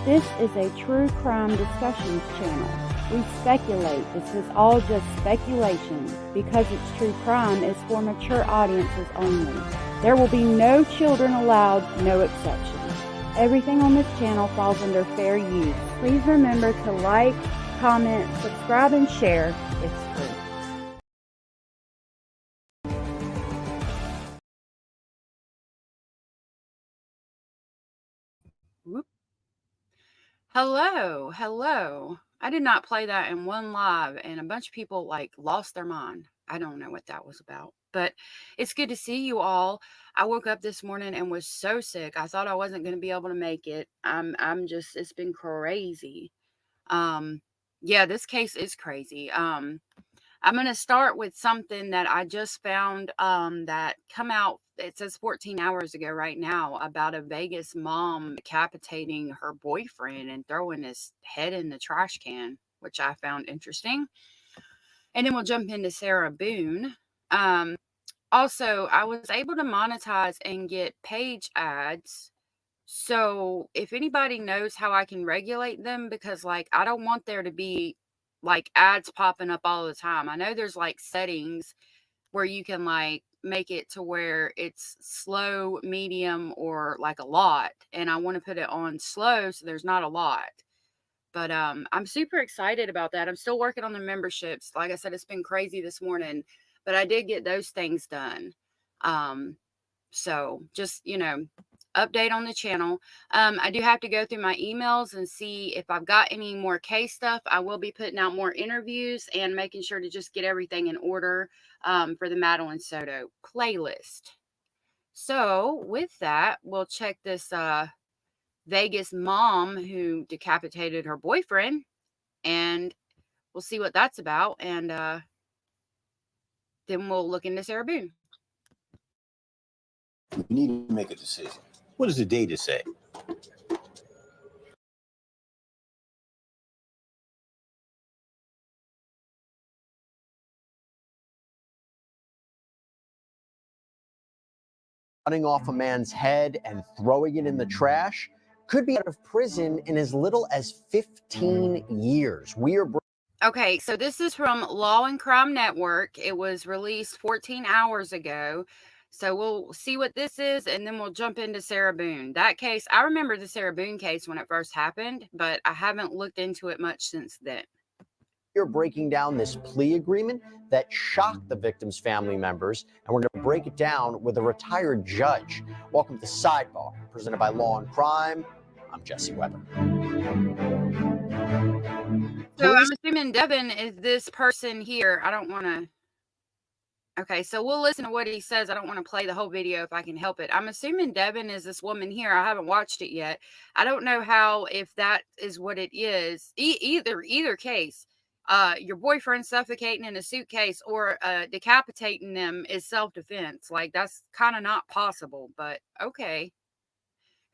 This is a true crime discussions channel. We speculate. This is all just speculation. Because it's true crime, it's for mature audiences only. There will be no children allowed, no exceptions. Everything on this channel falls under fair use. Please remember to like, comment, subscribe, and share. It's free. Whoop. Hello. I did not play that in one live, and a bunch of people lost their mind. I don't know what that was about, but it's good to see you all. I woke up this morning and was so sick. I thought I wasn't going to be able to make it. It's been crazy. Yeah, this case is crazy. I'm going to start with something that I just found that come out, it says 14 hours ago right now, about a Vegas mom decapitating her boyfriend and throwing his head in the trash can, which I found interesting. And then we'll jump into Sarah Boone. Also, I was able to monetize and get page ads. So if anybody knows how I can regulate them, because I don't want there to be ads popping up all the time. I know there's settings where you can make it to where it's slow, medium, or a lot. And I want to put it on slow so there's not a lot. But I'm super excited about that. I'm still working on the memberships. Like I said, it's been crazy this morning, but I did get those things done. So just, update on the channel. I do have to go through my emails and see if I've got any more case stuff. I will be putting out more interviews and making sure to just get everything in order for the Madeline Soto playlist. So with that, we'll check this Vegas mom who decapitated her boyfriend, and we'll see what that's about. And then we'll look into Sarah Boone. We need to make a decision. What does the data say? Cutting off a man's head and throwing it in the trash could be out of prison in as little as 15 years. Okay, so this is from Law and Crime Network. It was released 14 hours ago. So we'll see what this is, and then we'll jump into Sarah Boone. That case, I remember the Sarah Boone case when it first happened, but I haven't looked into it much since then. We're breaking down this plea agreement that shocked the victim's family members, and we're going to break it down with a retired judge. Welcome to Sidebar, presented by Law and Crime. I'm Jesse Weber. So I'm assuming Devin is this person here. I don't want to... Okay, so we'll listen to what he says. I don't want to play the whole video if I can help it. I'm assuming Devin is this woman here. I haven't watched it yet. I don't know if that is what it is. Either case, your boyfriend suffocating in a suitcase or decapitating them is self-defense. That's kind of not possible, but okay.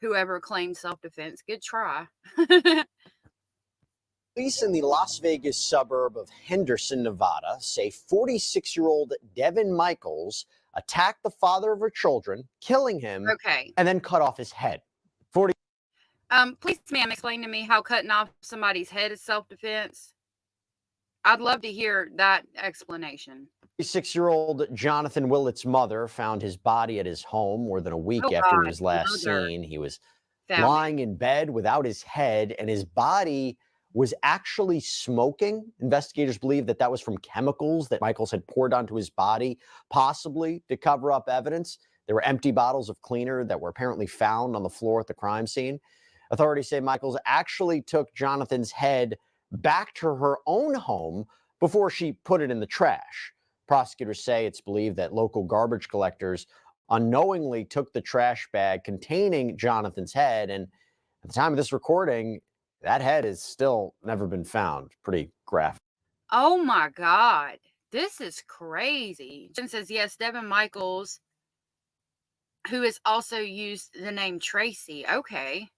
Whoever claimed self-defense, good try. Police in the Las Vegas suburb of Henderson, Nevada, say 46-year-old Devin Michaels attacked the father of her children, killing him, and then cut off his head. Please, ma'am, explain to me how cutting off somebody's head is self-defense. I'd love to hear that explanation. 46-year-old Jonathan Willett's mother found his body at his home more than a week after he was last seen. He was lying in bed without his head, and his body was actually smoking. Investigators believe that was from chemicals that Michaels had poured onto his body, possibly to cover up evidence. There were empty bottles of cleaner that were apparently found on the floor at the crime scene. Authorities say Michaels actually took Jonathan's head back to her own home before she put it in the trash. Prosecutors say it's believed that local garbage collectors unknowingly took the trash bag containing Jonathan's head, and at the time of this recording, that head has still never been found. Pretty graphic. Oh my God. This is crazy. Jen says, yes, Devin Michaels, who has also used the name Tracy. Okay.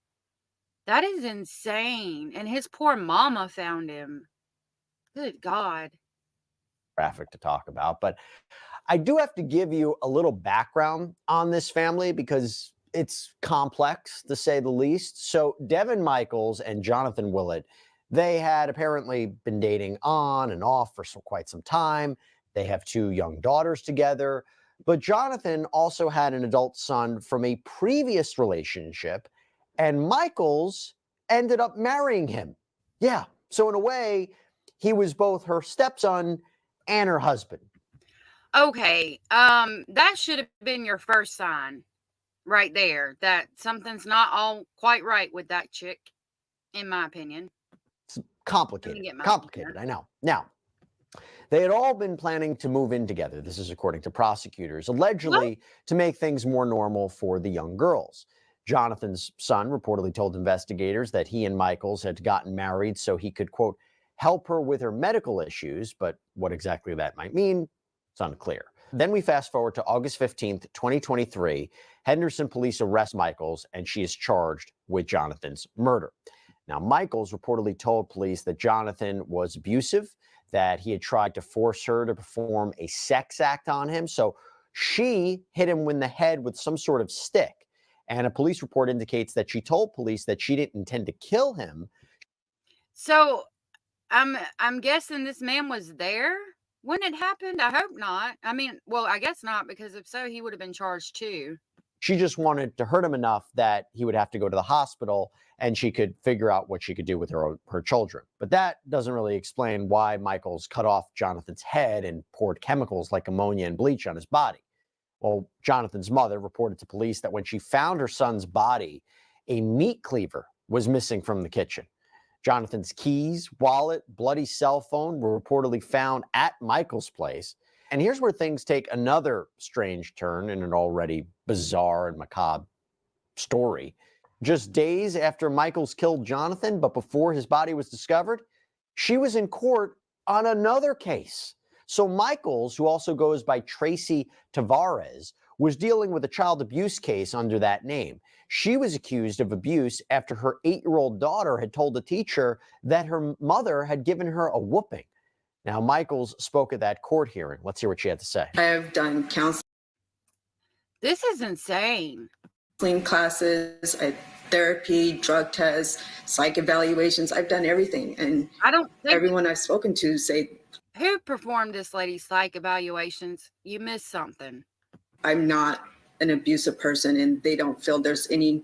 That is insane. And his poor mama found him. Good God. Graphic to talk about. But I do have to give you a little background on this family because it's complex, to say the least. So Devin Michaels and Jonathan Willett, they had apparently been dating on and off for quite some time. They have 2 young daughters together. But Jonathan also had an adult son from a previous relationship, and Michaels ended up marrying him. Yeah. So in a way, he was both her stepson and her husband. Okay. That should have been your first sign right there that something's not all quite right with that chick, in my opinion. It's complicated. Complicated, I know. Now, they had all been planning to move in together. This is according to prosecutors, allegedly to make things more normal for the young girls. Jonathan's son reportedly told investigators that he and Michaels had gotten married so he could, quote, help her with her medical issues, but what exactly that might mean, it's unclear. Then we fast forward to August 15th, 2023. Henderson police arrest Michaels, and she is charged with Jonathan's murder. Now, Michaels reportedly told police that Jonathan was abusive, that he had tried to force her to perform a sex act on him. So she hit him in the head with some sort of stick. And a police report indicates that she told police that she didn't intend to kill him. So I'm guessing this man was there when it happened. I hope not. I mean, well, I guess not, because if so, he would have been charged too. She just wanted to hurt him enough that he would have to go to the hospital and she could figure out what she could do with her children. But that doesn't really explain why Michaels cut off Jonathan's head and poured chemicals like ammonia and bleach on his body. Well, Jonathan's mother reported to police that when she found her son's body, a meat cleaver was missing from the kitchen. Jonathan's keys, wallet, bloody cell phone were reportedly found at Michael's place. And here's where things take another strange turn in an already bizarre and macabre story. Just days after Michaels killed Jonathan, but before his body was discovered, she was in court on another case. So Michaels, who also goes by Tracy Tavares, was dealing with a child abuse case under that name. She was accused of abuse after her 8-year-old daughter had told a teacher that her mother had given her a whooping. Now, Michaels spoke at that court hearing. Let's hear what she had to say. I have done counseling. This is insane. Classes, therapy, drug tests, psych evaluations. I've done everything. And I don't think everyone I've spoken to say, who performed this lady's psych evaluations? You missed something. I'm not an abusive person and they don't feel there's any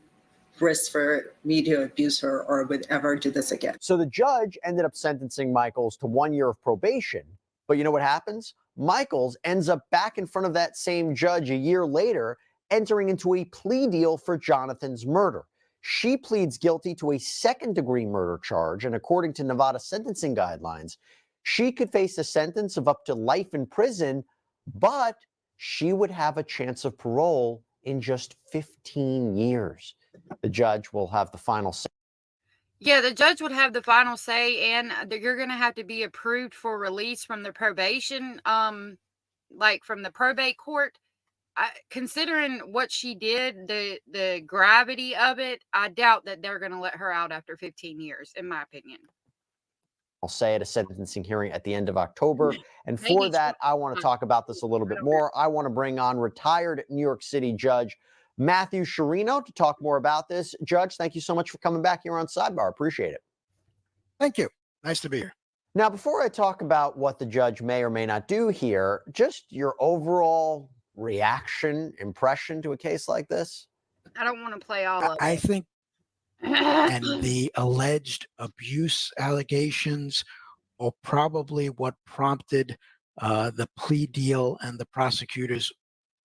risk for me to abuse her or would ever do this again. So the judge ended up sentencing Michaels to 1 year of probation. But you know what happens? Michaels ends up back in front of that same judge a year later, entering into a plea deal for Jonathan's murder. She pleads guilty to a second-degree murder charge, and according to Nevada sentencing guidelines, she could face a sentence of up to life in prison, but she would have a chance of parole in just 15 years. The judge will have the final say. Yeah, the judge would have the final say, and you're going to have to be approved for release from the probation, like from the probate court. Considering what she did, the gravity of it, I doubt that they're going to let her out after 15 years, in my opinion. I'll say at a sentencing hearing at the end of October. And for that, I want to talk about this a little bit more. I want to bring on retired New York City Judge Matthew Sciarrino to talk more about this. Judge, thank you so much for coming back here on Sidebar. Appreciate it. Thank you. Nice to be here. Now, before I talk about what the judge may or may not do here, just your overall reaction, impression to a case like this? I don't want to play all of it. I think and the alleged abuse allegations are probably what prompted the plea deal and the prosecutors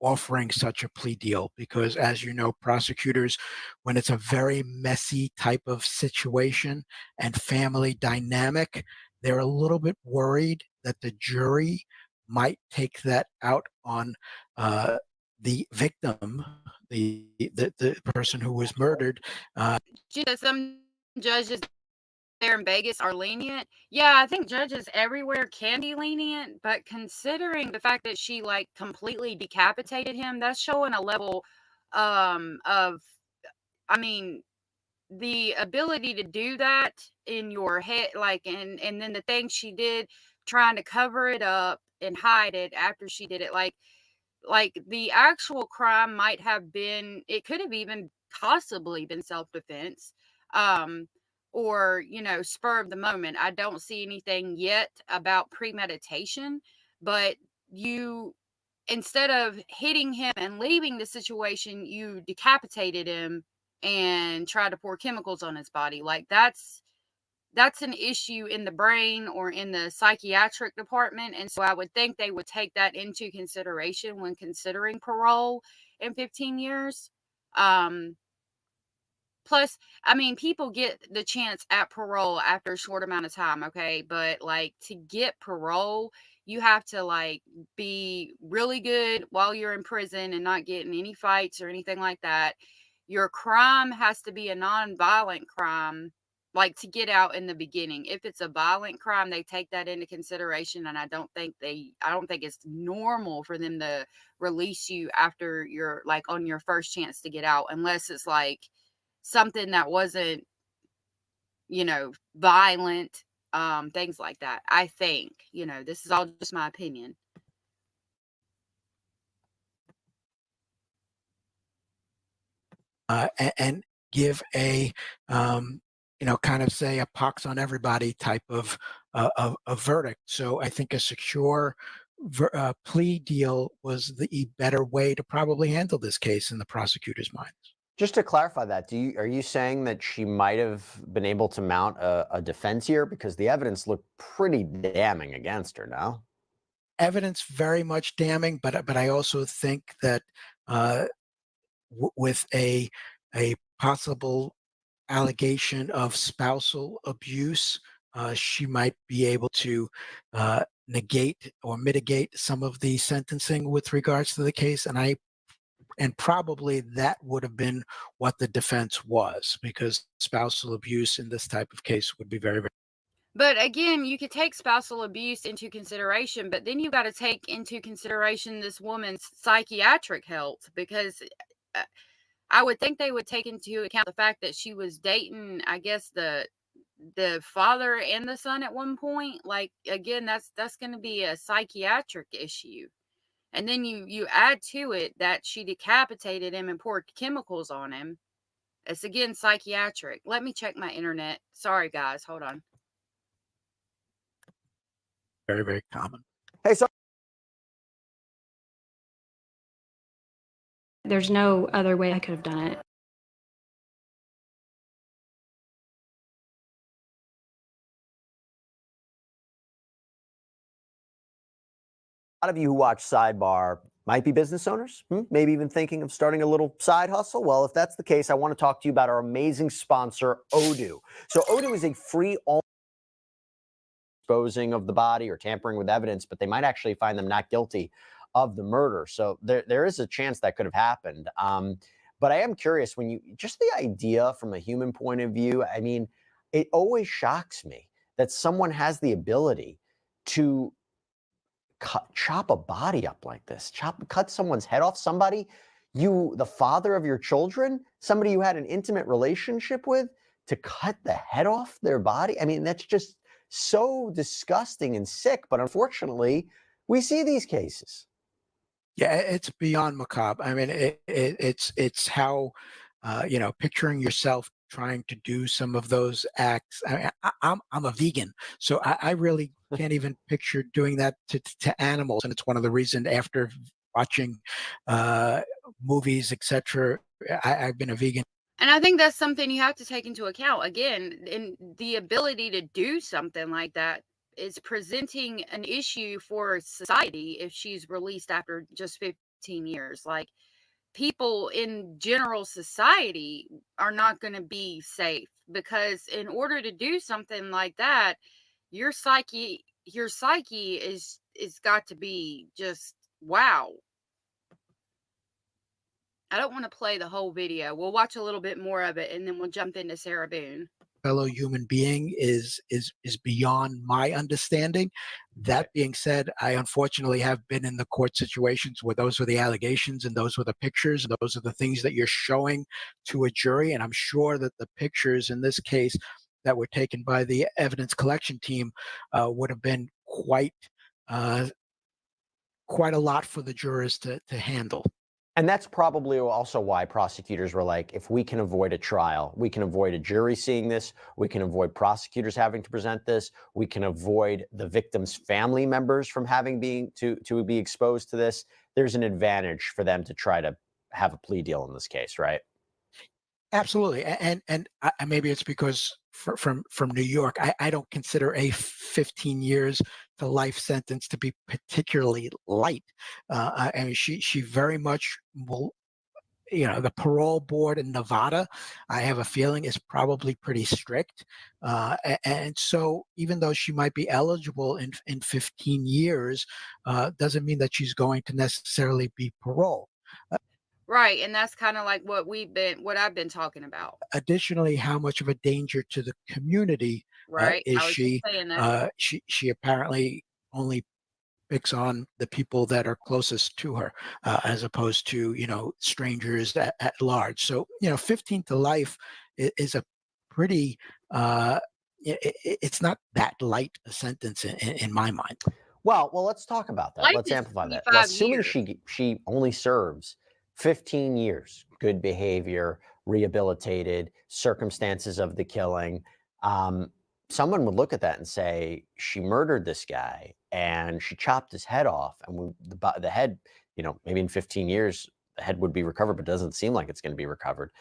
offering such a plea deal, because as you know, prosecutors, when it's a very messy type of situation and family dynamic, they're a little bit worried that the jury might take that out on the victim, the person who was murdered. Some judges there in Vegas are lenient. Yeah, I think judges everywhere can be lenient, but considering the fact that she like completely decapitated him, that's showing a level of, I mean, the ability to do that in your head, like, and then the thing she did trying to cover it up and hide it after she did it, like like the actual crime might have been, it could have even possibly been self-defense, um, or, you know, spur of the moment. I don't see anything yet about premeditation, but you, instead of hitting him and leaving the situation, you decapitated him and tried to pour chemicals on his body. Like that's an issue in the brain or in the psychiatric department. And so I would think they would take that into consideration when considering parole in 15 years. Um, Plus, I mean, people get the chance at parole after a short amount of time, okay? But like to get parole, you have to like be really good while you're in prison and not get in any fights or anything like that. Your crime has to be a non-violent crime, like to get out in the beginning. If it's a violent crime, they take that into consideration, and I don't think it's normal for them to release you after you're like on your first chance to get out, unless it's like something that wasn't, you know, violent, things like that. I think, you know, this is all just my opinion. And give a kind of say a pox on everybody type of verdict. So I think a secure plea deal was the better way to probably handle this case in the prosecutor's mind. Just to clarify that, are you saying that she might have been able to mount a defense here, because the evidence looked pretty damning against her? No, evidence very much damning, but I also think that uh, with a possible allegation of spousal abuse, she might be able to negate or mitigate some of the sentencing with regards to the case. And probably that would have been what the defense was, because spousal abuse in this type of case would be very, very. But again, you could take spousal abuse into consideration, but then you got to take into consideration this woman's psychiatric health, because uh, I would think they would take into account the fact that she was dating, I guess, the father and the son at one point. Like again, that's going to be a psychiatric issue. And then you add to it that she decapitated him and poured chemicals on him. It's again psychiatric. Let me check my internet. Sorry guys, hold on. Very, very common. Hey, so there's no other way I could have done it. a lot of you who watch Sidebar might be business owners, maybe even thinking of starting a little side hustle. Well, if that's the case, I want to talk to you about our amazing sponsor, Odoo. So Odoo is a free disposing of the body or tampering with evidence, but they might actually find them not guilty of the murder. So there is a chance that could have happened. But I am curious, when you, just the idea from a human point of view, I mean, it always shocks me that someone has the ability to chop a body up like this, cut someone's head off, somebody, the father of your children, somebody you had an intimate relationship with, to cut the head off their body. I mean, that's just so disgusting and sick. But unfortunately, we see these cases. Yeah, it's beyond macabre. I mean, it's how picturing yourself trying to do some of those acts. I'm a vegan, so I really can't even picture doing that to animals. And it's one of the reasons, after watching movies, etc., I've been a vegan. And I think that's something you have to take into account. Again, in the ability to do something like that is presenting an issue for society if she's released after just 15 years. Like, people in general society are not going to be safe, because in order to do something like that, your psyche is got to be just wow. I don't want to play the whole video. We'll watch a little bit more of it and then we'll jump into Sarah Boone. Fellow human being is beyond my understanding. That being said, I unfortunately have been in the court situations where those were the allegations and those were the pictures, and those are the things that you're showing to a jury. And I'm sure that the pictures in this case that were taken by the evidence collection team would have been quite quite a lot for the jurors to handle. And that's probably also why prosecutors were like, if we can avoid a trial, we can avoid a jury seeing this, we can avoid prosecutors having to present this, we can avoid the victim's family members from having to be exposed to this. There's an advantage for them to try to have a plea deal in this case, right? Absolutely, and maybe it's because from New York, I don't consider a 15 years to life sentence to be particularly light. I mean, she very much will. The parole board in Nevada, I have a feeling, is probably pretty strict, and so even though she might be eligible in 15 years, doesn't mean that she's going to necessarily be paroled. Right, and that's kinda like what I've been talking about. Additionally, how much of a danger to the community Right? is I was just she? saying that. She apparently only picks on the people that are closest to her, as opposed to strangers at large. So 15 to life is a pretty. It's not that light a sentence in my mind. Well, let's talk about that. Life Let's is amplify that. 25 Assuming years. she only serves 15 years, good behavior, rehabilitated, circumstances of the killing, um, someone would look at that and say she murdered this guy and she chopped his head off, and the head, maybe in 15 years the head would be recovered, but it doesn't seem like it's going to be recovered.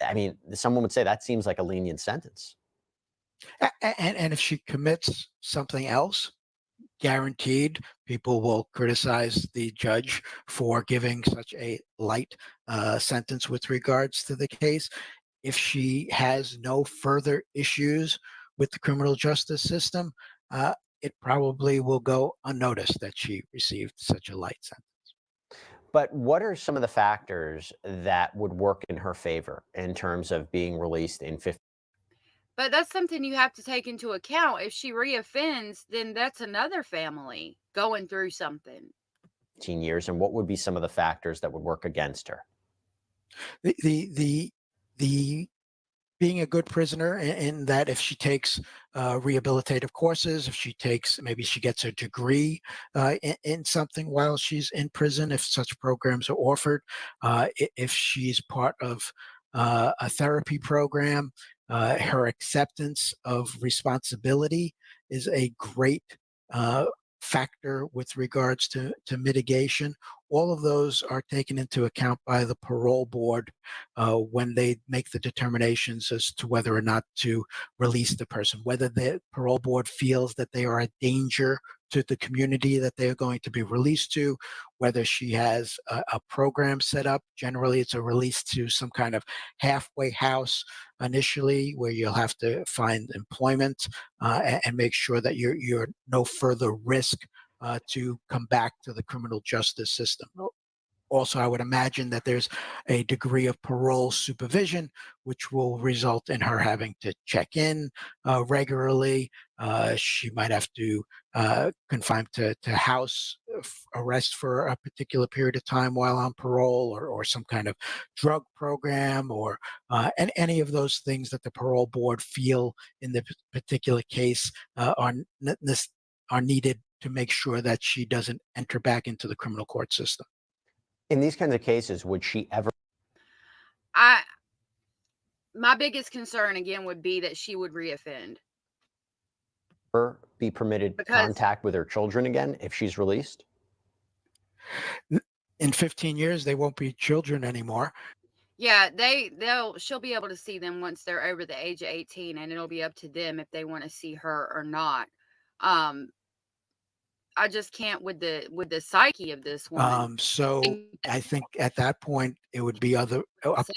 I mean, someone would say that seems like a lenient sentence. And if she commits something else, guaranteed people will criticize the judge for giving such a light sentence with regards to the case. If she has no further issues with the criminal justice system, it probably will go unnoticed that she received such a light sentence. But what are some of the factors that would work in her favor in terms of being released in 15? But that's something you have to take into account. If she reoffends, then that's another family going through something. Years, and what would be some of the factors that would work against her? The being a good prisoner in that if she takes rehabilitative courses, if maybe she gets a degree in something while she's in prison, if such programs are offered, if she's part of a therapy program, her acceptance of responsibility is a great uh, factor with regards to mitigation. All of those are taken into account by the parole board when they make the determinations as to whether or not to release the person, whether the parole board feels that they are a danger to the community that they are going to be released to, whether she has a program set up. Generally, it's a release to some kind of halfway house initially, where you'll have to find employment and make sure that you're no further risk to come back to the criminal justice system. Also, I would imagine that there's a degree of parole supervision, which will result in her having to check in regularly. She might have to confine to house arrest for a particular period of time while on parole, or some kind of drug program, or any of those things that the parole board feel in the particular case are needed to make sure that she doesn't enter back into the criminal court system. In these kinds of cases, would she ever I My biggest concern again would be that she would reoffend be permitted because contact with her children again if she's released? In 15 years, they won't be children anymore. yeah, she'll be able to see them once they're over the age of 18, and it'll be up to them if they want to see her or not. Um, I just can't with the psyche of this woman. So I think at that point it would be up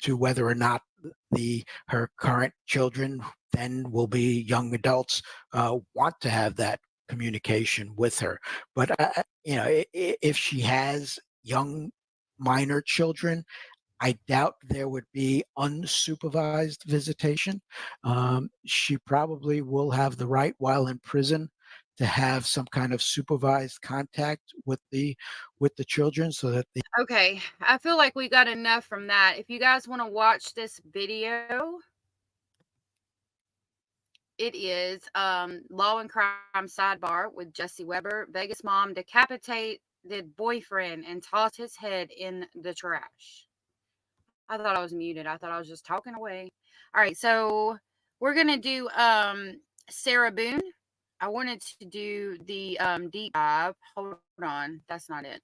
to whether or not her current children then will be young adults want to have that communication with her. But if she has young minor children, I doubt there would be unsupervised visitation. She probably will have the right while in prison to have some kind of supervised contact with the children, so that the Okay, I feel like we got enough from that. If you guys want to watch this video, it is Law and Crime Sidebar with Jesse Weber. Vegas mom decapitate boyfriend and tossed his head in the trash. I thought I was muted. I thought I was just talking away. All right, so we're gonna do Sarah Boone. I wanted to do the deep dive. Hold on, that's not it.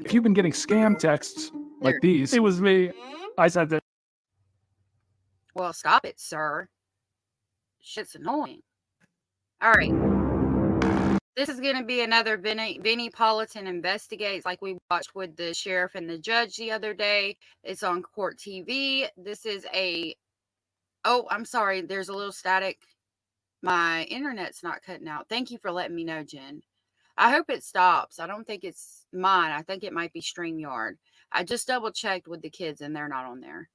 If you've been getting scam texts like these, it was me. I sent it. Well, stop it, sir. Shit's annoying. All right. This is going to be another Vinnie Politan Investigates, like we watched with the sheriff and the judge the other day. It's on Court TV. This is a... Oh, I'm sorry. There's a little static. My internet's not cutting out. Thank you for letting me know, Jen. I hope it stops. I don't think it's mine. I think it might be StreamYard. I just double checked with the kids and they're not on there.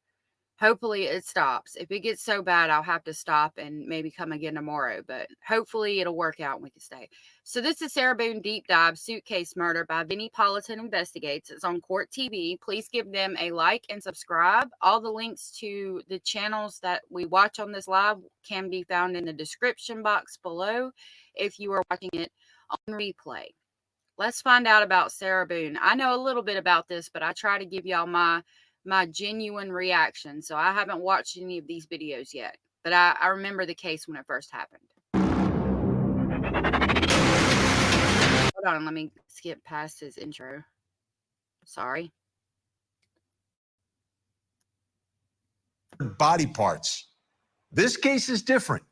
Hopefully it stops. If it gets so bad, I'll have to stop and maybe come again tomorrow. But hopefully it'll work out and we can stay. So this is Sarah Boone Deep Dive Suitcase Murder by Vinnie Politan Investigates. It's on Court TV. Please give them a like and subscribe. All the links to the channels that we watch on this live can be found in the description box below if you are watching it on replay. Let's find out about Sarah Boone. I know a little bit about this, but I try to give y'all my genuine reaction. So I haven't watched any of these videos yet, but I remember the case when it first happened. Hold on, let me skip past his intro. Sorry. Body parts. This case is different.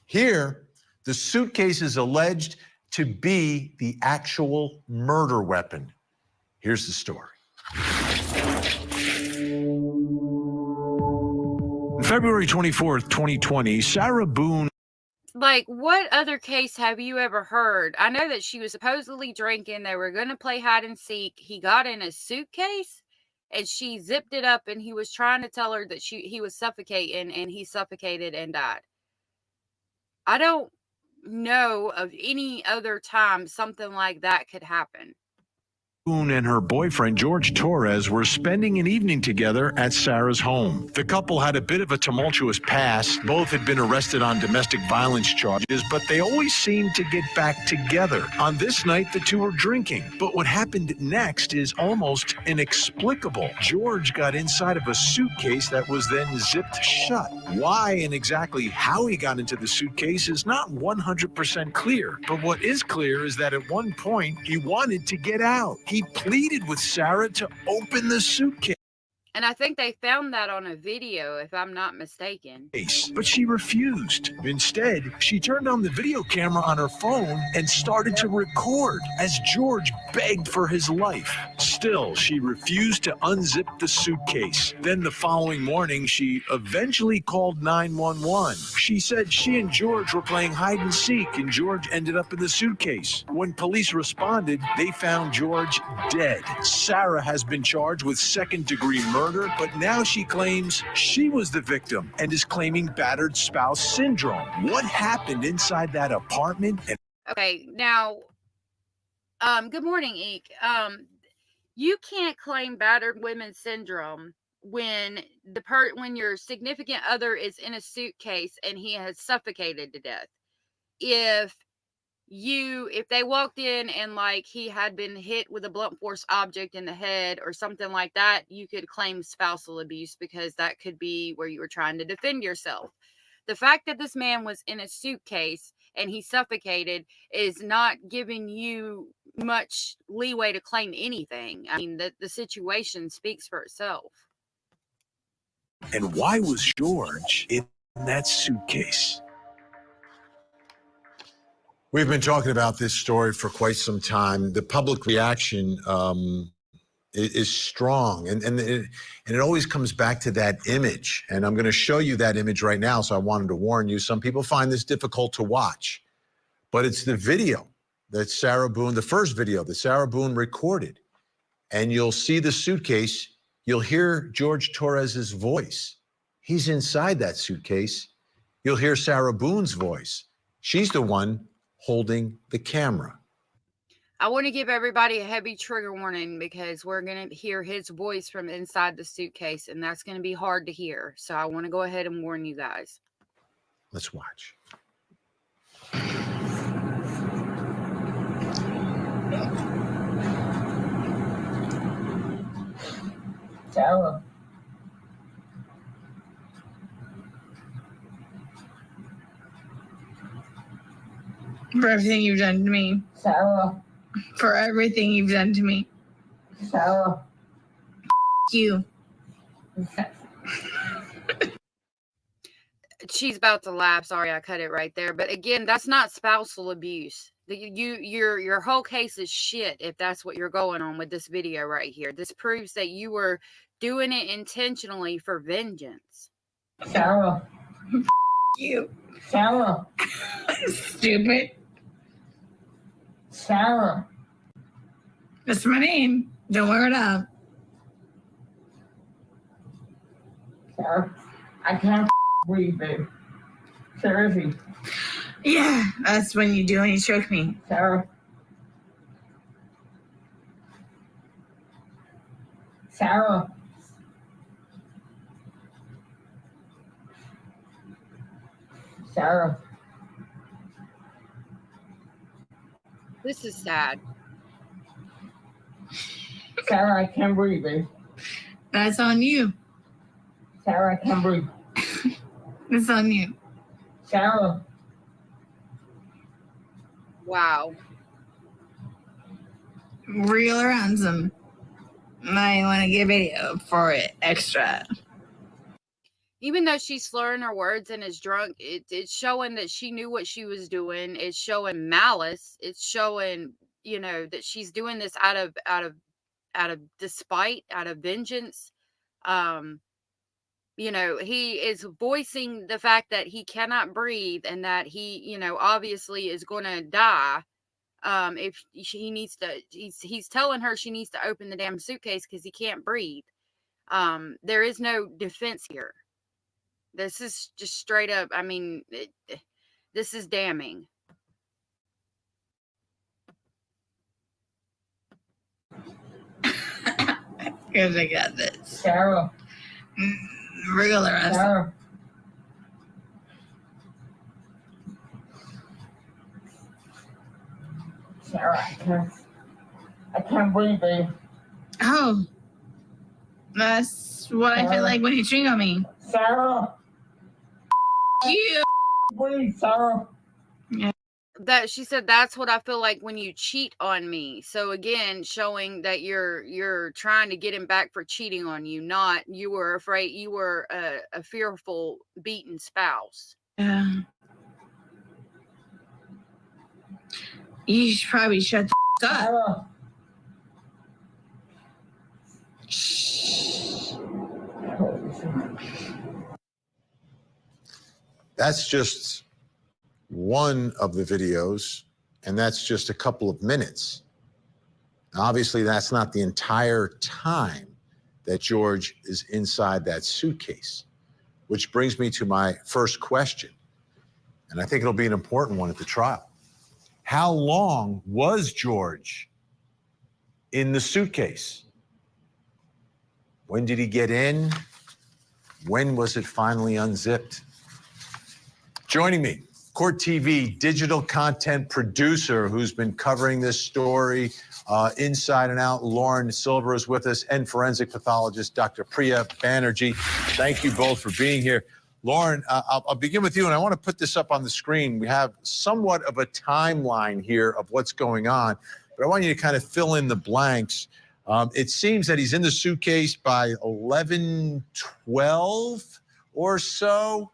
Here, the suitcase is alleged to be the actual murder weapon. Here's the story. February 24th, 2020, Sarah Boone. Like, what other case have you ever heard? I know that she was supposedly drinking. They were going to play hide and seek. He got in a suitcase and she zipped it up and he was trying to tell her that he was suffocating and he suffocated and died. I don't know of any other time something like that could happen. Boone and her boyfriend, George Torres, were spending an evening together at Sarah's home. The couple had a bit of a tumultuous past. Both had been arrested on domestic violence charges, but they always seemed to get back together. On this night, the two were drinking. But what happened next is almost inexplicable. George got inside of a suitcase that was then zipped shut. Why and exactly how he got into the suitcase is not 100% clear. But what is clear is that at one point, he wanted to get out. He pleaded with Sarah to open the suitcase. And I think they found that on a video, if I'm not mistaken. But she refused. Instead, she turned on the video camera on her phone and started to record as George begged for his life. Still, she refused to unzip the suitcase. Then the following morning, she eventually called 911. She said she and George were playing hide and seek and George ended up in the suitcase. When police responded, they found George dead. Sarah has been charged with second-degree murder, but now she claims she was the victim and is claiming battered spouse syndrome. What happened inside that apartment? Okay, now, good morning, Eek. You can't claim battered women syndrome when when your significant other is in a suitcase and he has suffocated to death. If they walked in and like he had been hit with a blunt force object in the head or something like that, you could claim spousal abuse because that could be where you were trying to defend yourself. The fact that this man was in a suitcase and he suffocated is not giving you much leeway to claim anything. I mean, the situation speaks for itself. And why was George in that suitcase? We've been talking about this story for quite some time. The public reaction is strong, and it always comes back to that image. And I'm going to show you that image right now, so I wanted to warn you. Some people find this difficult to watch, but it's the video that Sarah Boone, the first video that Sarah Boone recorded. And you'll see the suitcase. You'll hear George Torres's voice. He's inside that suitcase. You'll hear Sarah Boone's voice. She's the one holding the camera. I want to give everybody a heavy trigger warning because we're going to hear his voice from inside the suitcase, and that's going to be hard to hear. So I want to go ahead and warn you guys. Let's watch. Sarah. For everything you've done to me. Sarah. For everything you've done to me. Sarah. You. She's about to laugh. Sorry, I cut it right there. But again, that's not spousal abuse. Your whole case is shit if that's what you're going on with this video right here. This proves that you were doing it intentionally for vengeance. Sarah. You. Sarah. Stupid. Sarah. That's my name. Don't wear it up. Sarah. I can't breathe, babe. Seriously. Yeah, that's when you do and you choke me. Sarah. Sarah. Sarah. This is sad. Sarah, I can't breathe, babe. That's on you. Sarah, I can't breathe. It's on you. Sarah. Wow. Real or handsome. I want to get video for it extra. Even though she's slurring her words and is drunk, it's showing that she knew what she was doing. It's showing malice. It's showing, that she's doing this out of despite, out of vengeance. He is voicing the fact that he cannot breathe and that he, obviously is going to die. If he needs to, he's telling her she needs to open the damn suitcase because he can't breathe. There is no defense here. This is just straight up. I mean, this is damning. Because I got this. Sarah. Real or handsome. Sarah, I can't breathe, babe. Oh. That's what Sarah. I feel like when you cheat on me. Sarah. You. Breathe, Sarah. Yeah. That she said that's what I feel like when you cheat on me. So again, showing that you're trying to get him back for cheating on you, not you were afraid, you were a fearful, beaten spouse. Yeah. You should probably shut the up. That's just one of the videos, and that's just a couple of minutes. Obviously, that's not the entire time that George is inside that suitcase, which brings me to my first question, and I think it'll be an important one at the trial. How long was George in the suitcase? When did he get in? When was it finally unzipped? Joining me, Court TV digital content producer who's been covering this story inside and out, Lauren Silver is with us, and forensic pathologist, Dr. Priya Banerjee. Thank you both for being here. Lauren, I'll begin with you, and I want to put this up on the screen. We have somewhat of a timeline here of what's going on, but I want you to kind of fill in the blanks. It seems that he's in the suitcase by 11:12 or so.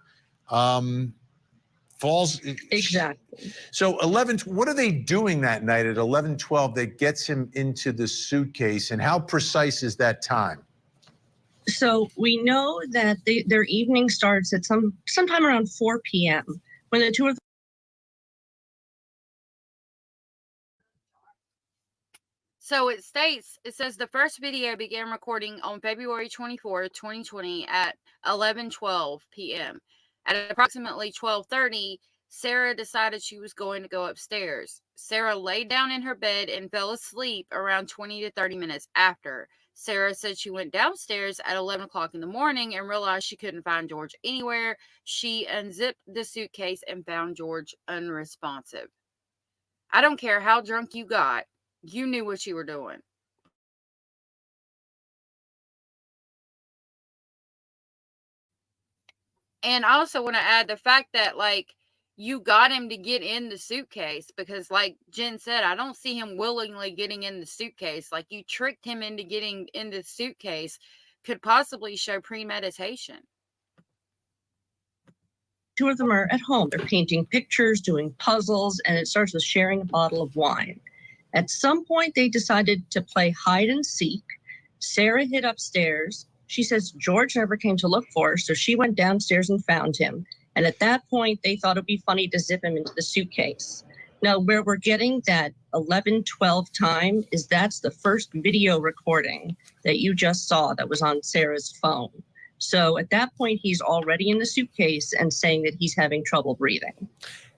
Falls exactly. So 11. What are they doing that night at 11:12 that gets him into the suitcase, and how precise is that time? So we know that their evening starts at sometime around 4 p.m. when the two of them. So it says the first video began recording on February 24, 2020 at 11:12 p.m. At approximately 12:30, Sarah decided she was going to go upstairs. Sarah laid down in her bed and fell asleep around 20 to 30 minutes after. Sarah said she went downstairs at 11 o'clock in the morning and realized she couldn't find George anywhere. She unzipped the suitcase and found George unresponsive. I don't care how drunk you got, you knew what you were doing. And I also want to add the fact that, like, you got him to get in the suitcase because, like Jen said, I don't see him willingly getting in the suitcase. Like, you tricked him into getting in the suitcase could possibly show premeditation. Two of them are at home. They're painting pictures, doing puzzles, and it starts with sharing a bottle of wine. At some point, they decided to play hide and seek. Sarah hid upstairs. She says George never came to look for her, so she went downstairs and found him. And at that point, they thought it'd be funny to zip him into the suitcase. Now, where we're getting that 11:12 time is that's the first video recording that you just saw that was on Sarah's phone. So at that point, he's already in the suitcase and saying that he's having trouble breathing.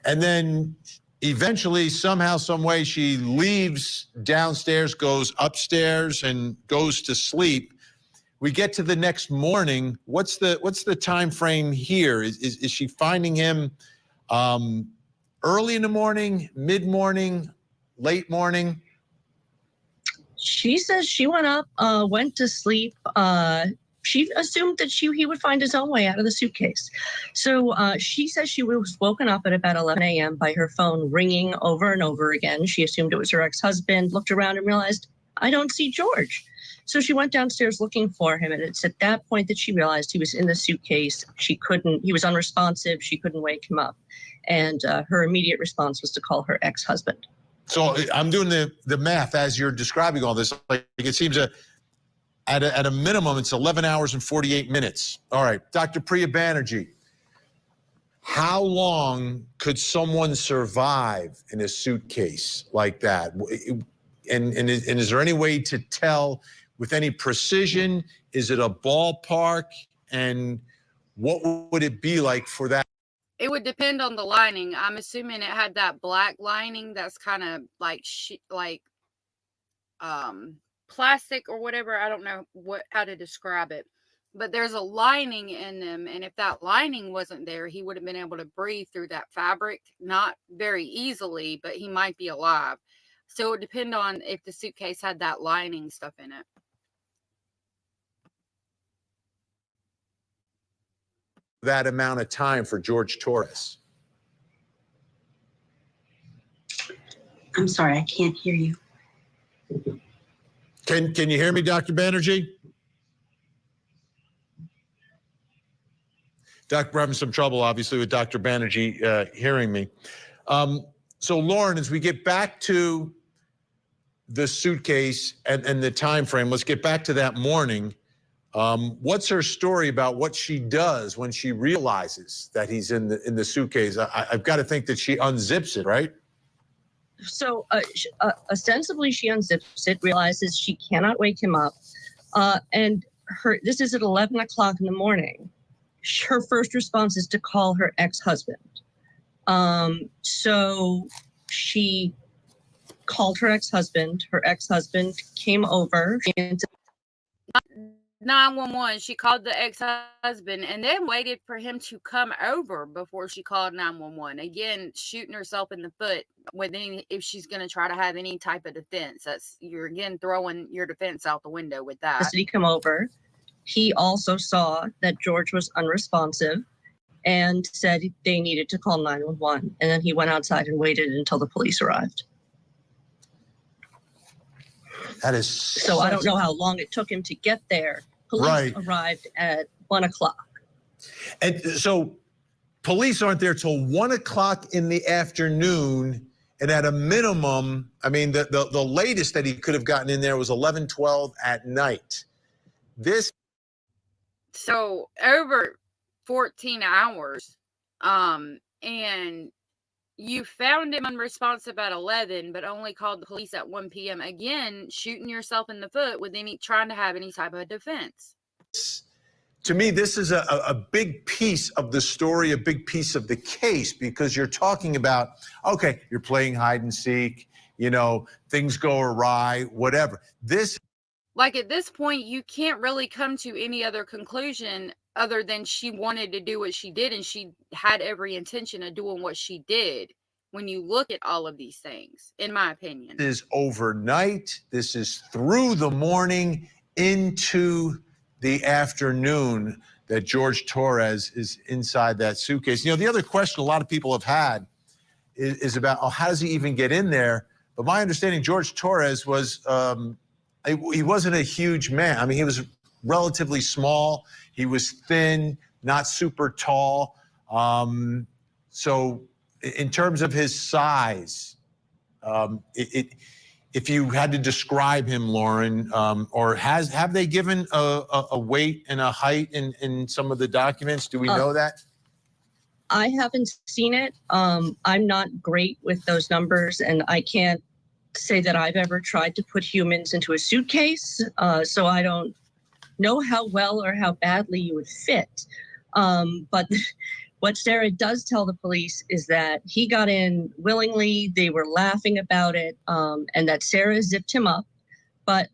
And then eventually, somehow, some way, she leaves downstairs, goes upstairs, and goes to sleep. We get to the next morning. What's the time frame here? Is she finding him early in the morning, mid-morning, late morning? She says she went up, went to sleep. She assumed that he would find his own way out of the suitcase. So she says she was woken up at about 11 a.m. by her phone ringing over and over again. She assumed it was her ex-husband, looked around and realized, I don't see George. So she went downstairs looking for him. And it's at that point that she realized he was in the suitcase. He was unresponsive. She couldn't wake him up. And her immediate response was to call her ex-husband. So I'm doing the math as you're describing all this. Like, it seems at a minimum, it's 11 hours and 48 minutes. All right, Dr. Priya Banerjee, how long could someone survive in a suitcase like that? And is there any way to tell with any precision? Is it a ballpark? And what would it be like for that? It would depend on the lining. I'm assuming it had that black lining that's kind of like plastic or whatever. I don't know how to describe it, but there's a lining in them, and if that lining wasn't there, he would have been able to breathe through that fabric, not very easily, but he might be alive. So it would depend on if the suitcase had that lining stuff in it. That amount of time for George Torres. I'm sorry, I can't hear you. Can you hear me, Dr. Banerjee? We're having some trouble, obviously, with Dr. Banerjee hearing me. So, Lauren, as we get back to the suitcase and the time frame, let's get back to that morning. What's her story about what she does when she realizes that he's in the suitcase? I've got to think that she unzips it, right? So ostensibly she unzips it, realizes she cannot wake him up. And this is at 11 o'clock in the morning. Her first response is to call her ex-husband. So she called her ex-husband. Her ex-husband came over. 911. She called the ex-husband and then waited for him to come over before she called 911. Again, shooting herself in the foot if she's going to try to have any type of defense. You're again throwing your defense out the window with that. Did he come over? He also saw that George was unresponsive and said they needed to call 911. And then he went outside and waited until the police arrived. That is so I don't know how long it took him to get there. Police arrived at 1 o'clock. And so police aren't there till 1 o'clock in the afternoon. And at a minimum, I mean, the latest that he could have gotten in there was 11:12 at night. So over 14 hours. And you found him unresponsive at 11, but only called the police at 1 p.m. Again, shooting yourself in the foot with trying to have any type of defense. To me, this is a big piece of the story, a big piece of the case, because you're talking about, okay, you're playing hide and seek, things go awry, whatever. Like, at this point, you can't really come to any other conclusion other than she wanted to do what she did, and she had every intention of doing what she did when you look at all of these things, in my opinion. This is overnight. This is through the morning into the afternoon that George Torres is inside that suitcase. You know, the other question a lot of people have had is about, oh, how does he even get in there? But my understanding, George Torres was, he wasn't a huge man. I mean, he was relatively small. He was thin, not super tall. So in terms of his size, if you had to describe him, Lauren, or have they given a weight and a height in some of the documents? Do we know that? I haven't seen it. I'm not great with those numbers, and I can't say that I've ever tried to put humans into a suitcase, so I don't know how well or how badly you would fit. But what Sarah does tell the police is that he got in willingly, they were laughing about it, and that Sarah zipped him up, but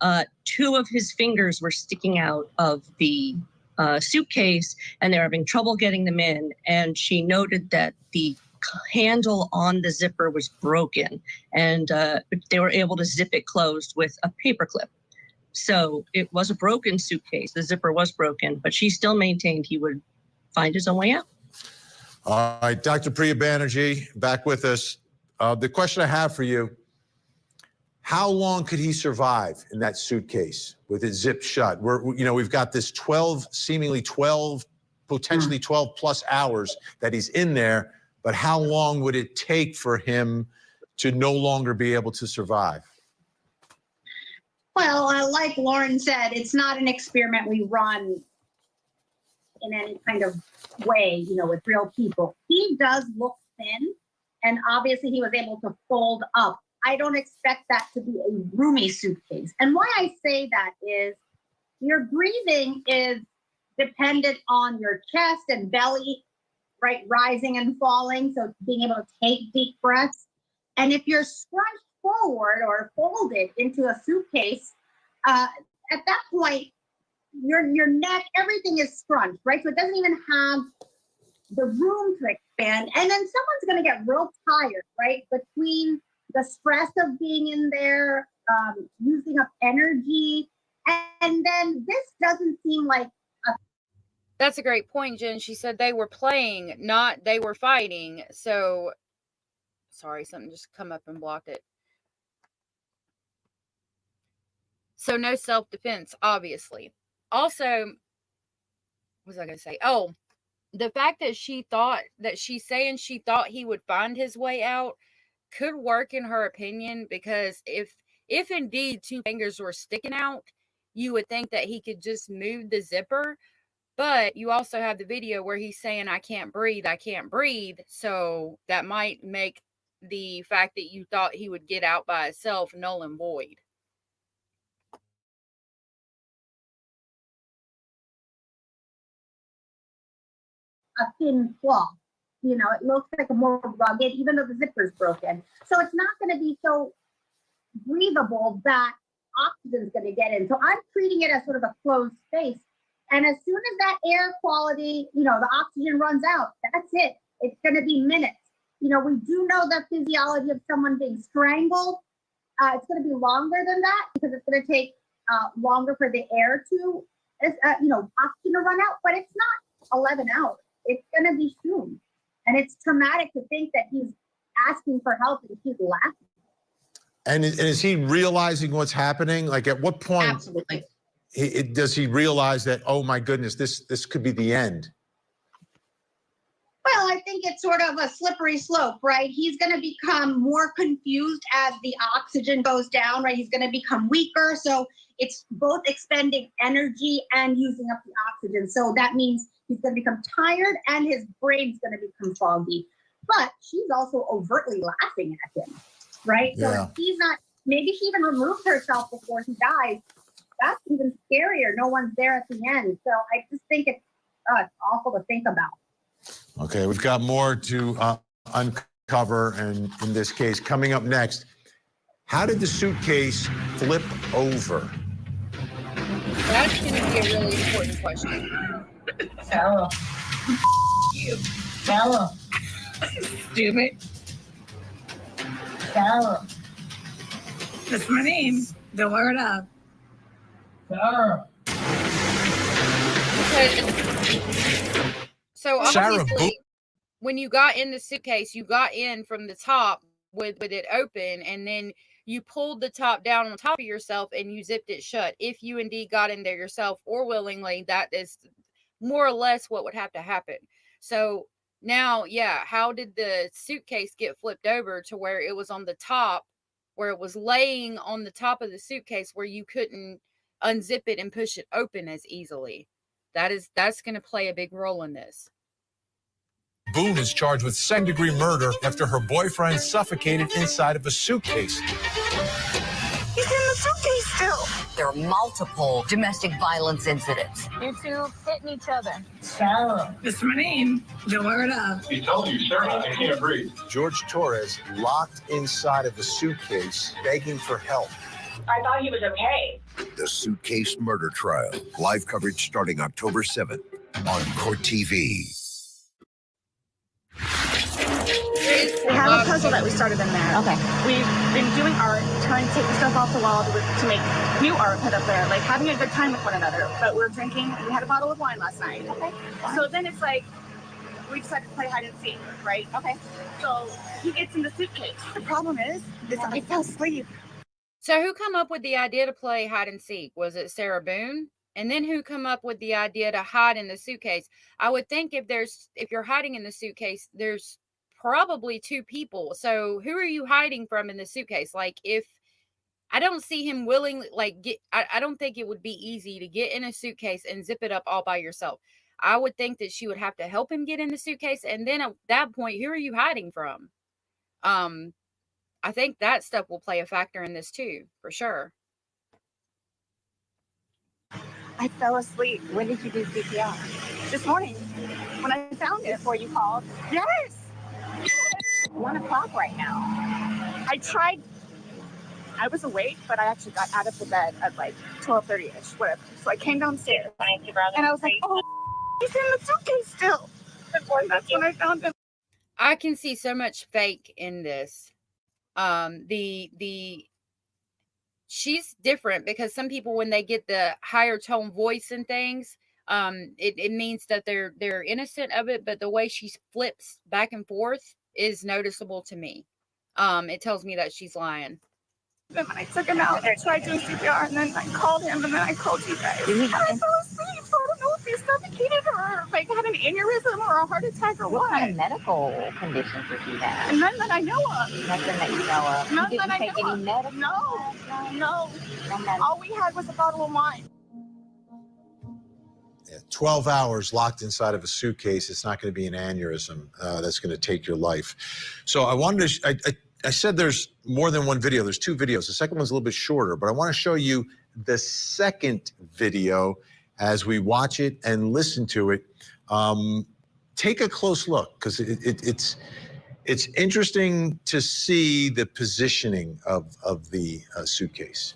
2 of his fingers were sticking out of the suitcase, and they're having trouble getting them in. And she noted that the handle on the zipper was broken, and they were able to zip it closed with a paper clip. So it was a broken suitcase. The zipper was broken, but she still maintained he would find his own way out. All right, Dr. Priya Banerjee, back with us. The question I have for you, how long could he survive in that suitcase with it zipped shut? We've got this seemingly 12, potentially 12 plus hours that he's in there, but how long would it take for him to no longer be able to survive? Well, like Lauren said, it's not an experiment we run in any kind of way, with real people. He does look thin, and obviously he was able to fold up. I don't expect that to be a roomy suitcase. And why I say that is your breathing is dependent on your chest and belly, right, rising and falling, so being able to take deep breaths. And if you're scrunched forward or folded into a suitcase, at that point, your neck, everything is scrunched, right? So it doesn't even have the room to expand. And then someone's going to get real tired, right? Between the stress of being in there, using up energy, and then this doesn't seem like That's a great point, Jen. She said they were playing, not they were fighting. So, sorry, something just come up and blocked it. So no self-defense, obviously. Also, what was I going to say? Oh, the fact that she's saying she thought he would find his way out could work in her opinion, because if indeed 2 fingers were sticking out, you would think that he could just move the zipper. But you also have the video where he's saying, I can't breathe. So that might make the fact that you thought he would get out by himself null and void. a thin cloth. It looks like a more rugged, even though the zipper's broken. So it's not going to be so breathable that oxygen's going to get in. So I'm treating it as sort of a closed space. And as soon as that air quality, the oxygen runs out, that's it. It's going to be minutes. We do know the physiology of someone being strangled. It's going to be longer than that because it's going to take longer for the air to, oxygen to run out. But it's not 11 hours. It's going to be soon. And it's traumatic to think that he's asking for help and he's laughing. And is he realizing what's happening? Like, at what point? Absolutely. Does he realize that, oh my goodness, this could be the end? Well, I think it's sort of a slippery slope, right? He's going to become more confused as the oxygen goes down, right? He's going to become weaker. So it's both expending energy and using up the oxygen. So that means he's going to become tired and his brain's going to become foggy. But she's also overtly laughing at him, right? So if he's not, maybe she even removed herself before he dies. That's even scarier. No one's there at the end. So I just think it's awful to think about. Okay, we've got more to uncover, and in this case, coming up next, how did the suitcase flip over? That's going to be a really important question. Sarah. You. Sarah. Stupid. Sarah. That's my name. The word up. Sarah. So Sarah obviously, when you got in the suitcase, you got in from the top with it open, and then you pulled the top down on top of yourself and you zipped it shut. If you indeed got in there yourself or willingly, that is more or less what would have to happen. So now, yeah, how did the suitcase get flipped over to where it was on the top, where it was laying on the top of the suitcase where you couldn't unzip it and push it open as easily? That's going to play a big role in this. Boone is charged with second-degree murder after her boyfriend suffocated inside of a suitcase. He's in the suitcase still. There are multiple domestic violence incidents. You two hitting each other. Sarah. That's my name. The word up. He told you, Sarah, I can't breathe. George Torres locked inside of a suitcase, begging for help. I thought he was okay. The Suitcase Murder Trial. Live coverage starting October 7th on Court TV. We have a puzzle that we started in there. Okay. We've been doing art, trying to take the stuff off the wall to make new art put up there, like having a good time with one another. But we're drinking, we had a bottle of wine last night. Okay. So then it's like, we decided to play hide and seek, right? Okay. So he gets in the suitcase. The problem is I fell asleep. So who come up with the idea to play hide and seek? Was it Sarah Boone? And then who come up with the idea to hide in the suitcase? I would think if you're hiding in the suitcase, there's probably two people. So who are you hiding from in the suitcase? Like, if I don't see him willingly, I don't think it would be easy to get in a suitcase and zip it up all by yourself. I would think that she would have to help him get in the suitcase. And then at that point, who are you hiding from? I think that stuff will play a factor in this too, for sure. I fell asleep. When did you do CPR? This morning, when I found it before you called. Yes. 1 o'clock right now. I tried. I was awake, but I actually got out of the bed at like 12:30ish, whatever. So I came downstairs, and I was like, "Oh, he's in the suitcase still." And that's when I found him. I can see so much fake in this. She's different because some people, when they get the higher tone voice and things, it means that they're innocent of it, but the way she flips back and forth is noticeable to me. It tells me that she's lying. Then when I took him out, I tried doing CPR, and then I called him, and then I called you guys. And I fell asleep, so I don't know if he suffocated or like had an aneurysm or a heart attack or what. What kind of medical conditions did he have? None that I know of. Nothing that you know of. None You that I didn't take know any of. medical? No. All we had was a bottle of wine. 12 hours locked inside of a suitcase, it's not going to be an aneurysm that's going to take your life. So I wanted to, I said there's more than one video. There's two videos. The second one's a little bit shorter, but I want to show you the second video as we watch it and listen to it. Take a close look, because it's interesting to see the positioning of the suitcase.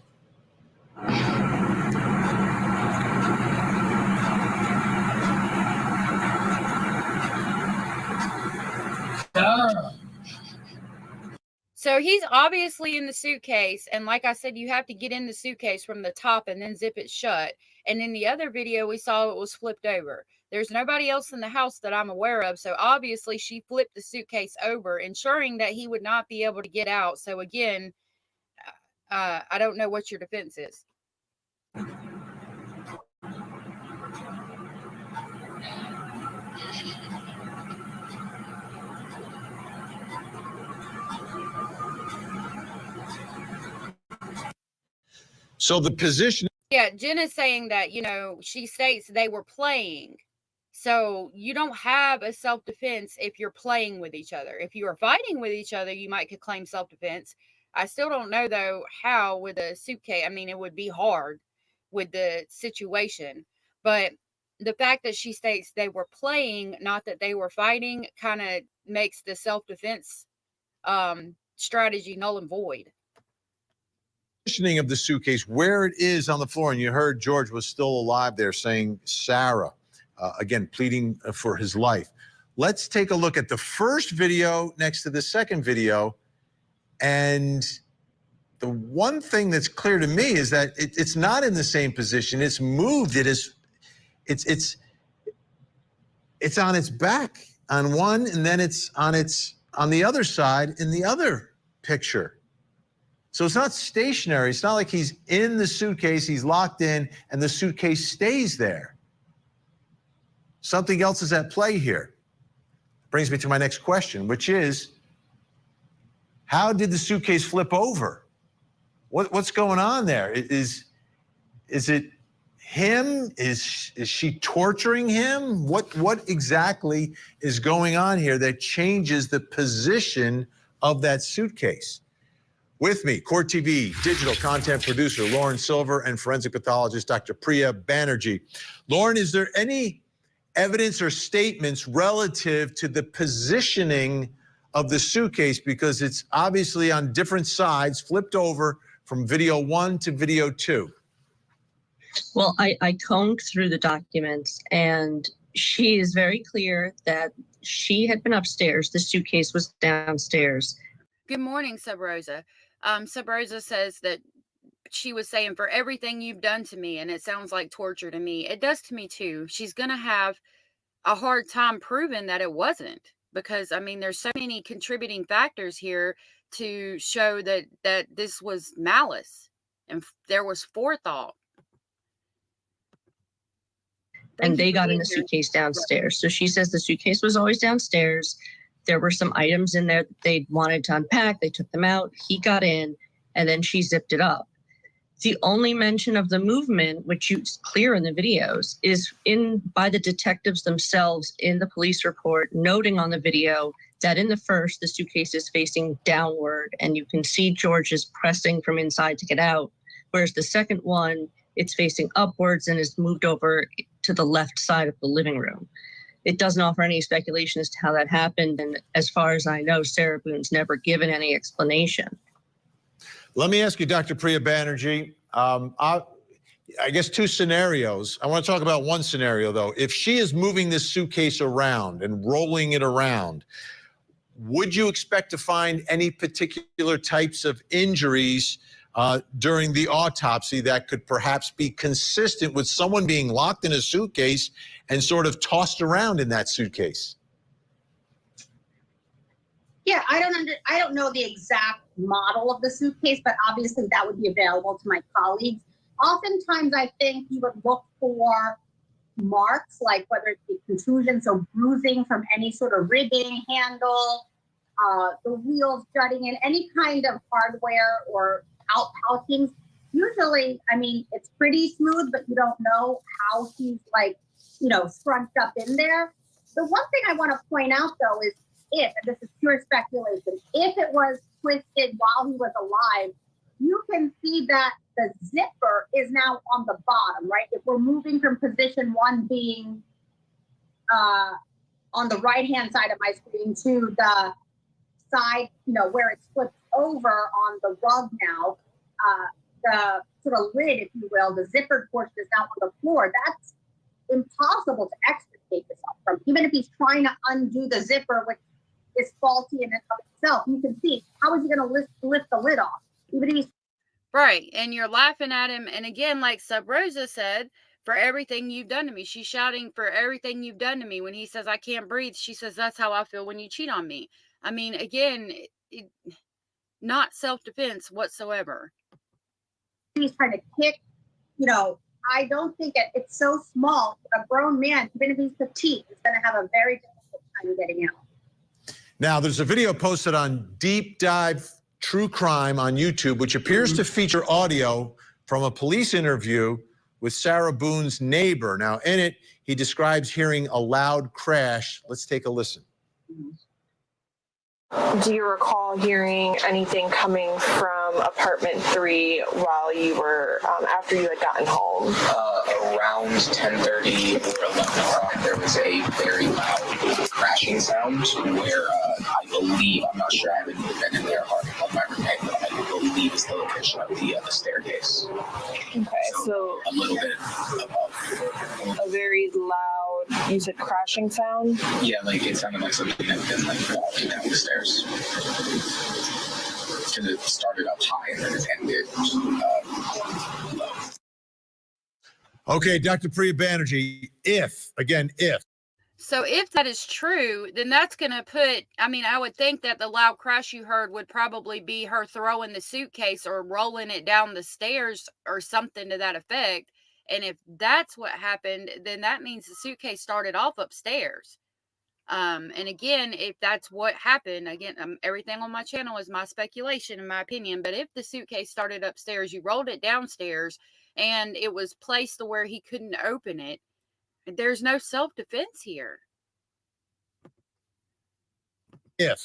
So he's obviously in the suitcase, and like I said, you have to get in the suitcase from the top and then zip it shut. And in the other video we saw, it was flipped over. There's nobody else in the house that I'm aware of, so obviously she flipped the suitcase over, ensuring that he would not be able to get out. So again, I don't know what your defense is. So the position. Yeah, Jen is saying that, she states they were playing. So you don't have a self-defense if you're playing with each other. If you are fighting with each other, you might could claim self-defense. I still don't know, though, how with a suitcase. I mean, it would be hard with the situation. But the fact that she states they were playing, not that they were fighting, kind of makes the self-defense strategy null and void. positioning of the suitcase, where it is on the floor, and you heard George was still alive there saying Sarah, again, pleading for his life. Let's take a look at the first video next to the second video. And the one thing that's clear to me is that it's not in the same position. It's moved. It's on its back on one, and then it's on the other side in the other picture. So it's not stationary. It's not like he's in the suitcase, he's locked in, and the suitcase stays there. Something else is at play here. Brings me to my next question, which is, how did the suitcase flip over? What's going on there? Is it him? Is she torturing him? What exactly is going on here that changes the position of that suitcase? With me, Court TV digital content producer Lauren Silver and forensic pathologist Dr. Priya Banerjee. Lauren, is there any evidence or statements relative to the positioning of the suitcase, because it's obviously on different sides, flipped over from video 1 to video 2? Well, I combed through the documents, and she is very clear that she had been upstairs. The suitcase was downstairs. Good morning, Sub Rosa. Sub Rosa says that she was saying, for everything you've done to me, and it sounds like torture to me. It does to me too. She's going to have a hard time proving that it wasn't, because I mean, there's so many contributing factors here to show that this was malice and there was forethought. And they got in the suitcase downstairs. So she says the suitcase was always downstairs. There were some items in there that they wanted to unpack. They took them out. He got in, and then she zipped it up. The only mention of the movement, which is clear in the videos, is by the detectives themselves in the police report, noting on the video that in the first, the suitcase is facing downward, and you can see George is pressing from inside to get out. Whereas the second one, it's facing upwards and is moved over to the left side of the living room. It doesn't offer any speculation as to how that happened. And as far as I know, Sarah Boone's never given any explanation. Let me ask you, Dr. Priya Banerjee, I guess two scenarios. I want to talk about one scenario, though. If she is moving this suitcase around and rolling it around, would you expect to find any particular types of injuries during the autopsy that could perhaps be consistent with someone being locked in a suitcase and sort of tossed around in that suitcase? Yeah, I don't know the exact model of the suitcase, but obviously that would be available to my colleagues. Oftentimes, I think you would look for marks, like whether it be contusion, so bruising from any sort of ribbing, handle, the wheels jutting in, any kind of hardware or outhousings. Usually, I mean, it's pretty smooth, but you don't know how he's scrunched up in there. The one thing I want to point out, though, is if, and this is pure speculation, if it was twisted while he was alive, you can see that the zipper is now on the bottom, right? If we're moving from position one being on the right-hand side of my screen to the side, where it's flipped over on the rug now, the sort of lid, if you will, the zippered portion is now on the floor. That's impossible to extricate yourself from. Even if he's trying to undo the zipper, which is faulty in and of itself, you can see, how is he going to lift the lid off? Even if he's right, and you're laughing at him. And again, like Sub Rosa said, for everything you've done to me. She's shouting, for everything you've done to me. When he says, I can't breathe, she says, that's how I feel when you cheat on me. I mean, again, not self-defense whatsoever. He's trying to kick, I don't think it's so small. A grown man, even if he's petite, is going to have a very difficult time getting out. Now, there's a video posted on Deep Dive True Crime on YouTube, which appears to feature audio from a police interview with Sarah Boone's neighbor. Now, in it, he describes hearing a loud crash. Let's take a listen. Do you recall hearing anything coming from apartment 3 while you were, after you had gotten home? Around 10:30 or 11 o'clock, there was a very loud crashing sound where I believe, I'm not sure, I haven't been in there hard enough, I remember, but I believe believe is the location of the staircase. Okay, so a little bit above. a very loud, you said crashing sound? Yeah, like it sounded like something had been like falling down the stairs. Because it started up high and then it ended low. Okay, Dr. Priya Banerjee, if So if that is true, then that's going to put, I mean, I would think that the loud crash you heard would probably be her throwing the suitcase or rolling it down the stairs or something to that effect. And if that's what happened, then that means the suitcase started off upstairs. And again, if that's what happened, again, everything on my channel is my speculation, in my opinion. But if the suitcase started upstairs, you rolled it downstairs, and it was placed to where he couldn't open it, there's no self-defense here. If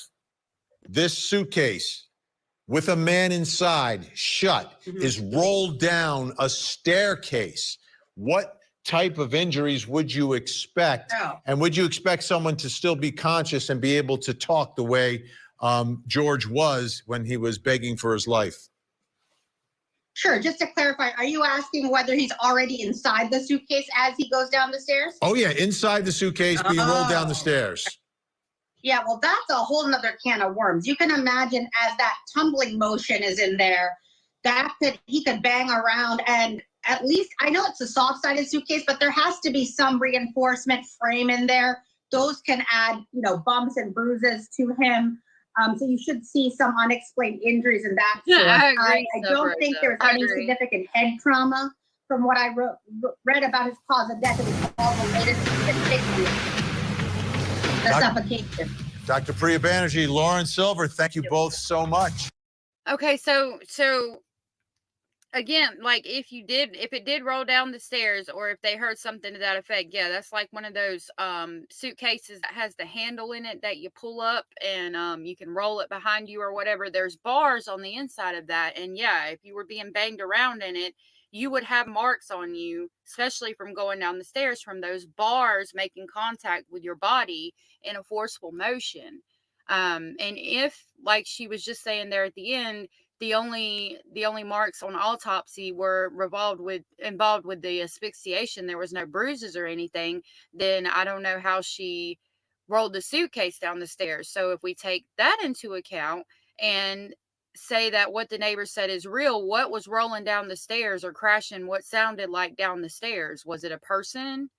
this suitcase with a man inside shut is rolled down a staircase, what type of injuries would you expect? And would you expect someone to still be conscious and be able to talk the way George was when he was begging for his life? Sure. Just to clarify, are you asking whether he's already inside the suitcase as he goes down the stairs? Oh, yeah, inside the suitcase being rolled down the stairs. Yeah, well, that's a whole nother can of worms. You can imagine as that tumbling motion is in there, he could bang around, and at least, I know it's a soft-sided suitcase, but there has to be some reinforcement frame in there. Those can add, bumps and bruises to him. So you should see some unexplained injuries in that. Yeah, I don't think there's any significant head trauma. From what I read about his cause of death, it was all related to the suffocation. Dr. Priya Banerjee, Lauren Silver, thank you both so much. Okay, so again, like if it did roll down the stairs, or if they heard something to that effect, yeah, that's like one of those suitcases that has the handle in it that you pull up and you can roll it behind you or whatever. There's bars on the inside of that, and yeah, if you were being banged around in it, you would have marks on you, especially from going down the stairs, from those bars making contact with your body in a forceful motion. And if, like she was just saying there at the end, the only marks on autopsy were involved with the asphyxiation, there was no bruises or anything, then I don't know how she rolled the suitcase down the stairs. So if we take that into account and say that what the neighbor said is real, what was rolling down the stairs or crashing what sounded like down the stairs? Was it a person?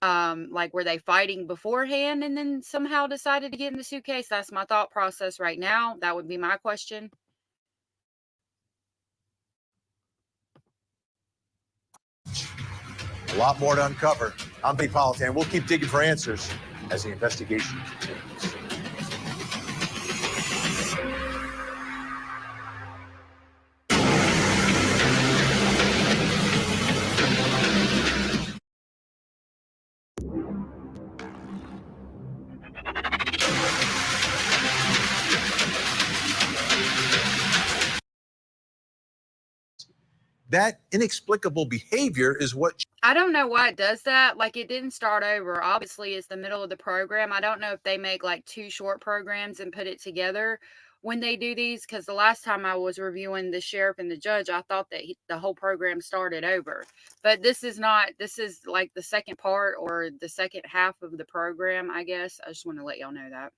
Like, were they fighting beforehand and then somehow decided to get in the suitcase? That's my thought process right now. That would be my question. A lot more to uncover. I'm Big Politan. We'll keep digging for answers as the investigation continues. That inexplicable behavior is what... I don't know why it does that. Like, it didn't start over. Obviously, it's the middle of the program. I don't know if they make like 2 short programs and put it together when they do these, because the last time I was reviewing the sheriff and the judge, I thought that the whole program started over. But this is not. This is like the second part or the second half of the program, I guess. I just want to let y'all know that.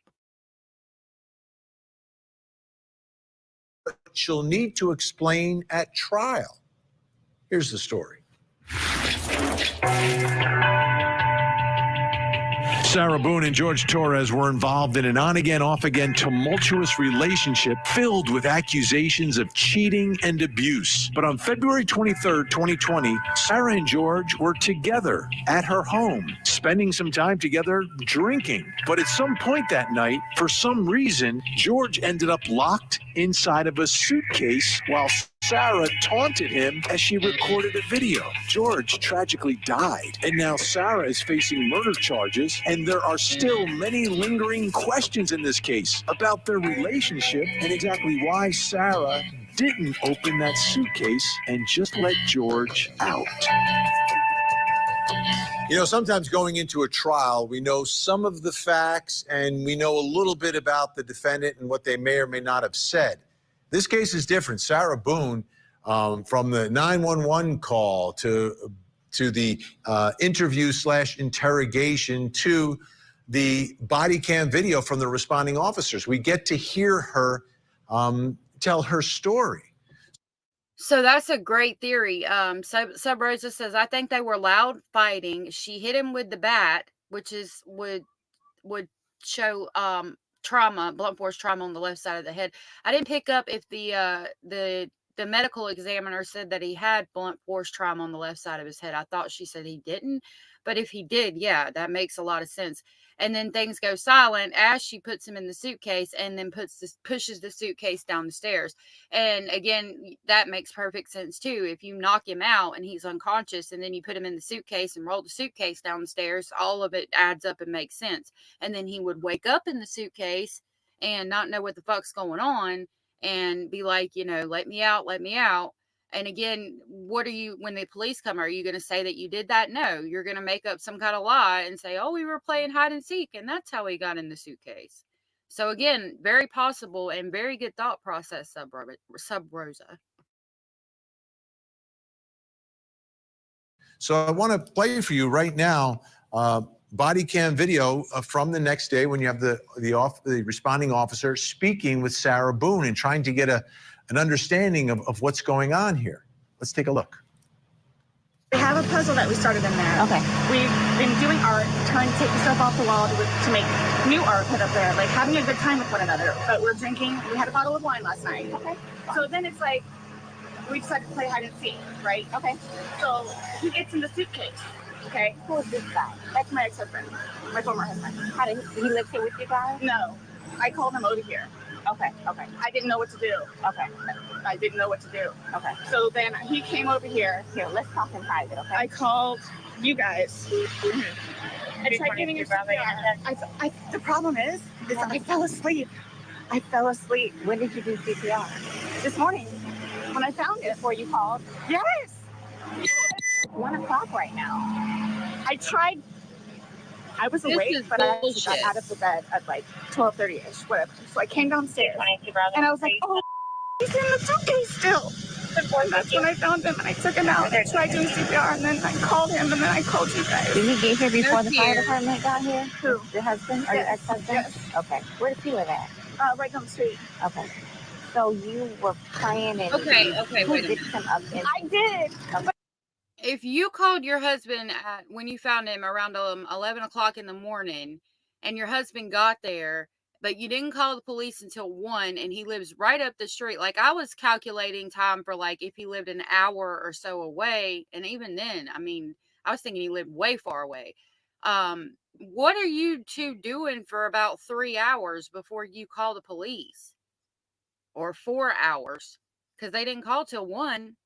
She'll need to explain at trial. Here's the story. Sarah Boone and George Torres were involved in an on-again, off-again tumultuous relationship filled with accusations of cheating and abuse. But on February 23rd, 2020, Sarah and George were together at her home, spending some time together drinking. But at some point that night, for some reason, George ended up locked inside of a suitcase while Sarah taunted him as she recorded a video. George tragically died, and now Sarah is facing murder charges, and there are still many lingering questions in this case about their relationship and exactly why Sarah didn't open that suitcase and just let George out. You know, sometimes going into a trial, we know some of the facts and we know a little bit about the defendant and what they may or may not have said. This case is different. Sarah Boone, from the 911 call to the interview/interrogation to the body cam video from the responding officers. We get to hear her tell her story. So that's a great theory. Sub Rosa says, I think they were loud fighting. She hit him with the bat, which is would show trauma, blunt force trauma on the left side of the head. I didn't pick up if the medical examiner said that he had blunt force trauma on the left side of his head. I thought she said he didn't, but if he did, yeah, that makes a lot of sense. And then things go silent as she puts him in the suitcase and then pushes the suitcase down the stairs. And again, that makes perfect sense too. If you knock him out and he's unconscious and then you put him in the suitcase and roll the suitcase down the stairs, all of it adds up and makes sense. And then he would wake up in the suitcase and not know what the fuck's going on and be like, you know, let me out, let me out. And again, what are you, when the police come, are you going to say that you did that? No, you're going to make up some kind of lie and say, oh, we were playing hide and seek, and that's how he got in the suitcase. So again, very possible and very good thought process, Sub Rosa. So I want to play for you right now body cam video from the next day when you have the responding officer speaking with Sarah Boone and trying to get an understanding of what's going on here. Let's take a look. We have a puzzle that we started in there. Okay. We've been doing art, trying to take the stuff off the wall to make new art put up there, like having a good time with one another. But we're drinking. We had a bottle of wine last night. Okay. So then it's like, we decided to play hide and seek, right? Okay. So he gets in the suitcase. Okay. Who is this guy? That's my ex-husband, my former husband. How did he live here with you guys? No. I called him over here. Okay. Okay. I didn't know what to do. Okay. I didn't know what to do. Okay. So then he came over here. Here, let's talk in private, okay? I called you guys. I tried giving you CPR. The problem is I fell asleep. I fell asleep. When did you do CPR? This morning. When I found it. Before you called? Yes. 1 o'clock right now. I tried. I was awake, but I got out of the bed at like 12:30ish, whatever. So I came downstairs, and I was like, oh, he's in the suitcase still. And that's when I found him, and I took him out. I tried doing CPR, and then I called him, and then I called you guys. Did he get here before the fire department got here? Who? Your husband? Or your ex-husband? Yes. Okay. Where does he live at? Right down the street. Okay. So you were praying and okay, wait a minute. I did. If you called your husband when you found him around 11 o'clock in the morning and your husband got there, but you didn't call the police until 1 and he lives right up the street. Like I was calculating time for like if he lived an hour or so away. And even then, I mean, I was thinking he lived way far away. What are you two doing for about 3 hours before you call the police? Or 4 hours? Because they didn't call till 1.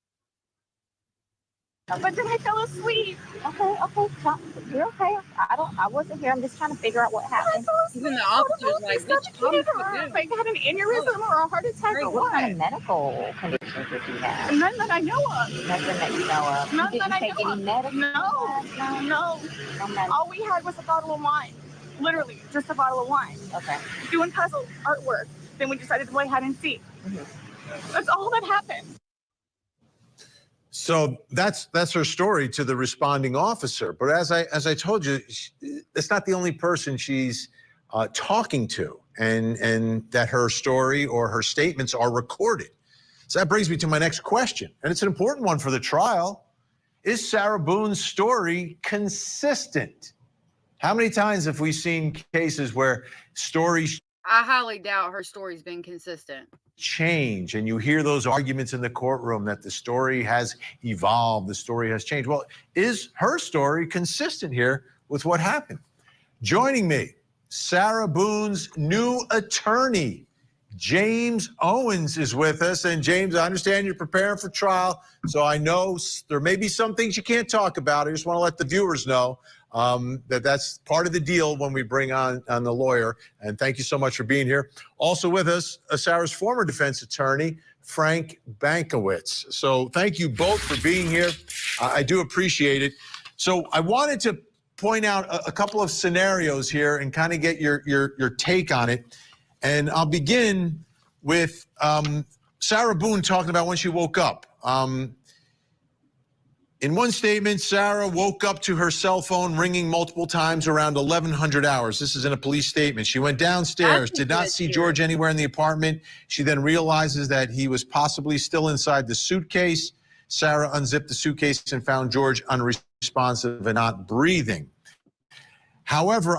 But then I fell asleep. Okay. You're okay. I wasn't here. I'm just trying to figure out what happened. Even the officer's like, like had an aneurysm or a heart attack or what? What kind of medical conditions did you have? None that I know of. Nothing that you know of. None that I know of. Medical? No. All we had was a bottle of wine. Literally, just a bottle of wine. Okay. Doing puzzle artwork. Then we decided to play hide and seek. Mm-hmm. That's all that happened. So that's her story to the responding officer. But as I told you, it's not the only person she's talking to, and that her story or her statements are recorded. So that brings me to my next question, and it's an important one for the trial. Is Sarah Boone's story consistent? How many times have we seen cases where stories I highly doubt her story's been consistent. Change, and you hear those arguments in the courtroom that the story has evolved, the story has changed. Well, is her story consistent here with what happened? Joining me, Sarah Boone's new attorney, James Owens, is with us. And James, I understand you're preparing for trial, so I know there may be some things you can't talk about. I just want to let the viewers know that's part of the deal when we bring on the lawyer. And thank you so much for being here. Also with us, Sarah's former defense attorney, Frank Bankowitz. So thank you both for being here. I do appreciate it. So I wanted to point out a couple of scenarios here and kind of get your take on it. And I'll begin with Sarah Boone talking about when she woke up. In one statement, Sarah woke up to her cell phone ringing multiple times around 1100 hours. This is in a police statement. She went downstairs, did not see George anywhere in the apartment. She then realizes that he was possibly still inside the suitcase. Sarah unzipped the suitcase and found George unresponsive and not breathing. However,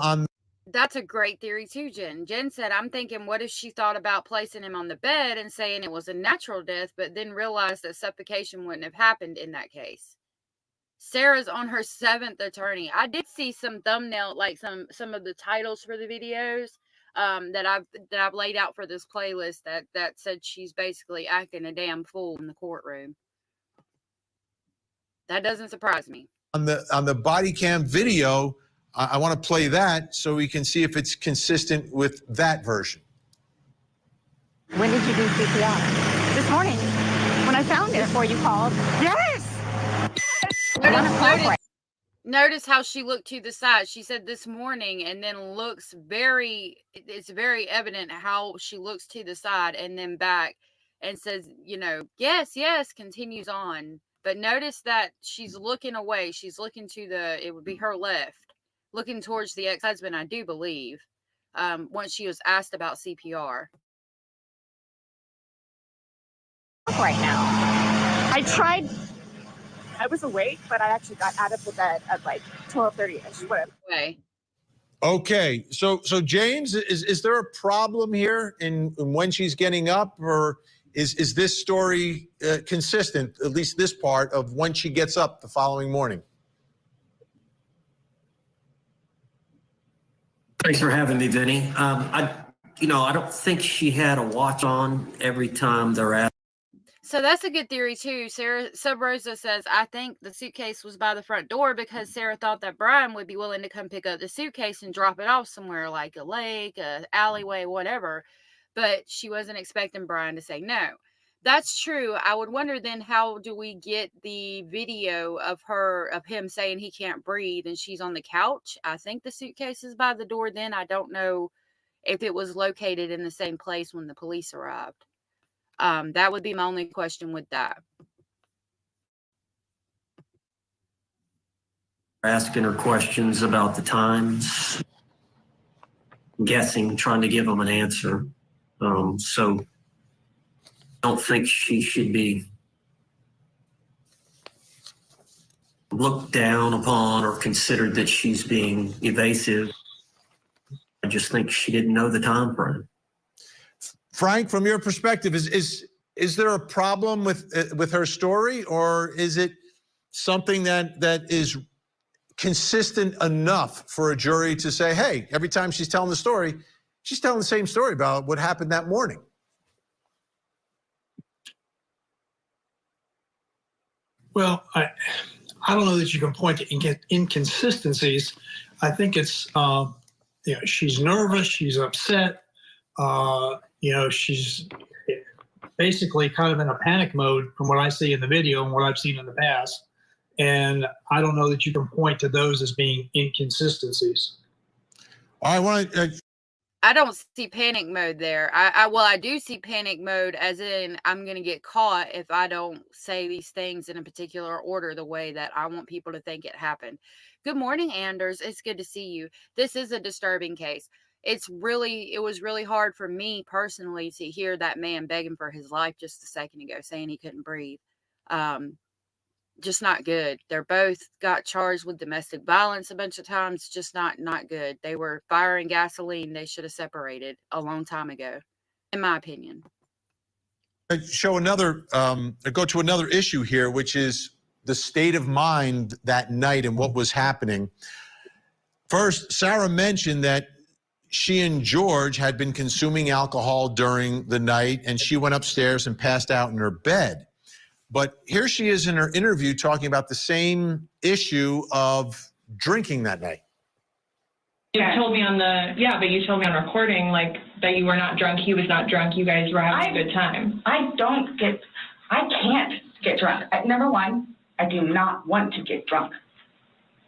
That's a great theory too, Jen. Jen said, I'm thinking, what if she thought about placing him on the bed and saying it was a natural death, but then realized that suffocation wouldn't have happened in that case. Sarah's on her 7th attorney. I did see some thumbnail, like some of the titles for the videos that I've laid out for this playlist that said she's basically acting a damn fool in the courtroom. That doesn't surprise me. On the body cam video, I want to play that so we can see if it's consistent with that version. When did you do CPR? This morning, when I found it before you called. Yes! Notice how she looked to the side. She said this morning, and then it's very evident how she looks to the side and then back and says, yes, continues on. But notice that she's looking away. She's looking to it would be her left, looking towards the ex-husband, I do believe, once she was asked about CPR. Right now. I was awake, but I actually got out of the bed at like 12:30ish, whatever. Okay, so James, is there a problem here in when she's getting up, or is this story consistent, at least this part, of when she gets up the following morning? Thanks for having me, Vinny. I don't think she had a watch on every time they're at. So that's a good theory too. Sarah Sub Rosa says, I think the suitcase was by the front door because Sarah thought that Brian would be willing to come pick up the suitcase and drop it off somewhere like a lake, a alleyway, whatever. But she wasn't expecting Brian to say no. That's true. I would wonder then, how do we get the video of him saying he can't breathe and she's on the couch? I think the suitcase is by the door then. I don't know if it was located in the same place when the police arrived. That would be my only question with that. Asking her questions about the times, guessing, trying to give them an answer. So I don't think she should be looked down upon or considered that she's being evasive. I just think she didn't know the time frame. Frank, from your perspective, is there a problem with her story, or is it something that is consistent enough for a jury to say, hey, every time she's telling the story, she's telling the same story about what happened that morning? Well, I don't know that you can point to inconsistencies. I think it's, she's nervous, she's upset. She's basically kind of in a panic mode from what I see in the video and what I've seen in the past. And I don't know that you can point to those as being inconsistencies. I don't see panic mode there. I do see panic mode as in I'm going to get caught if I don't say these things in a particular order the way that I want people to think it happened. Good morning, Anders. It's good to see you. This is a disturbing case. It was really hard for me personally to hear that man begging for his life just a second ago, saying he couldn't breathe. Just not good. They're both got charged with domestic violence a bunch of times. Just not good. They were firing gasoline. They should have separated a long time ago, in my opinion. Go to another issue here, which is the state of mind that night and what was happening. First, Sarah mentioned that she and George had been consuming alcohol during the night, and she went upstairs and passed out in her bed. But here she is in her interview talking about the same issue of drinking that night. You told me on recording, like, that you were not drunk, he was not drunk, you guys were having a good time. I can't get drunk. Number one, I do not want to get drunk.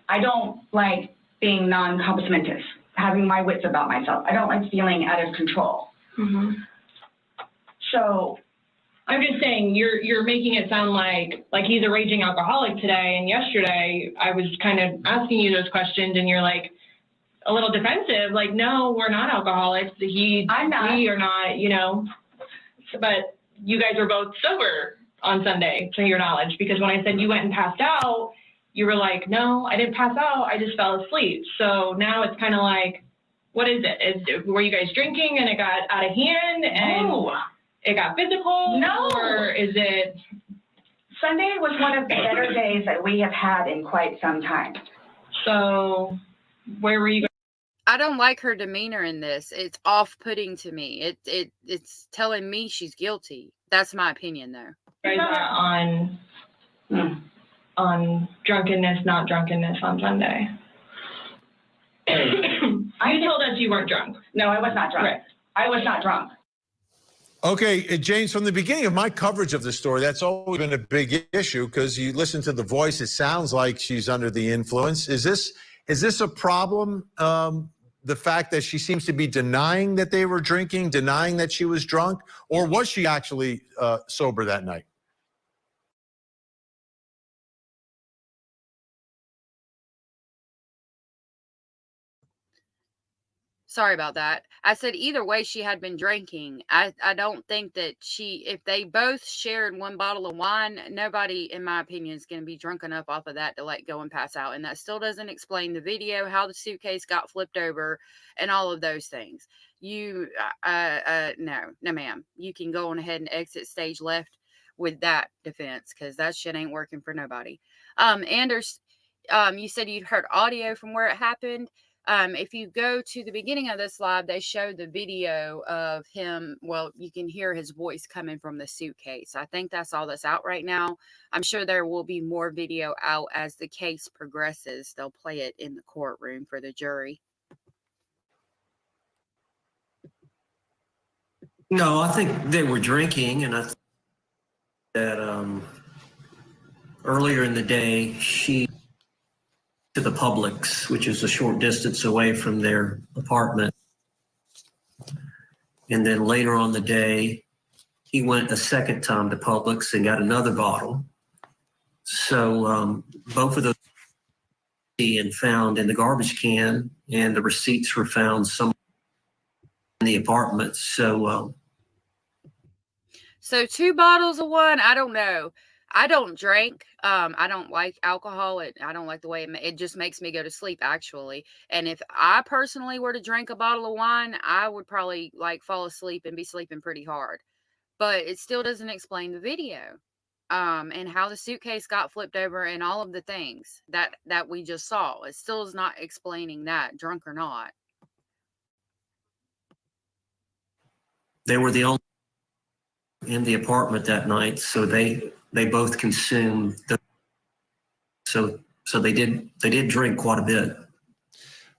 I don't like being non-compos mentis, having my wits about myself. I don't like feeling out of control. Mm-hmm. So I'm just saying you're making it sound like he's a raging alcoholic today, and yesterday I was kind of asking you those questions and you're like a little defensive, like, no, we're not alcoholics. I'm not. We are not, you know. But you guys were both sober on Sunday, to your knowledge, because when I said you went and passed out, you were like, no, I didn't pass out, I just fell asleep. So now it's kind of like, what is it? Were you guys drinking and it got out of hand and it got physical? No. Or is it? Sunday was one of the better days that we have had in quite some time. So where were you? I don't like her demeanor in this. It's off-putting to me. It's telling me she's guilty. That's my opinion, though. You guys are on drunkenness, not drunkenness on Sunday. You told us you weren't drunk. No, I was not drunk. Right. I was not drunk. Okay, James, from the beginning of my coverage of the story, that's always been a big issue because you listen to the voice, it sounds like she's under the influence. Is this a problem, the fact that she seems to be denying that they were drinking, denying that she was drunk, or was she actually sober that night? Sorry about that. I said either way she had been drinking. I don't think that if they both shared one bottle of wine, nobody, in my opinion, is going to be drunk enough off of that to let go and pass out. And that still doesn't explain the video, how the suitcase got flipped over, and all of those things. No, ma'am. You can go on ahead and exit stage left with that defense because that shit ain't working for nobody. Anders, you said you'd heard audio from where it happened. If you go to the beginning of this live, they showed the video of him. Well, you can hear his voice coming from the suitcase. I think that's all that's out right now. I'm sure there will be more video out as the case progresses. They'll play it in the courtroom for the jury. No, I think they were drinking, and I think that earlier in the day, she to the Publix, which is a short distance away from their apartment. And then later on the day, he went a second time to Publix and got another bottle. So both of those and found in the garbage can, and the receipts were found somewhere in the apartment. So 2 bottles of wine. I don't know. I don't drink. I don't like alcohol. I don't like the way it just makes me go to sleep, actually. And if I personally were to drink a bottle of wine, I would probably fall asleep and be sleeping pretty hard. But it still doesn't explain the video, and how the suitcase got flipped over and all of the things that we just saw. It still is not explaining that, drunk or not. they were the only in the apartment that night, so they both consumed so they did drink quite a bit.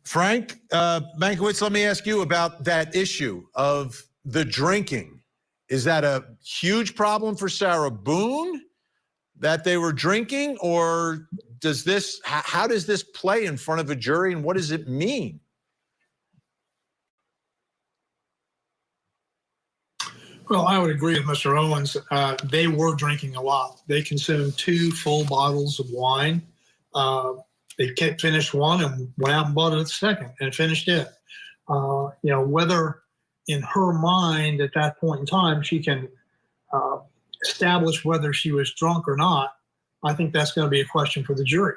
Frank Mankiewicz, let me ask you about that issue of the drinking. Is that a huge problem for Sarah Boone that they were drinking, or how does this play in front of a jury, and what does it mean? Well, I would agree with Mr. Owens. They were drinking a lot. They consumed 2 full bottles of wine. They finished one and went out and bought a second and finished it. Whether in her mind at that point in time she can establish whether she was drunk or not, I think that's going to be a question for the jury.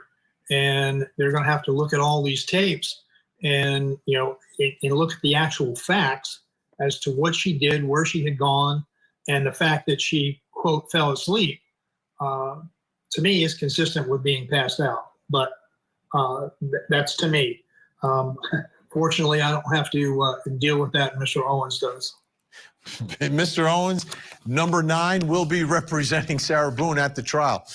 And they're going to have to look at all these tapes and look at the actual facts as to what she did, where she had gone, and the fact that she, quote, fell asleep, to me is consistent with being passed out. But that's to me. Fortunately, I don't have to deal with that. Mr. Owens does. Mr. Owens, number 9, will be representing Sarah Boone at the trial.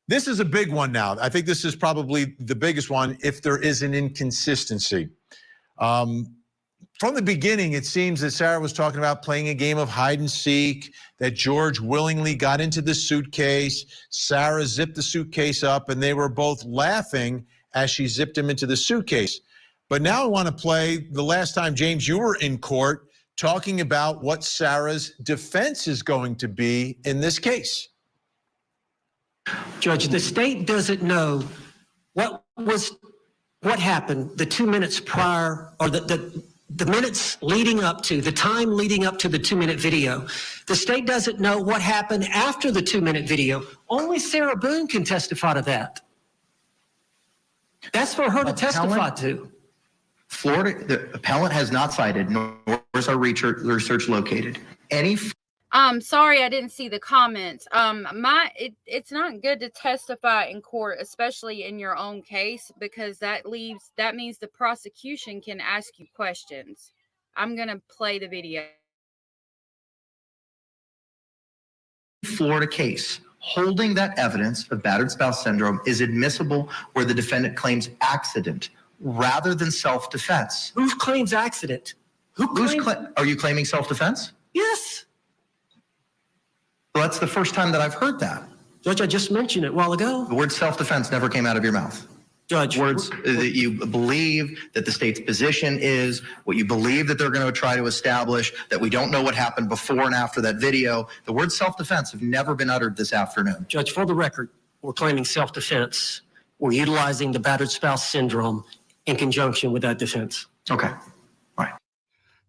This is a big one now. I think this is probably the biggest one if there is an inconsistency. From the beginning, it seems that Sarah was talking about playing a game of hide and seek, that George willingly got into the suitcase. Sarah zipped the suitcase up, and they were both laughing as she zipped him into the suitcase. But now I want to play the last time, James, you were in court talking about what Sarah's defense is going to be in this case. Judge, the state doesn't know what happened the 2 minutes prior, or the minutes leading up to, the time leading up to the 2-minute video. The state doesn't know what happened after the 2-minute video. Only Sarah Boone can testify to that. That's for her to testify to. Florida, the appellant has not cited, nor is our research located, any. Sorry, I didn't see the comments. It's not good to testify in court, especially in your own case, because that means the prosecution can ask you questions. I'm gonna play the video. Florida case holding that evidence of battered spouse syndrome is admissible where the defendant claims accident rather than self-defense. Who claims accident? Are you claiming self-defense? Yes. Well, that's the first time that I've heard that. Judge, I just mentioned it a while ago. The word self-defense never came out of your mouth. Judge. Words that you believe that the state's position is, what you believe that they're going to try to establish, that we don't know what happened before and after that video. The word self-defense have never been uttered this afternoon. Judge, for the record, we're claiming self-defense. We're utilizing the battered spouse syndrome in conjunction with that defense. Okay.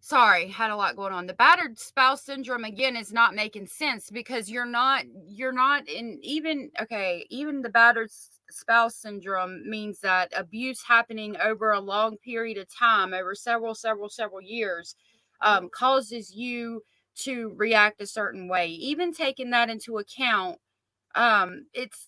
Sorry, had a lot going on. The battered spouse syndrome, again, is not making sense because you're not in even the battered spouse syndrome means that abuse happening over a long period of time, over several years, causes you to react a certain way. Even taking that into account, it's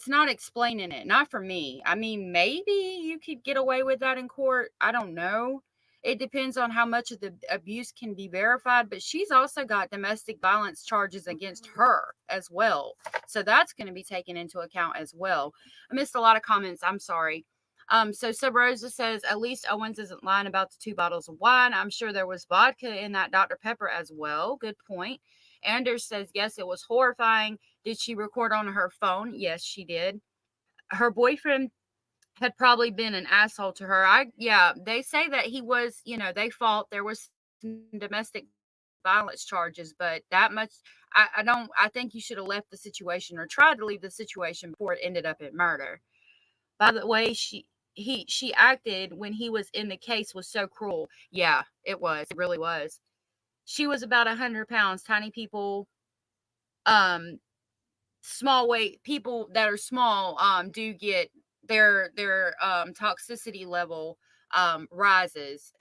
not explaining it. Not for me. I mean, maybe you could get away with that in court. I don't know. It depends on how much of the abuse can be verified, but she's also got domestic violence charges against her as well. So that's going to be taken into account as well. I missed a lot of comments. I'm sorry. So Sub Rosa says, at least Owens isn't lying about the 2 bottles of wine. I'm sure there was vodka in that Dr. Pepper as well. Good point. Anders says, yes, it was horrifying. Did she record on her phone? Yes, she did. Her boyfriend had probably been an asshole to her. They say that he was, they fought. There was some domestic violence charges, but that much, I think you should have left the situation or tried to leave the situation before it ended up in murder. By the way, she acted when he was in the case was so cruel. Yeah, it was. It really was. She was about 100 pounds. Tiny people, small weight people that are small, do get their toxicity level rises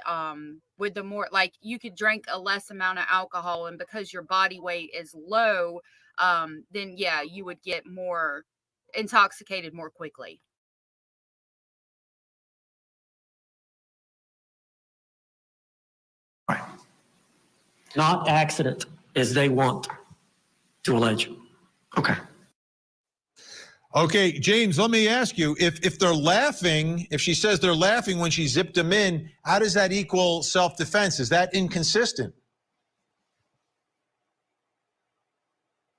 with the more, like, you could drink a less amount of alcohol, and because your body weight is low, then yeah, you would get more intoxicated more quickly. Not accident, as they want to allege. Okay. Okay, James, let me ask you, if they're laughing, if she says they're laughing when she zipped them in, how does that equal self-defense? Is that inconsistent?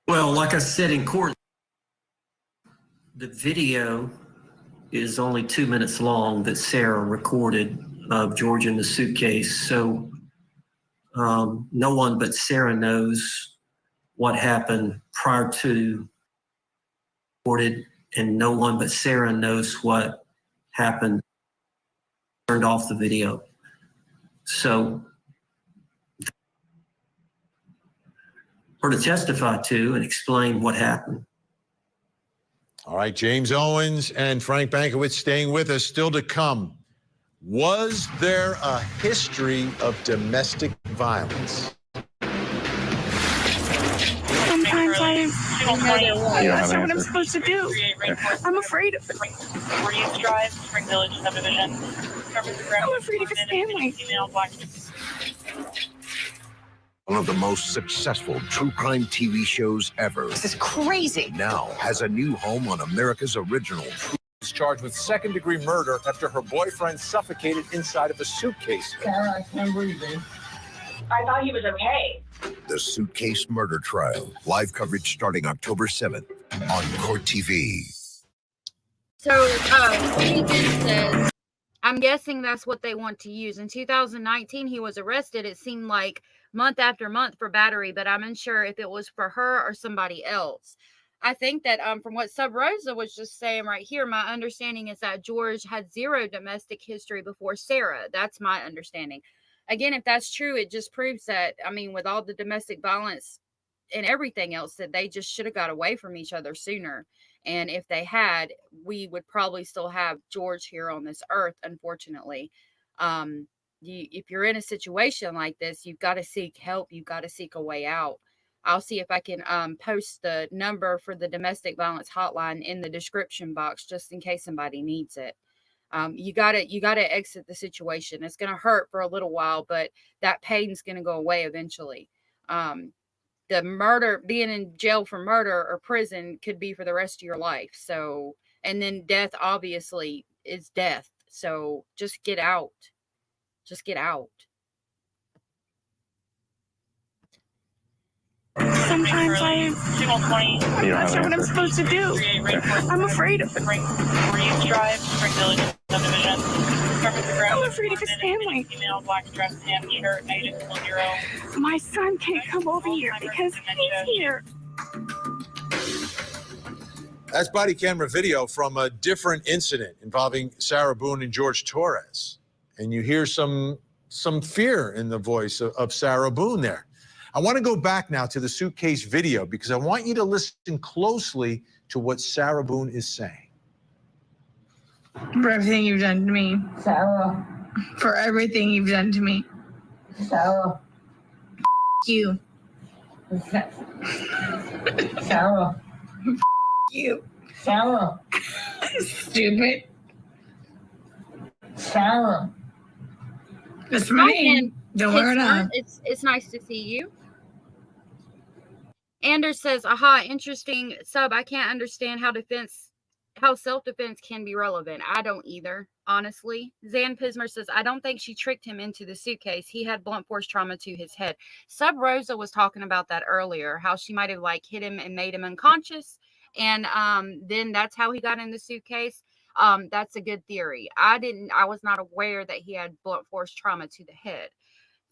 Well, like I said in court, the video is only 2 minutes long that Sarah recorded of George in the suitcase. So no one but Sarah knows what happened prior to recorded, and no one but Sarah knows what happened, turned off the video. So her to testify to and explain what happened. All right, James Owens and Frank Bankowitz staying with us. Still to come, was there a history of domestic violence? Sometimes that's not what I'm supposed to do. I'm afraid of it. Breeze Drive, Spring Village subdivision. I'm afraid of his family. One of the most successful true crime TV shows ever. This is crazy. Now has a new home on America's original. Was charged with second-degree murder after her boyfriend suffocated inside of a suitcase. Sarah, I can't breathe, babe. I thought he was okay. The Suitcase Murder Trial. Live coverage starting October 7th on Court TV. So, he did says, I'm guessing that's what they want to use. In 2019, he was arrested. It seemed like month after month for battery, but I'm unsure if it was for her or somebody else. I think that from what Sub Rosa was just saying right here, my understanding is that George had zero domestic history before Sarah. That's my understanding. Again, if that's true, it just proves that, I mean, with all the domestic violence and everything else, that they just should have got away from each other sooner. And if they had, we would probably still have George here on this earth, unfortunately. If you're in a situation like this, you've got to seek help. You've got to seek a way out. I'll see if I can post the number for the domestic violence hotline in the description box, just in case somebody needs it. You gotta exit the situation. It's gonna hurt for a little while, but that pain's gonna go away eventually. The murder, being in jail for murder or prison, could be for the rest of your life. So, and then death obviously is death. So just get out. Just get out. Sometimes I'm not sure what I'm supposed to do. I'm afraid of it. I'm afraid of his family. My son can't come over here because he's here. That's body camera video from a different incident involving Sarah Boone and George Torres. And you hear some fear in the voice of Sarah Boone there. I want to go back now to the suitcase video because I want you to listen closely to what Sarah Boone is saying. For everything you've done to me. Sarah. For everything you've done to me. Sarah. You. Sarah. You. Sarah. Stupid. Sarah. That's my name. Don't wear it on. It's nice to see you. Anders says, aha, interesting sub. I can't understand how self-defense can be relevant. I don't either, honestly. Zan Pismer says, I don't think she tricked him into the suitcase. He had blunt force trauma to his head. Sub Rosa was talking about that earlier, how she might have like hit him and made him unconscious. And then that's how he got in the suitcase. That's a good theory. I was not aware that he had blunt force trauma to the head.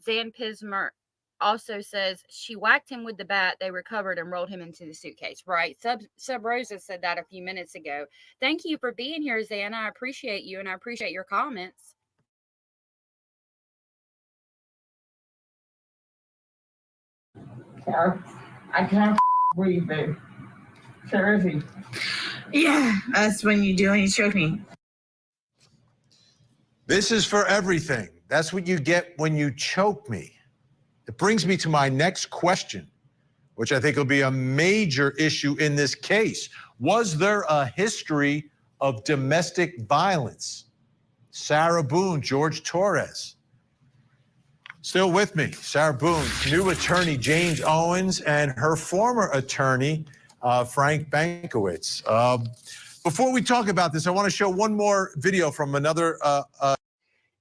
Zan Pismer also says she whacked him with the bat. They recovered and rolled him into the suitcase. Right. Sub Rosa said that a few minutes ago. Thank you for being here, Zan. I appreciate you and I appreciate your comments. I can't breathe, babe. Seriously. Yeah, that's when you do and you choke me. This is for everything. That's what you get when you choke me. It brings me to my next question, which I think will be a major issue in this case. Was there a history of domestic violence? Sarah Boone, George Torres. Still with me, Sarah Boone, new attorney James Owens, and her former attorney, Frank Bankowitz. Before we talk about this, I want to show one more video from another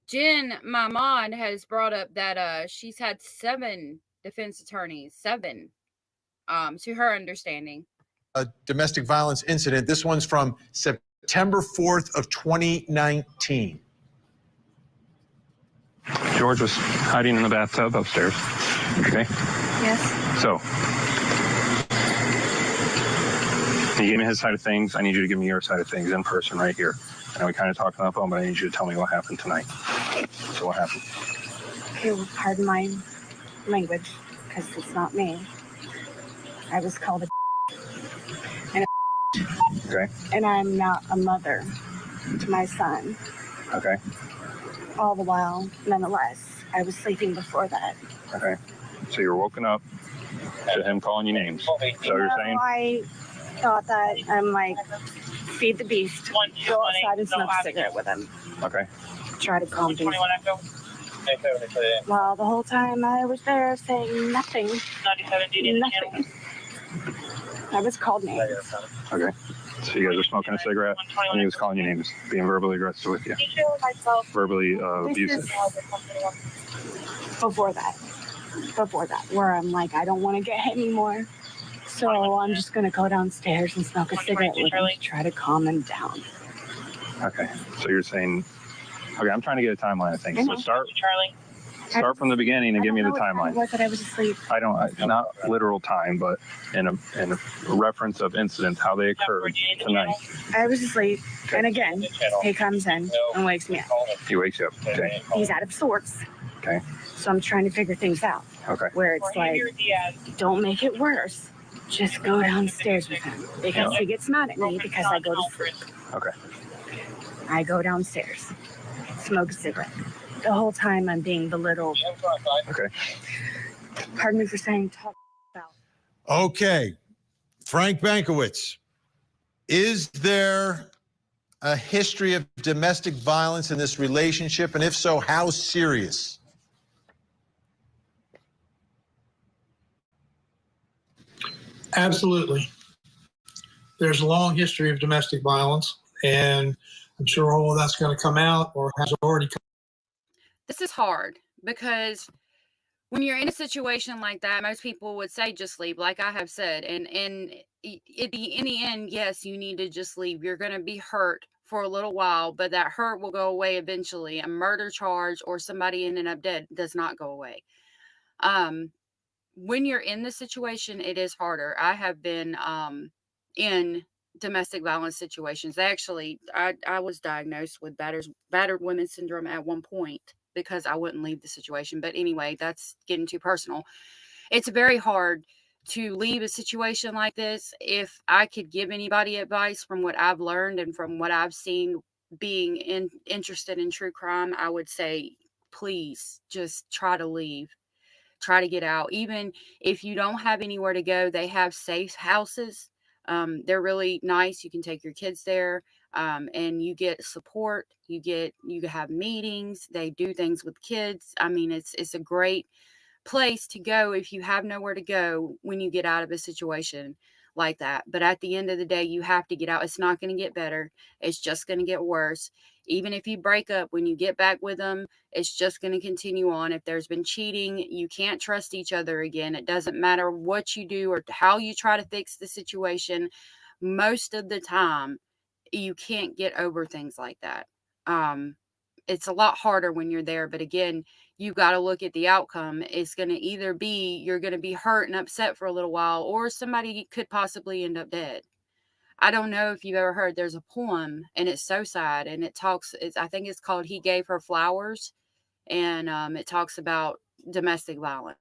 Jen, my mom, has brought up that she's had 7 defense attorneys, 7, to her understanding. A domestic violence incident. This one's from September 4th of 2019. George was hiding in the bathtub upstairs. Okay? Yes. So, he gave me his side of things. I need you to give me your side of things in person right here. I know we kind of talked on the phone, but I need you to tell me what happened tonight. So what happened? Okay, pardon my language, because it's not me. I was called a and okay. And I'm not a mother to my son. Okay. All the while, nonetheless, I was sleeping before that. Okay. So you're woken up to him calling you names. So you're saying? I thought that I'm like, feed the beast, go outside and smoke a cigarette with him. Okay. Try to calm things. Well, the whole time I was there saying nothing. Nothing. I was called names. Okay. So you guys are smoking a cigarette, and he was calling you names, being verbally aggressive with you. Verbally abusive. Before that, where I'm like, I don't want to get hit anymore. So I'm just going to go downstairs and smoke a cigarette with him to try to calm him down. Okay. So you're saying Okay, I'm trying to get a timeline of things. So start Charlie. from the beginning and give me the timeline. Was that I was asleep? Not literal time, but in a reference of incidents, how they occurred tonight. I was asleep, and again, he comes in and wakes me up. He wakes you up. Okay. He's out of sorts. Okay. So I'm trying to figure things out. Okay. Where it's like, don't make it worse. Just go downstairs with him because he gets mad at me because I go to sleep. Okay. I go downstairs, smoke a cigarette. The whole time I'm being belittled. Okay. Pardon me for saying talk about. Okay. Frank Bankowitz, is there a history of domestic violence in this relationship? And if so, how serious? Absolutely. There's a long history of domestic violence, and I'm sure all of that's going to come out or has already come. This is hard because when you're in a situation like that, most people would say just leave, like I have said. And in the end, yes, you need to just leave. You're going to be hurt for a little while, but that hurt will go away eventually. A murder charge or somebody ending up dead does not go away. When you're in the situation, it is harder. I have been in domestic violence situations. Actually, I was diagnosed with battered women syndrome at one point because I wouldn't leave the situation. But anyway, that's getting too personal. It's very hard to leave a situation like this. If I could give anybody advice from what I've learned and from what I've seen being interested in true crime, I would say, please just try to leave. Try to get out. Even if you don't have anywhere to go, they have safe houses. They're really nice. You can take your kids there, and you get support. You have meetings. They do things with kids. I mean, it's a great place to go if you have nowhere to go when you get out of a situation like that. But at the end of the day, you have to get out. It's not going to get better. It's just going to get worse. Even if you break up, when you get back with them, it's just going to continue on. If there's been cheating, you can't trust each other again. It doesn't matter what you do or how you try to fix the situation. Most of the time, you can't get over things like that. It's a lot harder when you're there. But again, you got to look at the outcome. It's going to either be you're going to be hurt and upset for a little while, or somebody could possibly end up dead. I don't know if you've ever heard, there's a poem and it's so sad, and I think it's called He Gave Her Flowers, and it talks about domestic violence.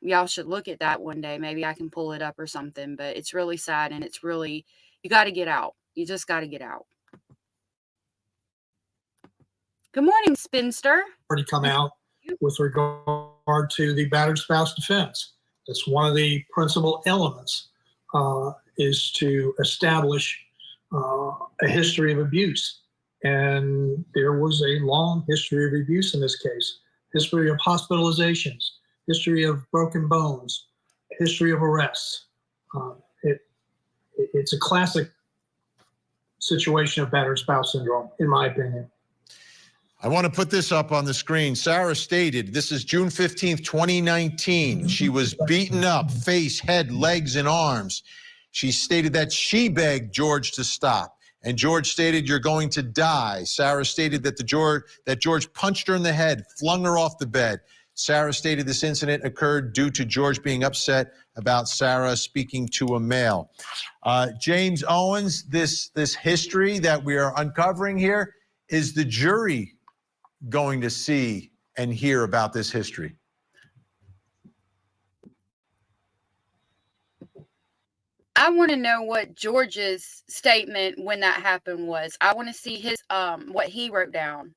Y'all should look at that one day. Maybe I can pull it up or something, but it's really sad, and it's really, you got to get out. You just got to get out. Good morning, Spinster. Already come out with regard to the battered spouse defense. That's one of the principal elements is to establish a history of abuse. And there was a long history of abuse in this case, history of hospitalizations, history of broken bones, history of arrests. It's a classic situation of battered spouse syndrome, in my opinion. I want to put this up on the screen. Sarah stated, this is June 15th, 2019. She was beaten up, face, head, legs, and arms. She stated that she begged George to stop, and George stated, "You're going to die." Sarah stated that George punched her in the head, flung her off the bed. Sarah stated this incident occurred due to George being upset about Sarah speaking to a male. James Owens, this history that we are uncovering here, is the jury going to see and hear about this history? I want to know what George's statement when that happened was. I want to see his what he wrote down.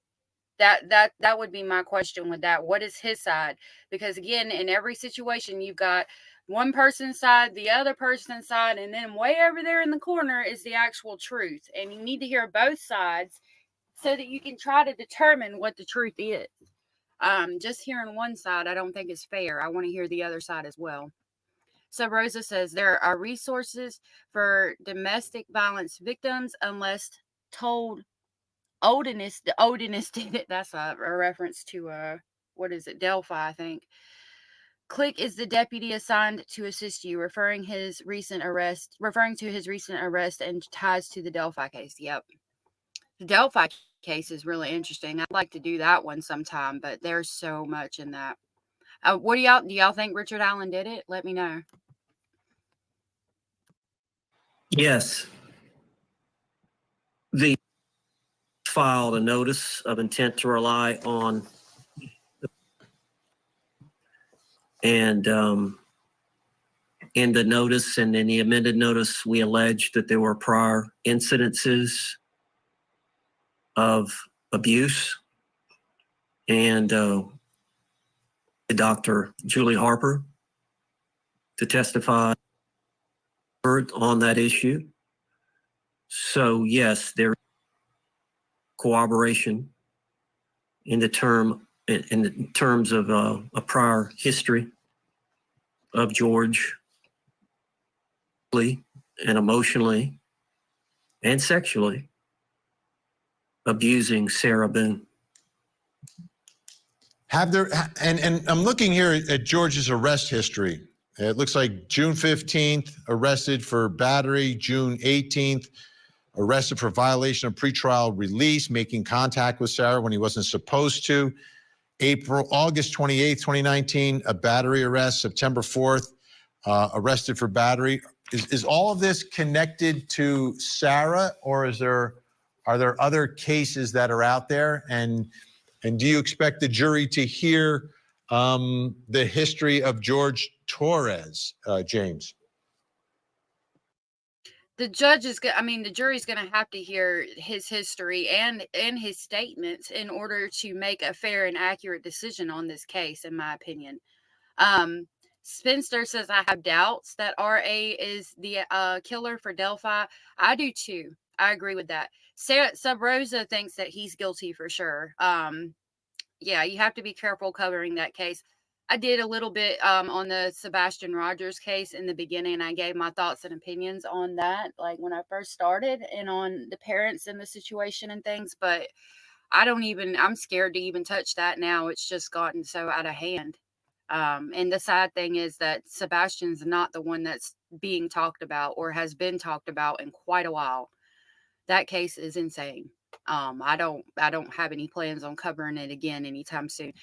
That would be my question with that. What is his side? Because again, in every situation, you've got one person's side, the other person's side, and then way over there in the corner is the actual truth. And you need to hear both sides so that you can try to determine what the truth is. Just hearing one side, I don't think is fair. I want to hear the other side as well. So Rosa says there are resources for domestic violence victims unless told. Odinist did it. That's a reference to what is it? Delphi, I think. Click is the deputy assigned to assist you, referring to his recent arrest and ties to the Delphi case. Yep. The Delphi case is really interesting. I'd like to do that one sometime, but there's so much in that. What do y'all think Richard Allen did it? Let me know. Yes. The filed a notice of intent to rely on, and in the notice and in the amended notice, we alleged that there were prior incidences of abuse, and Dr. Julie Harper to testify on that issue. So yes, there is corroboration in the terms of a prior history of George and emotionally and sexually abusing Sarah Boone. Have there, and I'm looking here at George's arrest history. It looks like June 15th, arrested for battery. June 18th, arrested for violation of pretrial release, making contact with Sarah when he wasn't supposed to. August 28th, 2019, a battery arrest. September 4th, arrested for battery. Is all of this connected to Sarah, or are there other cases that are out there? And do you expect the jury to hear the history of George Torres, James? The judge is the jury's going to have to hear his history and his statements in order to make a fair and accurate decision on this case, in my opinion. Spencer says, I have doubts that R.A. is the killer for Delphi. I do too. I agree with that. Sub Rosa thinks that he's guilty for sure. Yeah, you have to be careful covering that case. I did a little bit on the Sebastian Rogers case in the beginning. I gave my thoughts and opinions on that, like when I first started, and on the parents in the situation and things. But I'm scared to even touch that now. It's just gotten so out of hand. And the sad thing is that Sebastian's not the one that's being talked about or has been talked about in quite a while. That case is insane. I don't have any plans on covering it again anytime soon.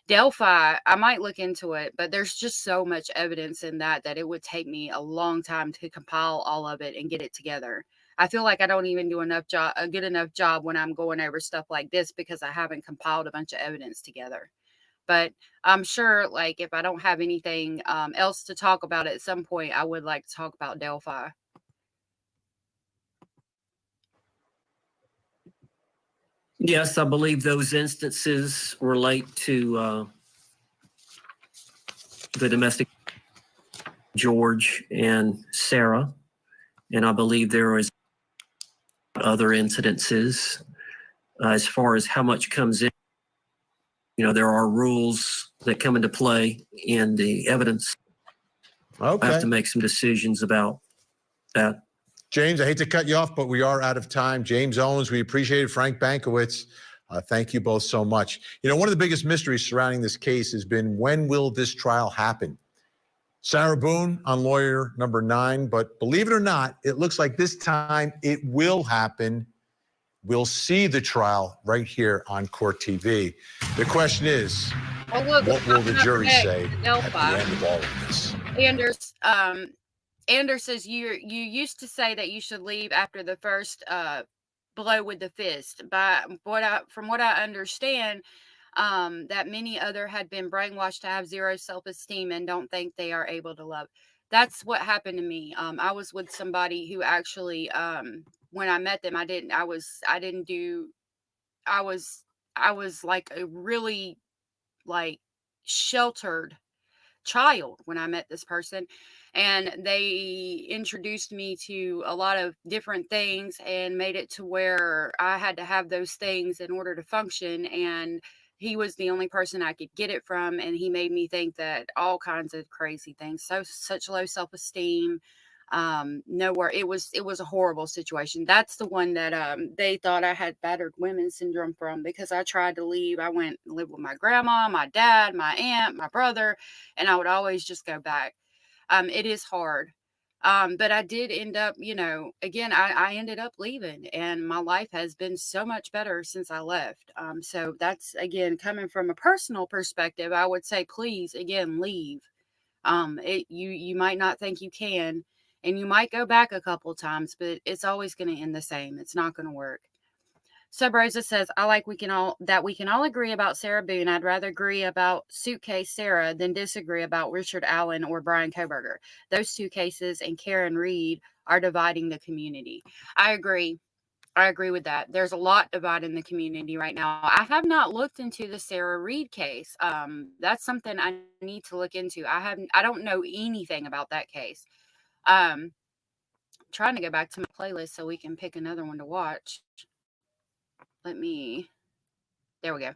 Delphi, I might look into it, but there's just so much evidence in that it would take me a long time to compile all of it and get it together. I feel like I don't even do a good enough job when I'm going over stuff like this because I haven't compiled a bunch of evidence together. But I'm sure, like, if I don't have anything else to talk about at some point, I would like to talk about Delphi. Yes, I believe those instances relate to the domestic George and Sarah, and I believe there is other incidences. As far as how much comes in, there are rules that come into play in the evidence. Okay. I have to make some decisions about that. James, I hate to cut you off, but we are out of time. James Owens, we appreciate it. Frank Bankowitz, thank you both so much. One of the biggest mysteries surrounding this case has been, when will this trial happen? Sarah Boone on lawyer number 9, but believe it or not, it looks like this time it will happen. We'll see the trial right here on Court TV. The question is, what will the jury say at the end of all of this? Anders says you used to say that you should leave after the first blow with the fist. But from what I understand, that many other had been brainwashed to have zero self-esteem and don't think they are able to love. That's what happened to me. I was with somebody who actually, when I met them, I was like a really like sheltered child when I met this person, and they introduced me to a lot of different things and made it to where I had to have those things in order to function, and he was the only person I could get it from, and he made me think that all kinds of crazy things, such low self-esteem, nowhere. It was a horrible situation. That's the one that they thought I had battered women syndrome from, because I tried to leave. I went and lived with my grandma, my dad, my aunt, my brother, and I would always just go back. It is hard. But I did end up, again, I ended up leaving, and my life has been so much better since I left. So that's, again, coming from a personal perspective, I would say, please, again, leave. You might not think you can, and you might go back a couple times, but it's always going to end the same. It's not going to work. Sub Rosa says, I like we can all agree about Sarah Boone. I'd rather agree about Suitcase Sarah than disagree about Richard Allen or Brian Koberger. Those two cases and Karen Reed are dividing the community. I agree. I agree with that. There's a lot dividing the community right now. I have not looked into the Sarah Reed case. That's something I need to look into. I don't know anything about that case. Trying to go back to my playlist so we can pick another one to watch. There we go.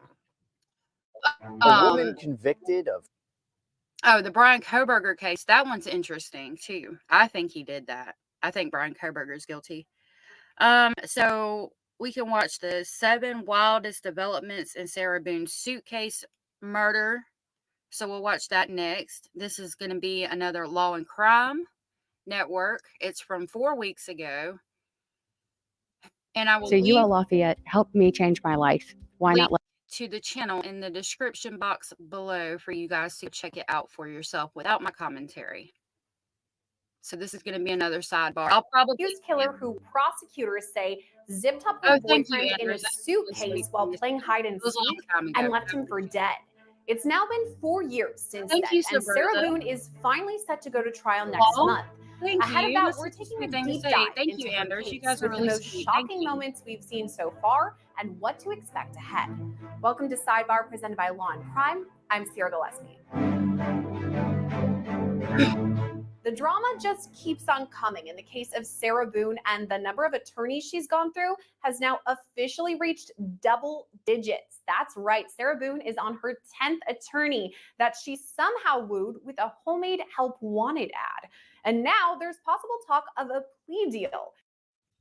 A woman convicted of. Oh, the Brian Koberger case. That one's interesting too. I think he did that. I think Brian Koberger is guilty. So we can watch the 7 wildest developments in Sarah Boone's suitcase murder. So we'll watch that next. This is going to be another Law and Crime Network. It's from 4 weeks ago. And I will So UL Lafayette helped me change my life. Why not let to the channel in the description box below for you guys to check it out for yourself without my commentary. So this is going to be another sidebar. I'll probably accused killer who prosecutors say zipped up her boyfriend in a suitcase while playing hide and seek and left him for dead. It's now been 4 years since then, and Sarah Boone is finally set to go to trial next month. Ahead of that, we're taking a deep dive into her case, you guys are with really the most shocking moments we've seen so far and what to expect ahead. Welcome to Sidebar, presented by Law and Crime. I'm Sarah Gillespie. The drama just keeps on coming in the case of Sarah Boone, and the number of attorneys she's gone through has now officially reached double digits. That's right, Sarah Boone is on her 10th attorney that she somehow wooed with a homemade help wanted ad. And now there's possible talk of a plea deal.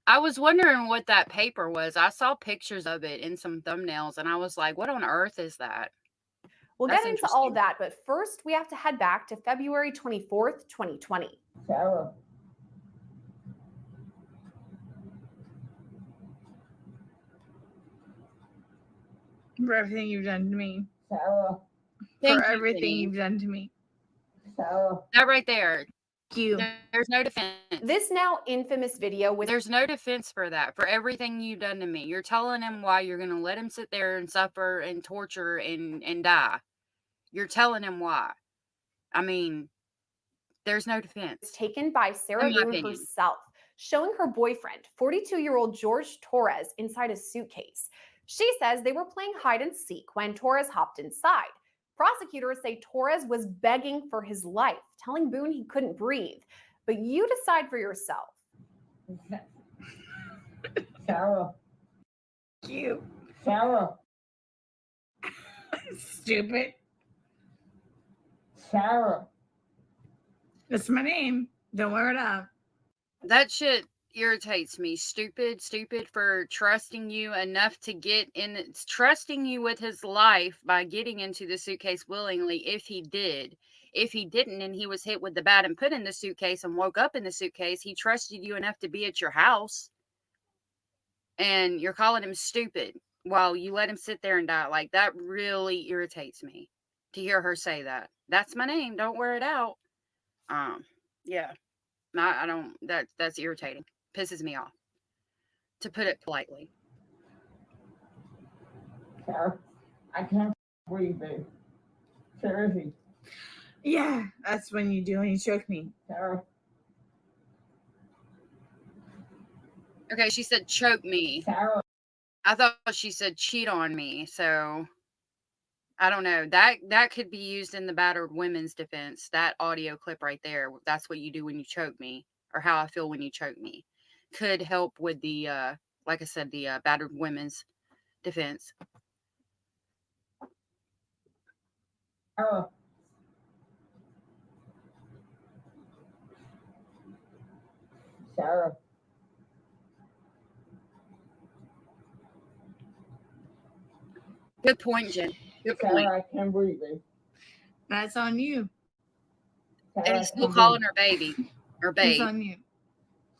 I was wondering what that paper was. I saw pictures of it in some thumbnails, and I was like, what on earth is that? We'll get into all that, but first we have to head back to February 24th, 2020. Sarah. For everything you've done to me. Sarah. For everything you've done to me. Sarah. That right there. You. There's no defense. This now infamous video with there's no defense for that. For everything you've done to me. You're telling him why you're going to let him sit there and suffer and torture and die. You're telling him why. I mean, there's no defense. Taken by Sarah Boone herself, showing her boyfriend, 42-year-old George Torres, inside a suitcase. She says they were playing hide and seek when Torres hopped inside. Prosecutors say Torres was begging for his life, telling Boone he couldn't breathe. But you decide for yourself. Sarah. You. Sarah. Stupid. Sarah. That's my name. Don't wear it out. That shit irritates me. Stupid for trusting you enough to get in. It's trusting you with his life by getting into the suitcase willingly. If he did. If he didn't and he was hit with the bat and put in the suitcase and woke up in the suitcase, he trusted you enough to be at your house. And you're calling him stupid while you let him sit there and die. Like, that really irritates me to hear her say that. That's my name. Don't wear it out. Yeah. I don't, that's irritating. Pisses me off, to put it politely. Sarah, I can't breathe, babe. Seriously. Yeah, that's when you do when you choke me, Sarah. Okay, she said choke me. Sarah. I thought she said cheat on me, so I don't know. That could be used in the battered women's defense. That audio clip right there. That's what you do when you choke me, or how I feel when you choke me. Could help with the, like I said, the battered women's defense. Sarah. Sarah. Good point, Jen. Good point. Sarah, I can't breathe, babe. That's on you. And he's still calling her baby. Or He's babe. on mute.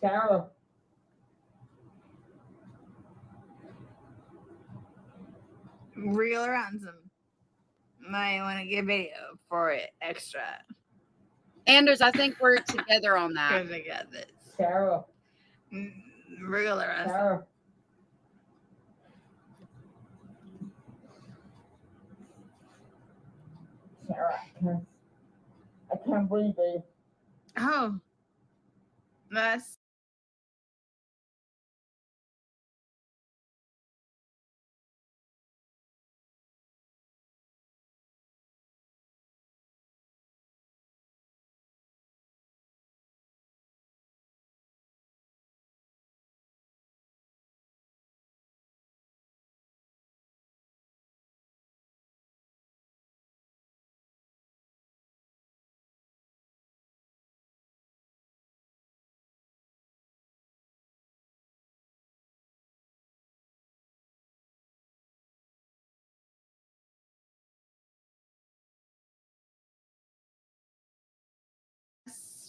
Sarah. Real or ransom. Might want to get video for it extra. Anders, I think we're together on that. Because I got this. Sarah. Real or ransom. Sarah. Sarah, I can't breathe, babe. Oh. That's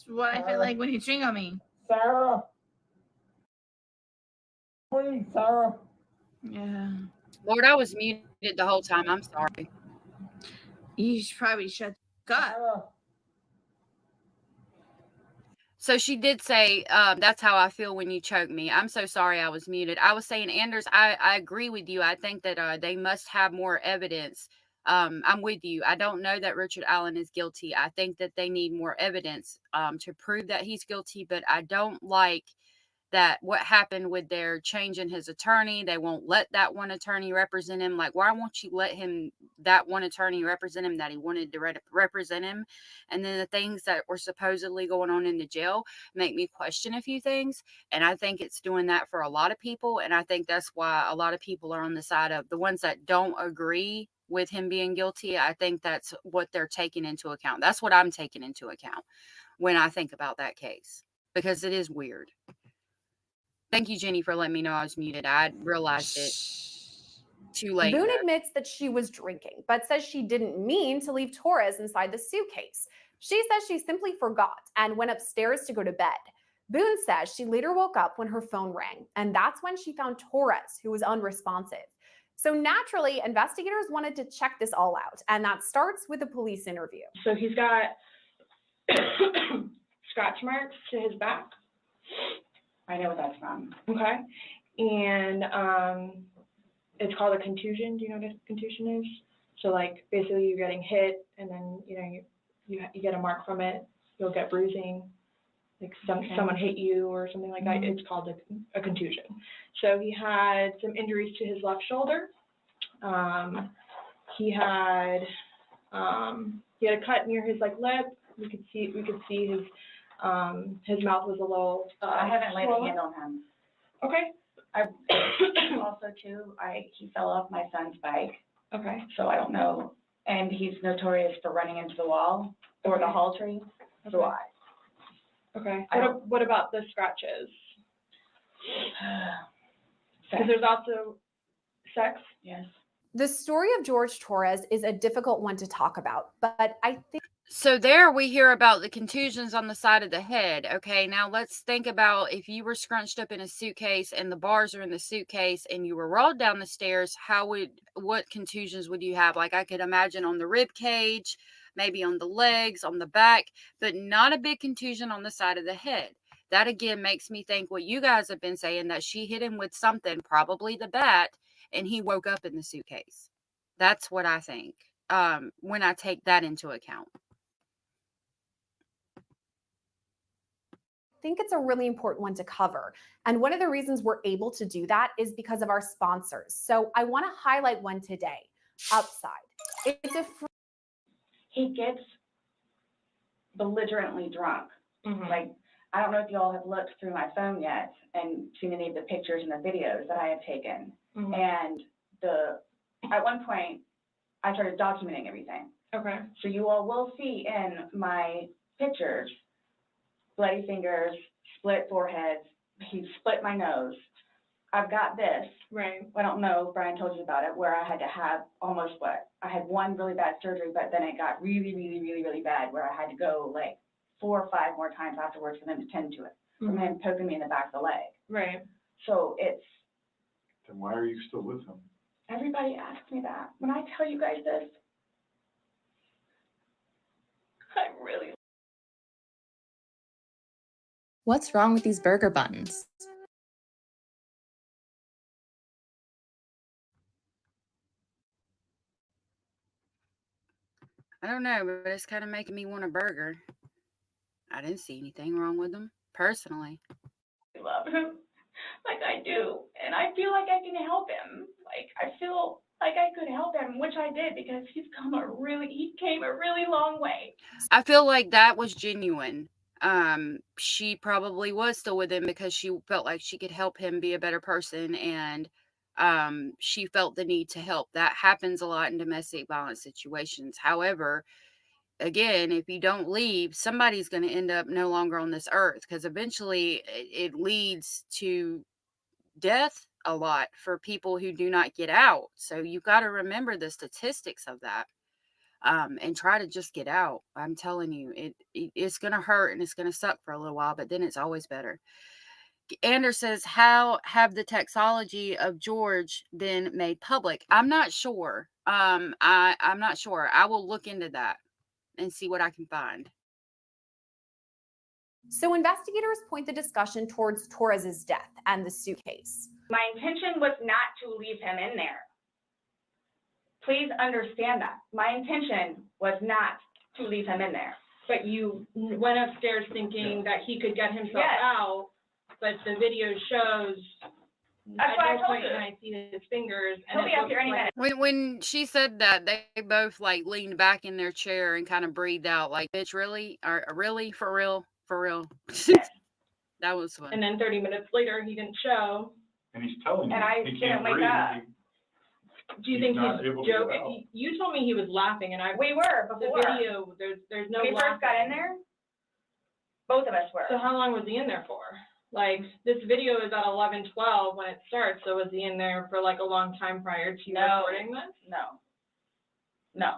what I feel like when you drink on me. Sarah. Please, Sarah. Yeah. Lord, I was muted the whole time. I'm sorry. You should probably shut up. So she did say, that's how I feel when you choke me. I'm so sorry I was muted. I was saying, Anders, I agree with you. I think that they must have more evidence. I'm with you. I don't know that Richard Allen is guilty. I think that they need more evidence to prove that he's guilty, but I don't like that what happened with their changing his attorney. They won't let that one attorney represent him. Like, why won't you let him, that one attorney represent him that he wanted to represent him? And then the things that were supposedly going on in the jail make me question a few things. And I think it's doing that for a lot of people. And I think that's why a lot of people are on the side of the ones that don't agree with him being guilty. I think that's what they're taking into account. That's what I'm taking into account when I think about that case, because it is weird. Thank you, Jenny, for letting me know I was muted. I realized it too late. Boone admits that she was drinking, but says she didn't mean to leave Torres inside the suitcase. She says she simply forgot and went upstairs to go to bed. Boone says she later woke up when her phone rang, and that's when she found Torres, who was unresponsive. So naturally, investigators wanted to check this all out, and that starts with a police interview. So he's got scratch marks to his back. I know what that's from. Okay. And it's called a contusion. Do you know what a contusion is? So like basically you're getting hit and then you get a mark from it. You'll get bruising. Like someone hit you or something like that. It's called a contusion. So he had some injuries to his left shoulder. He had a cut near his lip. We could see his mouth was a little I haven't laid a hand on him. Okay. Also too, he fell off my son's bike. Okay. So I don't know. And he's notorious for running into the wall or the hall tree. So Okay. What about the scratches? Because there's also sex. Yes. The story of George Torres is a difficult one to talk about, but I think so there we hear about the contusions on the side of the head. Okay, now let's think about if you were scrunched up in a suitcase and the bars are in the suitcase and you were rolled down the stairs, what contusions would you have? Like I could imagine on the rib cage, maybe on the legs, on the back, but not a big contusion on the side of the head. That again makes me think what you guys have been saying, that she hit him with something, probably the bat, and he woke up in the suitcase. That's what I think when I take that into account. I think it's a really important one to cover. And one of the reasons we're able to do that is because of our sponsors. So I want to highlight one today, Upside. It's a free. He gets belligerently drunk. Mm-hmm. Like, I don't know if you all have looked through my phone yet and seen any of the pictures and the videos that I have taken. Mm-hmm. And at one point, I started documenting everything. Okay. So you all will see in my pictures bloody fingers, split foreheads. He split my nose. I've got this. Right. I don't know if Brian told you about it, where I had to have I had one really bad surgery, but then it got really, really, really, really bad where I had to go 4 or 5 more times afterwards for them to tend to it. From him poking me in the back of the leg. Right. So it's. Then why are you still with him? Everybody asks me that. When I tell you guys this, I'm really. What's wrong with these burger buns? I don't know, but it's kind of making me want a burger. I didn't see anything wrong with them, personally. I love him like I do. And I feel like I can help him. Like, I feel like I could help him, which I did because he came a really long way. I feel like that was genuine. She probably was still with him because she felt like she could help him be a better person, and she felt the need to help. That happens a lot in domestic violence situations. However, again, if you don't leave, somebody's going to end up no longer on this earth, because eventually it leads to death a lot for people who do not get out. So you got to remember the statistics of that, and try to just get out. I'm telling you, it's going to hurt and it's going to suck for a little while, but then it's always better. Anders says, how have the toxology of George been made public? I'm not sure. I'm not sure. I will look into that and see what I can find. So investigators point the discussion towards Torres's death and the suitcase. My intention was not to leave him in there. Please understand that. My intention was not to leave him in there. But you went upstairs thinking that he could get himself out, but the video shows That's at what I no told point you. can I see his fingers. He'll And be up here any minute. When she said that, they both like leaned back in their chair and kind of breathed out like, bitch, really? Really? For real? For real? That was fun. And then 30 minutes later, he didn't show. And he's telling you And I he didn't can't wake breathe. up. Do you He's think not he's able to get out. joking? You told me he was laughing, and We were the before. video. There's no When we laughing. first got in there, both of us were. So how long was he in there for? Like, this video is at 11:12 when it starts. So was he in there for like a long time prior to you recording this? No. No.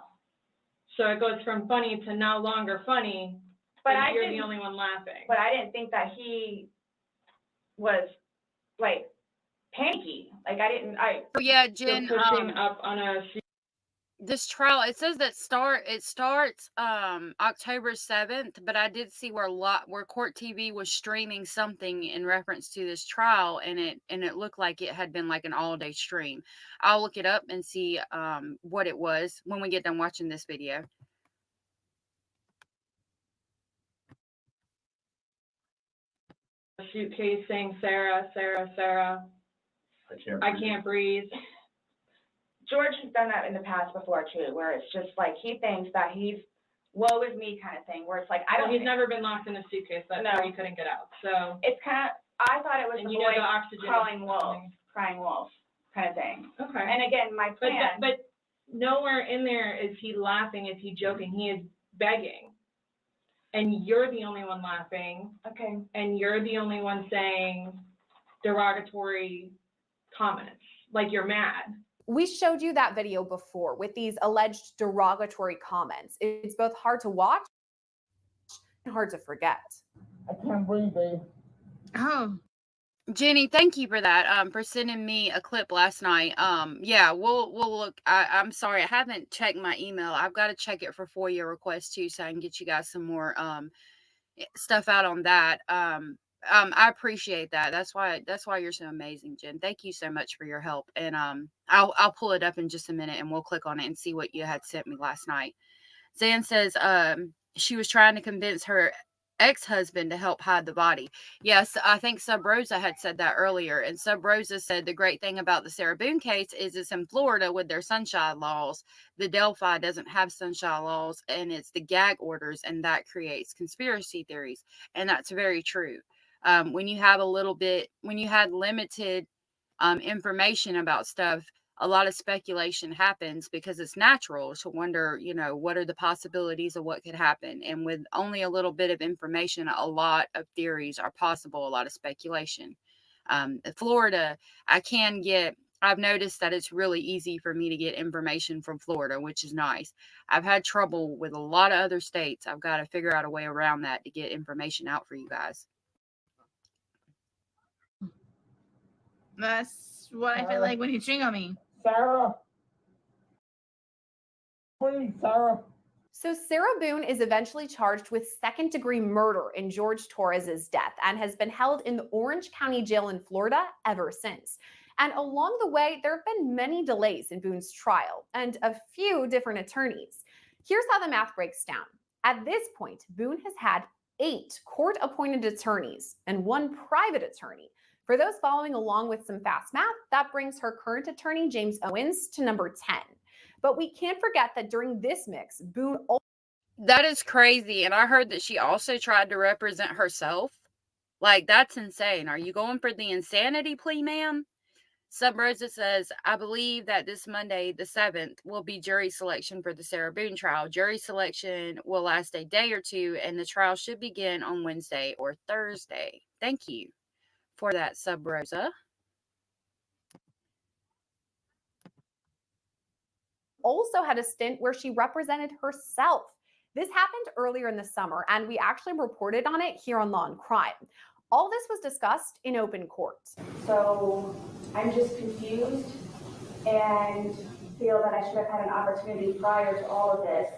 So it goes from funny to no longer funny. But and I you're didn't- the only one laughing. But I didn't think that he was like panicky. Like Oh yeah, So Jen. pushing up on a. This trial, it says that it starts October 7th, but I did see where Court TV was streaming something in reference to this trial, and it looked like it had been like an all-day stream. I'll look it up and see what it was when we get done watching this video. Suitcase saying Sarah, Sarah, Sarah. I can't breathe. George has done that in the past before too, where it's just like he thinks that he's woe is me kind of thing, where it's like He's never been locked in a suitcase. That's why he couldn't get out. So it's kind of, I thought it was And the you know boy the oxygen crying is wolf, coming. crying wolf kind of thing. Okay. And again, my plan. But nowhere in there is he laughing. Is he joking? He is begging. And you're the only one laughing. Okay. And you're the only one saying derogatory comments, like you're mad. We showed you that video before with these alleged derogatory comments. It's both hard to watch and hard to forget. I can't breathe, babe. Oh. Jenny, thank you for that. For sending me a clip last night. Yeah, we'll look. I'm sorry, I haven't checked my email. I've got to check it for FOIA requests too, so I can get you guys some more stuff out on that. I appreciate that. That's why you're so amazing, Jen. Thank you so much for your help. And I'll pull it up in just a minute and we'll click on it and see what you had sent me last night. Zan says she was trying to convince her ex-husband to help hide the body. Yes, I think Sub Rosa had said that earlier. And Sub Rosa said the great thing about the Sarah Boone case is it's in Florida with their sunshine laws. The Delphi doesn't have sunshine laws, and it's the gag orders, and that creates conspiracy theories. And that's very true. When you had limited information about stuff, a lot of speculation happens because it's natural to wonder, what are the possibilities of what could happen? And with only a little bit of information, a lot of theories are possible, a lot of speculation. Florida, I can get I've noticed that it's really easy for me to get information from Florida, which is nice. I've had trouble with a lot of other states. I've got to figure out a way around that to get information out for you guys. That's what I feel like when you chewing on me. Sarah. Please, Sarah. So Sarah Boone is eventually charged with second-degree murder in George Torres's death and has been held in the Orange County Jail in Florida ever since. And along the way, there have been many delays in Boone's trial and a few different attorneys. Here's how the math breaks down. At this point, Boone has had 8 court-appointed attorneys and 1 private attorney. For those following along with some fast math, that brings her current attorney, James Owens, to number 10. But we can't forget that during this mix, Boone... That is crazy. And I heard that she also tried to represent herself. Like, that's insane. Are you going for the insanity plea, ma'am? Sub Rosa says, I believe that this Monday, the 7th, will be jury selection for the Sarah Boone trial. Jury selection will last a day or two, and the trial should begin on Wednesday or Thursday. Thank you for that, Sub Rosa. Also had a stint where she represented herself. This happened earlier in the summer, and we actually reported on it here on Law and Crime. All this was discussed in open court. So I'm just confused and feel that I should have had an opportunity prior to all of this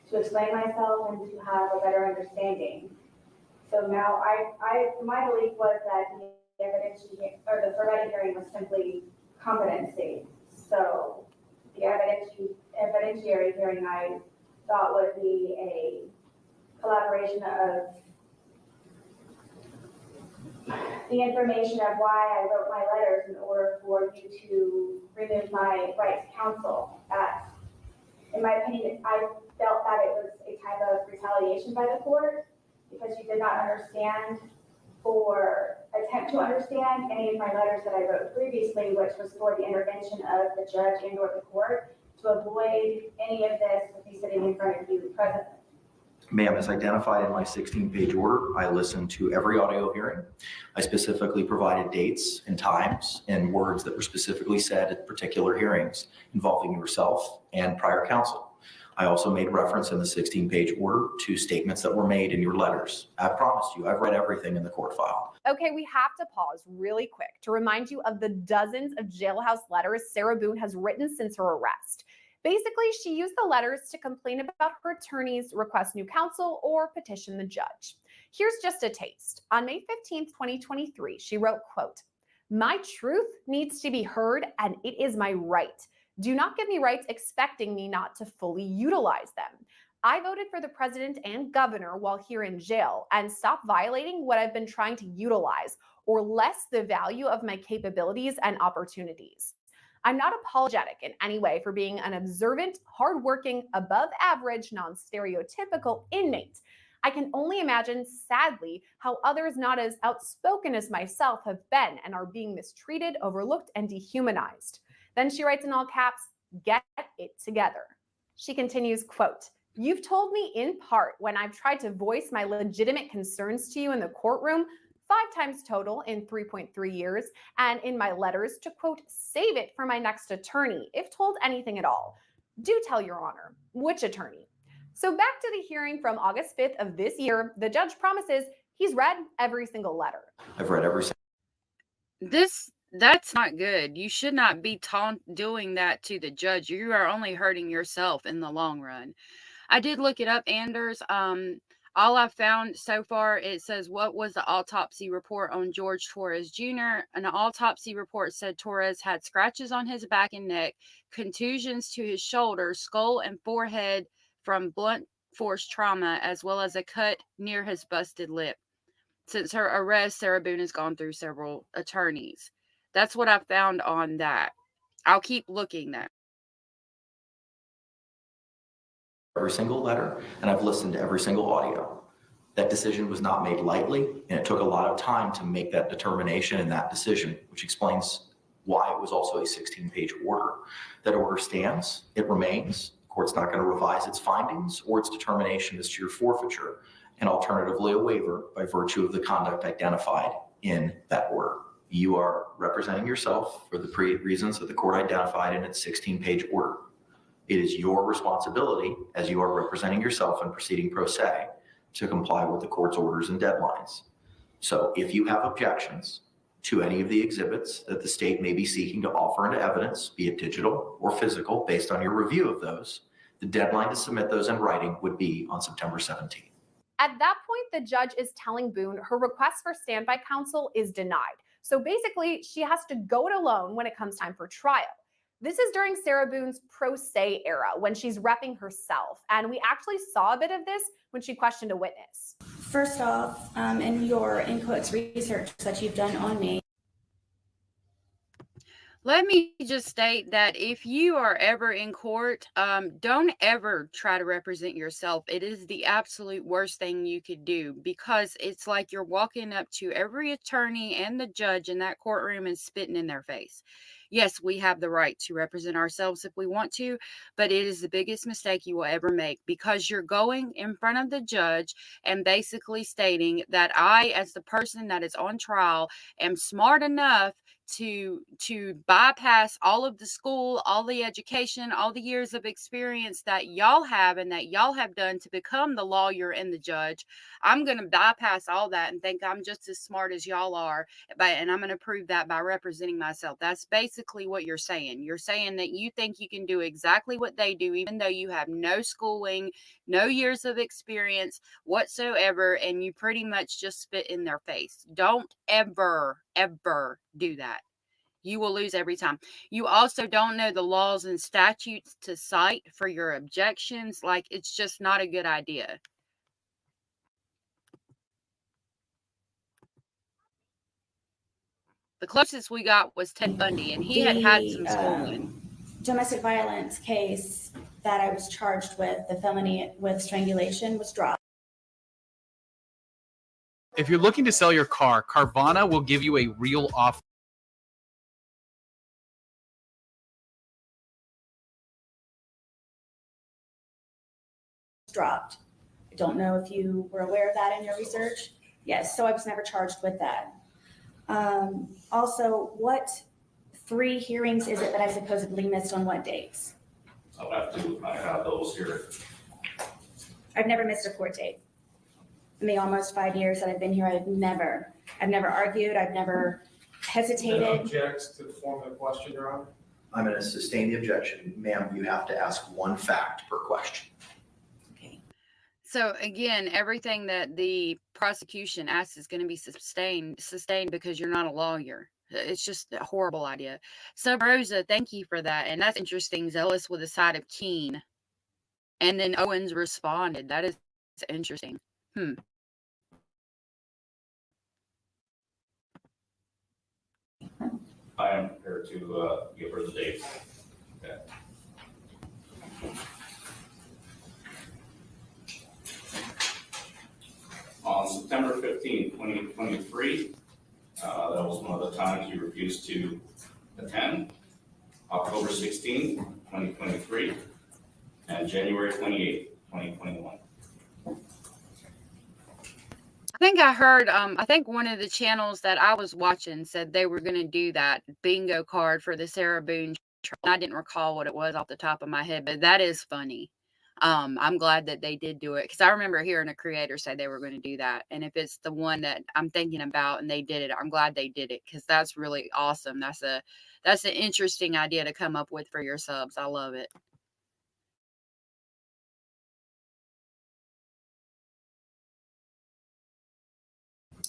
to explain myself and to have a better understanding. So now my belief was that the evidence or the Ferretti hearing was simply competency. So the evidentiary hearing I thought would be a collaboration of the information of why I wrote my letters in order for you to remove my right to counsel. In my opinion, I felt that it was a type of retaliation by the court because you did not understand or attempt to understand any of my letters that I wrote previously, which was for the intervention of the judge and or the court to avoid any of this with me sitting in front of you presently. Ma'am, as identified in my 16-page order, I listened to every audio hearing. I specifically provided dates and times and words that were specifically said at particular hearings involving yourself and prior counsel. I also made reference in the 16-page order to statements that were made in your letters. I promised you, I've read everything in the court file. Okay, we have to pause really quick to remind you of the dozens of jailhouse letters Sarah Boone has written since her arrest. Basically, she used the letters to complain about her attorneys, request new counsel, or petition the judge. Here's just a taste. On May 15th, 2023, she wrote, quote, "My truth needs to be heard, and it is my right. Do not give me rights expecting me not to fully utilize them. I voted for the president and governor while here in jail, and stop violating what I've been trying to utilize or less the value of my capabilities and opportunities. I'm not apologetic in any way for being an observant, hardworking, above average, non-stereotypical inmate. I can only imagine, sadly, how others not as outspoken as myself have been and are being mistreated, overlooked, and dehumanized." Then she writes in all caps, "Get it together." She continues, quote, "You've told me in part when I've tried to voice my legitimate concerns to you in the courtroom 5 times total in 3.3 years, and in my letters to, quote, save it for my next attorney, if told anything at all. Do tell your honor, which attorney?" So back to the hearing from August 5th of this year, the judge promises he's read every single letter. I've read every single. That's not good. You should not be doing that to the judge. You are only hurting yourself in the long run. I did look it up, Anders. All I've found so far, it says, what was the autopsy report on George Torres Jr.? An autopsy report said Torres had scratches on his back and neck, contusions to his shoulder, skull, and forehead from blunt force trauma, as well as a cut near his busted lip. Since her arrest, Sarah Boone has gone through several attorneys. That's what I found on that. I'll keep looking that. Every single letter, and I've listened to every single audio. That decision was not made lightly, and it took a lot of time to make that determination and that decision, which explains why it was also a 16-page order. That order stands, it remains. The court's not going to revise its findings or its determination as to your forfeiture, and alternatively a waiver by virtue of the conduct identified in that order. You are representing yourself for the reasons that the court identified in its 16-page order. It is your responsibility, as you are representing yourself and proceeding pro se, to comply with the court's orders and deadlines. So if you have objections to any of the exhibits that the state may be seeking to offer into evidence, be it digital or physical, based on your review of those, the deadline to submit those in writing would be on September 17th. At that point, the judge is telling Boone her request for standby counsel is denied. So basically, she has to go it alone when it comes time for trial. This is during Sarah Boone's pro se era when she's repping herself. And we actually saw a bit of this when she questioned a witness. First off, in your in quotes research that you've done on me. Let me just state that if you are ever in court, don't ever try to represent yourself. It is the absolute worst thing you could do, because it's like you're walking up to every attorney and the judge in that courtroom and spitting in their face. Yes, we have the right to represent ourselves if we want to, but it is the biggest mistake you will ever make, because you're going in front of the judge and basically stating that I, as the person that is on trial, am smart enough to bypass all of the school, all the education, all the years of experience that y'all have and that y'all have done to become the lawyer and the judge. I'm going to bypass all that and think I'm just as smart as y'all are, and I'm going to prove that by representing myself. That's basically what you're saying. You're saying that you think you can do exactly what they do, even though you have no schooling, no years of experience whatsoever, and you pretty much just spit in their face. Don't ever do that. You will lose every time. You also don't know the laws and statutes to cite for your objections. Like, it's just not a good idea. The closest we got was Ted Bundy, and he had some schooling. Domestic violence case that I was charged with, the felony with strangulation, was dropped. If you're looking to sell your car, Carvana will give you a real offer. Dropped. I don't know if you were aware of that in your research. Yes, so I was never charged with that. Also, what 3 hearings is it that I supposedly missed on what dates? I'll have to, I have those here. I've never missed a court date. In the almost 5 years that I've been here, I've never argued, I've never hesitated. Objects to the form of the question, Your Honor? I'm going to sustain the objection. Ma'am, you have to ask one fact per question. So again, everything that the prosecution asks is going to be sustained because you're not a lawyer. It's just a horrible idea. So Rosa, thank you for that. And that's interesting. Zealous with a side of keen. And then Owens responded. That is interesting. I am prepared to give her the dates. Okay. On September 15, 2023, that was one of the times you refused to attend. October 16, 2023, and January 28, 2021. I think I heard, I think one of the channels that I was watching said they were going to do that bingo card for the Sarah Boone trial. I didn't recall what it was off the top of my head, but that is funny. I'm glad that they did do it, because I remember hearing a creator say they were going to do that. And if it's the one that I'm thinking about and they did it, I'm glad they did it, because that's really awesome. That's an interesting idea to come up with for your subs. I love it.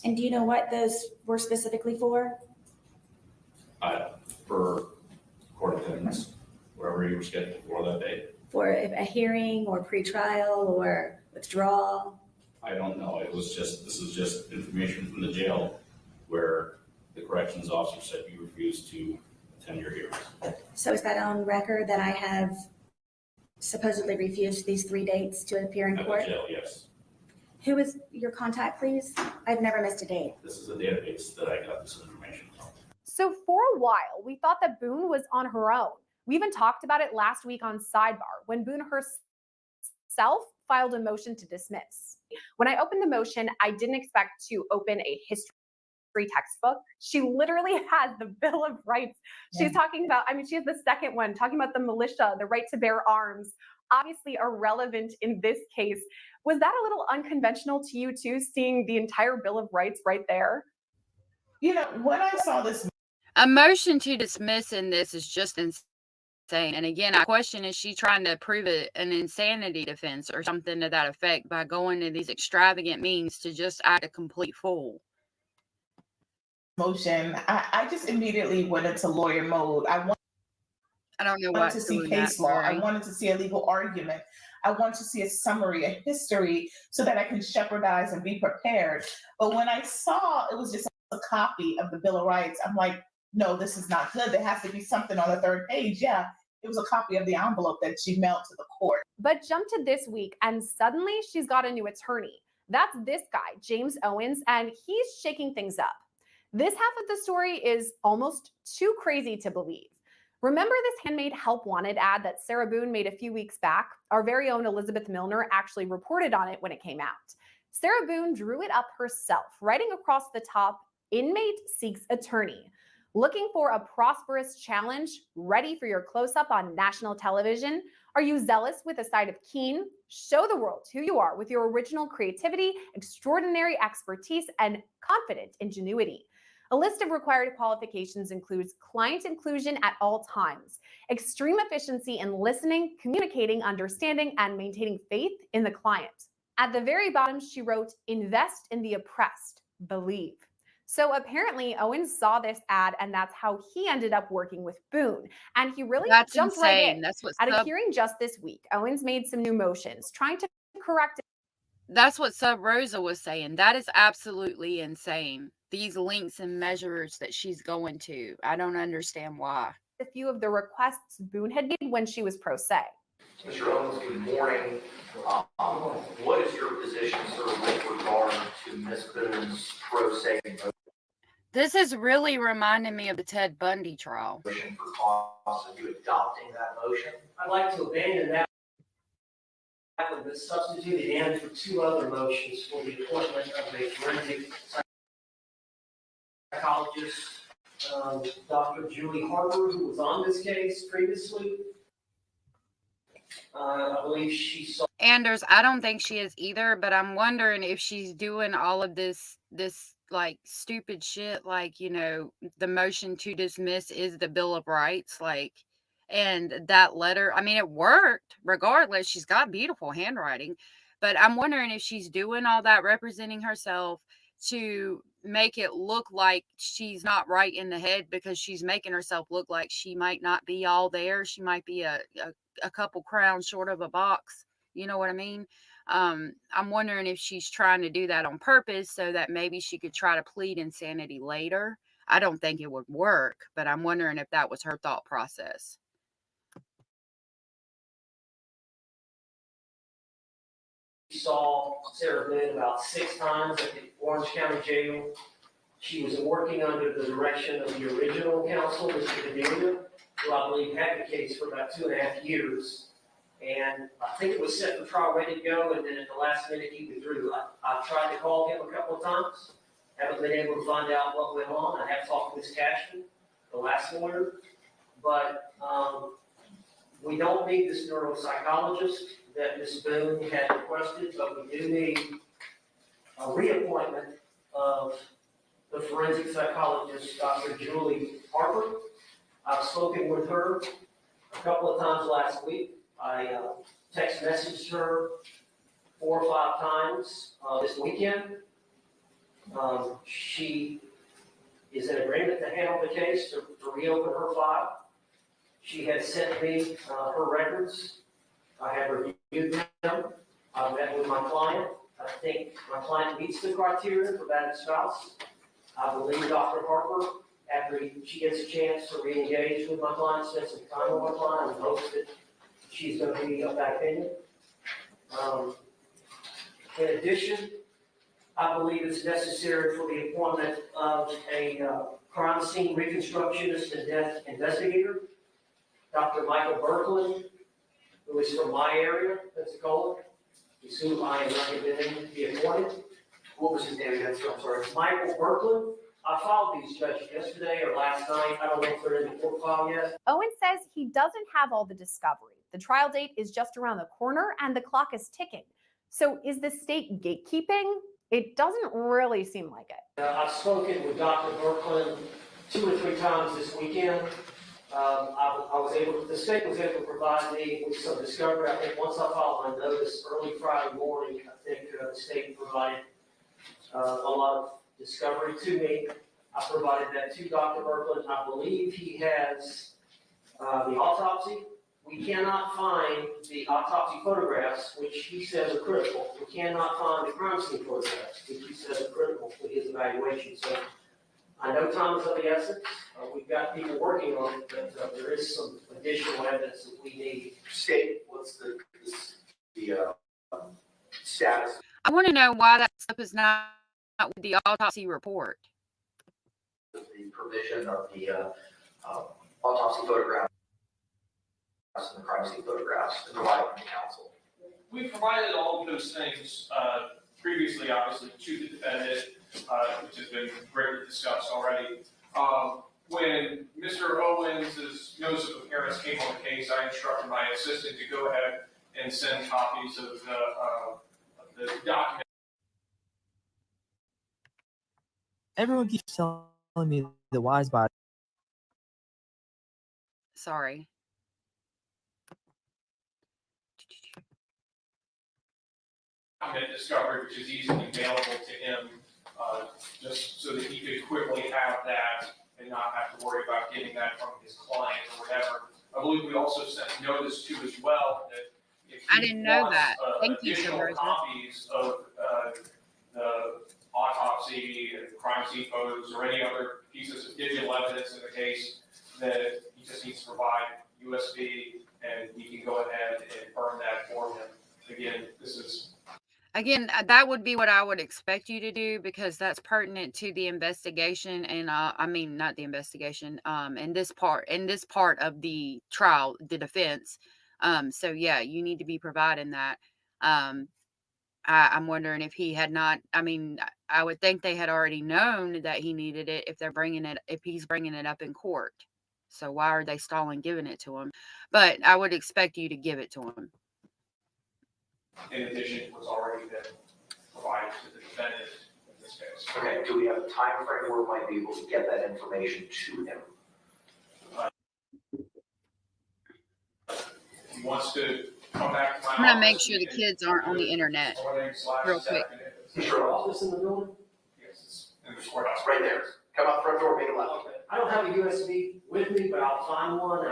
And do you know what those were specifically for? For court attendance, wherever you were scheduled for that day. For a hearing or pretrial or withdrawal? I don't know. This is just information from the jail where the corrections officer said you refused to attend your hearings. So is that on record that I have supposedly refused these 3 dates to appear in court? At the jail, yes. Who is your contact, please? I've never missed a date. This is a database that I got this information from. So for a while, we thought that Boone was on her own. We even talked about it last week on Sidebar when Boone herself filed a motion to dismiss. When I opened the motion, I didn't expect to open a history textbook. She literally has the Bill of Rights. She's talking about, I mean, she has the second one, talking about the militia, the right to bear arms, obviously irrelevant in this case. Was that a little unconventional to you too, seeing the entire Bill of Rights right there? You know, when I saw this, a motion to dismiss in this is just insane. And again, I question, is she trying to prove an insanity defense or something to that effect by going to these extravagant means to just act a complete fool? Motion, I just immediately went into lawyer mode. I don't know wanted to see case law. I wanted to see a legal argument. I want to see a summary, a history, so that I can shepherdize and be prepared. But when I saw it was just a copy of the Bill of Rights, I'm like, no, this is not good. There has to be something on the third page. Yeah, it was a copy of the envelope that she mailed to the court. But jump to this week, and suddenly she's got a new attorney. That's this guy, James Owens, and he's shaking things up. This half of the story is almost too crazy to believe. Remember this Handmaid Help Wanted ad that Sarah Boone made a few weeks back? Our very own Elizabeth Milner actually reported on it when it came out. Sarah Boone drew it up herself, writing across the top, "Inmate seeks attorney." Looking for a prosperous challenge? Ready for your close-up on national television? Are you zealous with a side of keen? Show the world who you are with your original creativity, extraordinary expertise, and confident ingenuity. A list of required qualifications includes client inclusion at all times, extreme efficiency in listening, communicating, understanding, and maintaining faith in the client. At the very bottom, she wrote, "Invest in the oppressed, believe." So apparently Owens saw this ad, and that's how he ended up working with Boone. And he really jumped right in. That's what At a hearing just this week, Owens made some new motions, trying to correct it. That's what Sub Rosa was saying. That is absolutely insane. These links and measures that she's going to. I don't understand why. A few of the requests Boone had made when she was pro se. Mr. Owens, good morning. What is your position, sir, with regard to Ms. Boone's pro se motion? This is really reminding me of the Ted Bundy trial. For cause of you adopting that motion? I'd like to abandon that, but substitute it in for two other motions for the appointment of a forensic psychologist, Dr. Julie Harper, who was on this case previously. I believe she saw. Anders, I don't think she is either, but I'm wondering if she's doing all of this like stupid shit, like, you know, the motion to dismiss is the Bill of Rights, like, and that letter, I mean, it worked regardless. She's got beautiful handwriting, but I'm wondering if she's doing all that representing herself to make it look like she's not right in the head, because she's making herself look like she might not be all there. She might be a couple crowns short of a box. You know what I mean? I'm wondering if she's trying to do that on purpose so that maybe she could try to plead insanity later. I don't think it would work, but I'm wondering if that was her thought process. Saw Sarah Boone about 6 times at the Orange County Jail. She was working under the direction of the original counsel, Mr. Bedelia, who I believe had the case for about 2.5 years. And I think it was set for trial, ready to go, and then at the last minute he withdrew. I tried to call him a couple of times, haven't been able to find out what went on. I have talked to Ms. Cashman, the last lawyer, but we don't need this neuropsychologist that Ms. Boone had requested, but we do need a reappointment of the forensic psychologist, Dr. Julie Harper. I've spoken with her a couple of times last week. I text messaged her 4 or 5 times this weekend. She is in agreement to handle the case, to reopen her file. She had sent me her records. I have reviewed them. I've met with my client. I think my client meets the criteria for battered spouse. I believe Dr. Harper, after she gets a chance to re-engage with my client, spend some time with my client, and hopes that she's going to be of that opinion. In addition, I believe it's necessary for the appointment of a crime scene reconstructionist and death investigator, Dr. Michael Berkland, who is from my area, Pensacola, is who I am recommending to be appointed. What was his name again, sir? I'm sorry. Michael Berkland. I filed these, Judge, yesterday or last night. I don't know if they're in the court file yet. Owen says he doesn't have all the discovery. The trial date is just around the corner and the clock is ticking. So is the state gatekeeping? It doesn't really seem like it. I've spoken with Dr. Berkland 2 or 3 times this weekend. The state was able to provide me with some discovery. I think once I filed my notice early Friday morning, I think the state provided a lot of discovery to me. I provided that to Dr. Berkland. I believe he has the autopsy. We cannot find the autopsy photographs, which he says are critical. We cannot find the crime scene photographs, which he says are critical for his evaluation. So I know time is of the essence. We've got people working on it, but there is some additional evidence that we need. State, what's the status? I want to know why that stuff is not with the autopsy report. The provision of the autopsy photographs and the crime scene photographs provided to the council. We provided all of those things previously, obviously, to the defendant, which has been greatly discussed already. When Mr. Owens' notice of appearance came on the case, I instructed my assistant to go ahead and send copies of the document. Everyone keeps telling me the wise body. Sorry. Discovery, which is easily available to him, just so that he could quickly have that and not have to worry about getting that from his client or whatever. I believe we also sent notice to as well that if I didn't know that. Thank you, additional Sarah. copies of the autopsy and crime scene photos or any other pieces of digital evidence in the case, that he just needs to provide USB and we can go ahead and burn that for him. Again, that would be what I would expect you to do because that's pertinent to the investigation and I mean not the investigation in this part of the trial, the defense. So yeah, you need to be providing that. I'm wondering if he had not. I mean, I would think they had already known that he needed it if he's bringing it up in court. So why are they stalling giving it to him? But I would expect you to give it to him. In addition, what's already been provided to the defendant in this case. Okay, do we have a time frame where we might be able to get that information to him? He wants to come back to my I'm gonna make sure the kids aren't on the internet real quick. Is your office in the building? Yes, it's in the courthouse. Right there. Come out the front door, make a left. Okay. I don't have a USB with me, but I'll find one.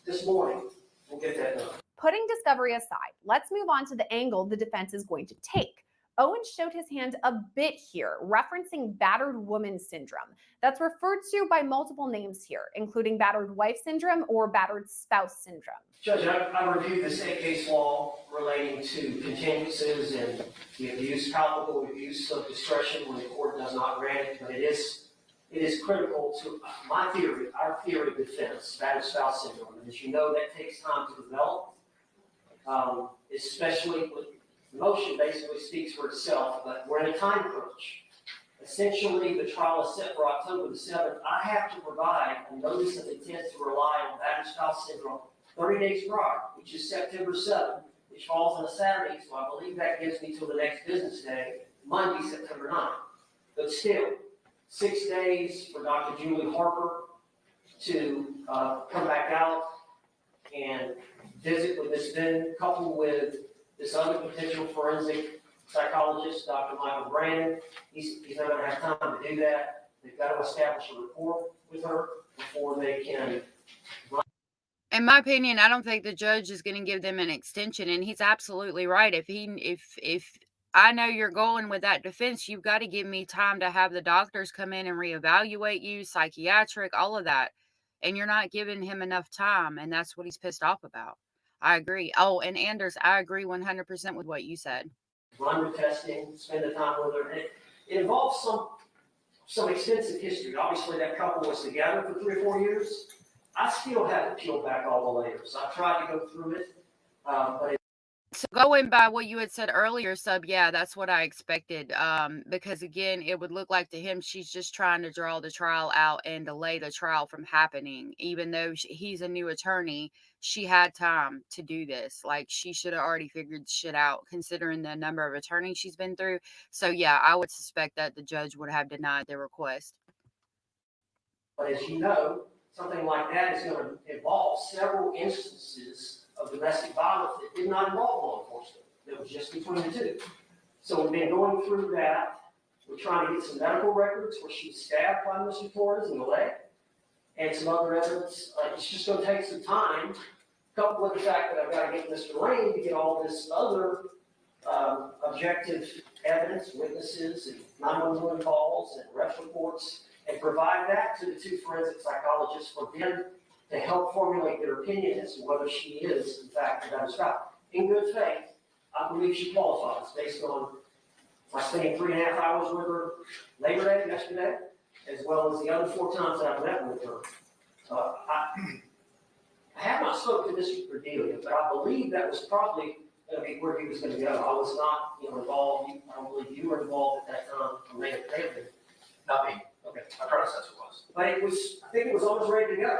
This morning, we'll get that done. Putting discovery aside, let's move on to the angle the defense is going to take. Owen showed his hand a bit here, referencing battered woman syndrome. That's referred to by multiple names here, including battered wife syndrome or battered spouse syndrome. Judge, I reviewed the state case law relating to continuances and the abuse, palpable abuse of discretion when the court does not grant it, but it is critical to my theory, our theory of defense, battered spouse syndrome. And as you know, that takes time to develop. Especially with the motion basically speaks for itself, but we're in a time crunch. Essentially, the trial is set for October the 7th. I have to provide a notice of intent to rely on battered spouse syndrome 30 days prior, which is September 7th, which falls on a Saturday, so I believe that gives me till the next business day, Monday, September 9th. But still, 6 days for Dr. Julie Harper to come back out and visit with Ms. Ben, coupled with this other potential forensic psychologist, Dr. Michael Brandon. He's not going to have time to do that. They've got to establish a rapport with her before they can. In my opinion, I don't think the judge is going to give them an extension, and he's absolutely right. If I know you're going with that defense, you've got to give me time to have the doctors come in and reevaluate you, psychiatric, all of that. And you're not giving him enough time, and that's what he's pissed off about. I agree. Oh, and Anders, I agree 100% with what you said. Run the testing, spend the time with her. It involves some extensive history. Obviously, that couple was together for 3 or 4 years. I still haven't peeled back all the layers. I've tried to go through it, but So going by what you had said earlier, Sub, yeah, that's what I expected. Because again, it would look like to him she's just trying to draw the trial out and delay the trial from happening. Even though he's a new attorney, she had time to do this. Like, she should have already figured shit out, considering the number of attorneys she's been through. So yeah, I would suspect that the judge would have denied their request. But as you know, something like that is going to involve several instances of domestic violence that did not involve law enforcement. That was just between the two. So we've been going through that. We're trying to get some medical records where she was stabbed by Mr. Torres in the leg, and some other evidence. It's just going to take some time, coupled with the fact that I've got to get Mr. Lane to get all this other objective evidence, witnesses, and 911 calls, and arrest reports, and provide that to the two forensic psychologists for them to help formulate their opinion as to whether she is, in fact, a gun shot. In good faith, I believe she qualifies based on my spending 3.5 hours with her Labor Day yesterday, as well as the other 4 times that I've met with her. I have not spoken to Mr. Cordelia, but I believe that was probably going to be where he was going to go. I was not, involved. I don't believe you were involved at that time. Or may have been. Not me. Okay. My predecessor was. But I think it was almost ready to go.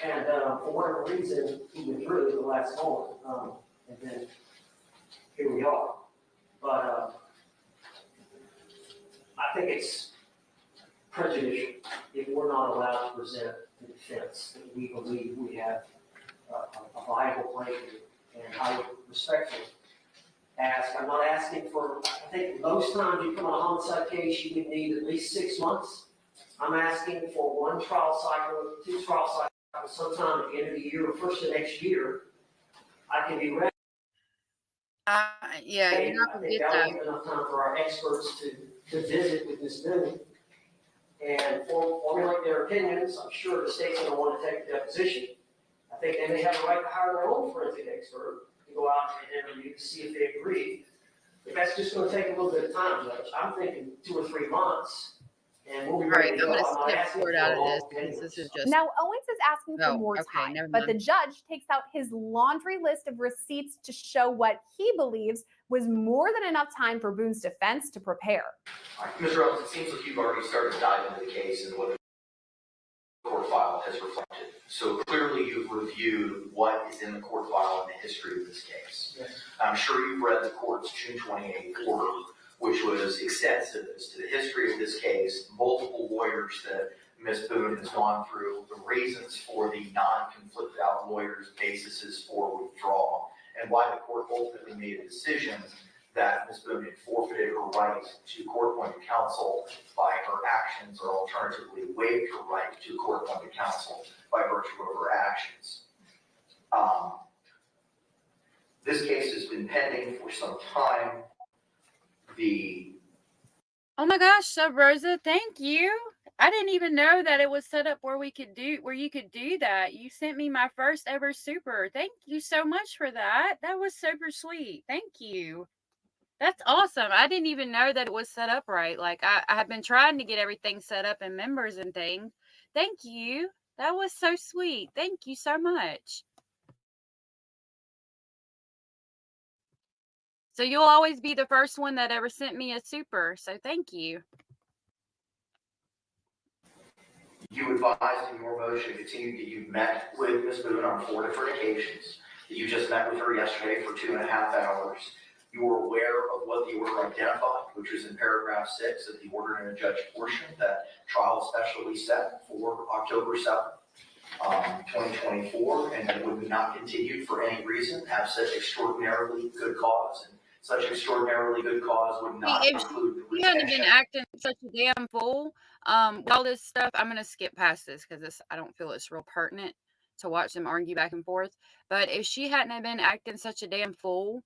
And for whatever reason, he withdrew at the last moment. And then here we are. But I think it's prejudicial if we're not allowed to present the defense that we believe we have a viable claim to. And I would respectfully ask, I'm not asking for, I think most times you come on a homicide case, you would need at least 6 months. I'm asking for 1 trial cycle, 2 trial cycles, sometime at the end of the year or first of next year. I can be ready. Yeah, you're not going to get that. Enough time for our experts to visit with Ms. Boone and formulate their opinions. I'm sure the state's going to want to take a deposition. I think they may have the right to hire their own forensic expert to go out and interview to see if they agree. But that's just going to take a little bit of time, Judge. I'm thinking 2 or 3 months. And we'll be ready to go. I'm going to skip forward out of this because this is just. Now, Owens is asking for more time, but the judge takes out his laundry list of receipts to show what he believes was more than enough time for Boone's defense to prepare. Mr. Owens, it seems like you've already started to dive into the case and what the court file has reflected. So clearly you've reviewed what is in the court file and the history of this case. Yes. I'm sure you've read the court's June 28th order, which was extensive as to the history of this case, multiple lawyers that Ms. Boone has gone through, the reasons for the non-conflicted out lawyers' basis for withdrawal, and why the court ultimately made a decision that Ms. Boone had forfeited her right to court-appointed counsel by her actions, or alternatively waived her right to court-appointed counsel by virtue of her actions. This case has been pending for some time. Oh my gosh, Sub Rosa, thank you. I didn't even know that it was set up where you could do that. You sent me my first ever super. Thank you so much for that. That was super sweet. Thank you. That's awesome. I didn't even know that it was set up right. Like, I have been trying to get everything set up in members and things. Thank you. That was so sweet. Thank you so much. So you'll always be the first one that ever sent me a super. So thank you. You advised in your motion to continue that you've met with Ms. Boone on 4 different occasions, that you just met with her yesterday for 2.5 hours. You were aware of what the order identified, which was in paragraph 6 of the order and adjudged portion that trial specially set for October 7th. 2024, and that it would not continue for any reason, have such extraordinarily good cause, and such extraordinarily good cause would not include the retention. You hadn't been acting such a damn fool. With all this stuff, I'm gonna skip past this because I don't feel it's real pertinent to watch them argue back and forth. But if she hadn't been acting such a damn fool,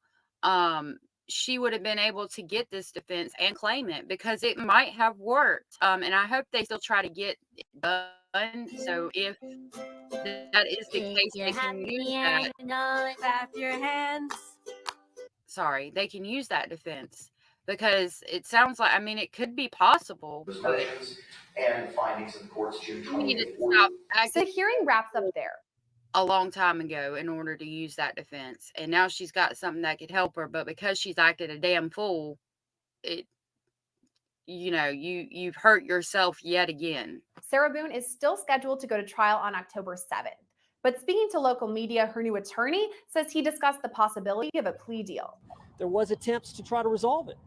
she would have been able to get this defense and claim it because it might have worked. And I hope they still try to get it done. So if that is the case, they can use that. Clap your hands. Sorry, they can use that defense because it sounds like, it could be possible. And findings in the court's June 28th. The hearing wraps up there. a long time ago in order to use that defense. And now she's got something that could help her, but because she's acted a damn fool, it, you've hurt yourself yet again. Sarah Boone is still scheduled to go to trial on October 7th. But speaking to local media, her new attorney says he discussed the possibility of a plea deal. There was attempts to try to resolve it.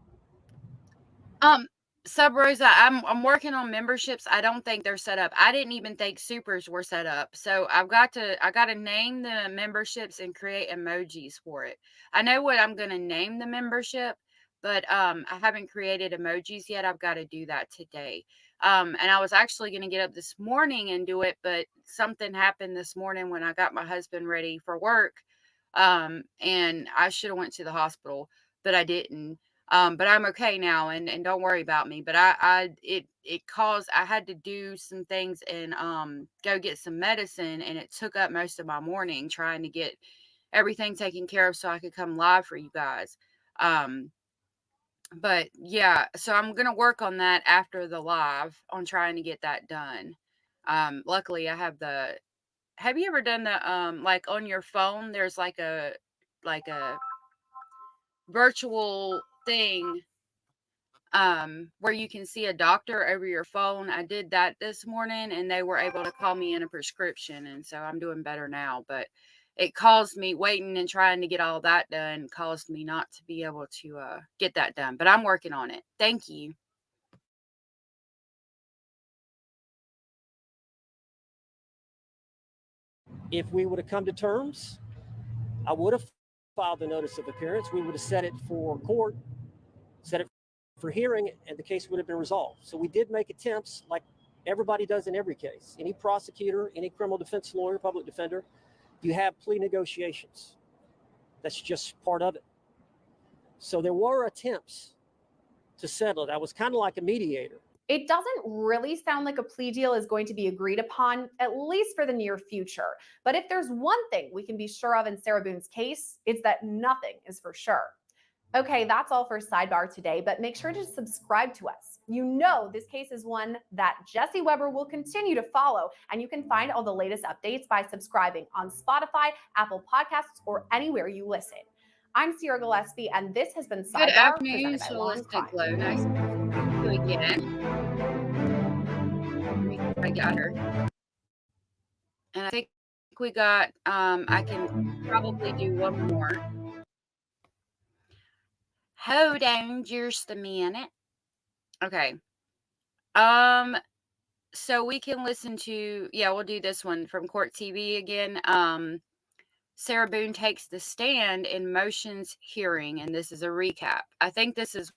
Sub Rosa, I'm working on memberships. I don't think they're set up. I didn't even think supers were set up. So I got to name the memberships and create emojis for it. I know what I'm going to name the membership, but I haven't created emojis yet. I've got to do that today. And I was actually going to get up this morning and do it, but something happened this morning when I got my husband ready for work. And I should have went to the hospital, but I didn't. But I'm okay now, and don't worry about me. But it caused, I had to do some things and go get some medicine, and it took up most of my morning trying to get everything taken care of so I could come live for you guys. But yeah, so I'm gonna work on that after the live on trying to get that done. Luckily I have you ever done the like on your phone there's like a virtual thing where you can see a doctor over your phone? I did that this morning and they were able to call me in a prescription, and so I'm doing better now. But it caused me waiting and trying to get all that done, caused me not to be able to get that done, but I'm working on it. Thank you. If we would have come to terms, I would have filed a notice of appearance. We would have set it for court, set it for hearing, and the case would have been resolved. So we did make attempts, like everybody does in every case. Any prosecutor, any criminal defense lawyer, public defender, you have plea negotiations. That's just part of it. So there were attempts to settle it. I was kind of like a mediator. It doesn't really sound like a plea deal is going to be agreed upon, at least for the near future. But if there's one thing we can be sure of in Sarah Boone's case, it's that nothing is for sure. Okay, that's all for Sidebar today, but make sure to subscribe to us. You know this case is one that Jesse Weber will continue to follow, and you can find all the latest updates by subscribing on Spotify, Apple Podcasts, or anywhere you listen. I'm Sierra Gillespie, and this has been Sidebar. Good afternoon, Holistic Glow. Nice to meet you again. I got her. And I think we got, I can probably do one more. Hold on just a minute. Okay. So we can listen to, we'll do this one from Court TV again. Sarah Boone takes the stand in motions hearing, and this is a recap. I think this is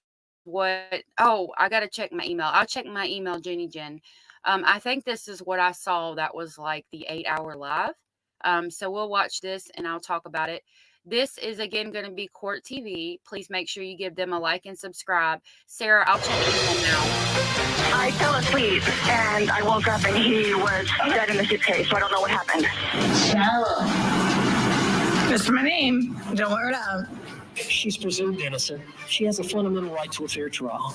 what, I got to check my email. I'll check my email, Jenny Jen. I think this is what I saw that was like the 8-hour live. So we'll watch this and I'll talk about it. This is again going to be Court TV. Please make sure you give them a like and subscribe. Sarah, I'll check email now. I fell asleep and I woke up and he was dead in the suitcase, so I don't know what happened. Sarah. That's my name. Don't wear it out. She's presumed innocent. She has a fundamental right to a fair trial.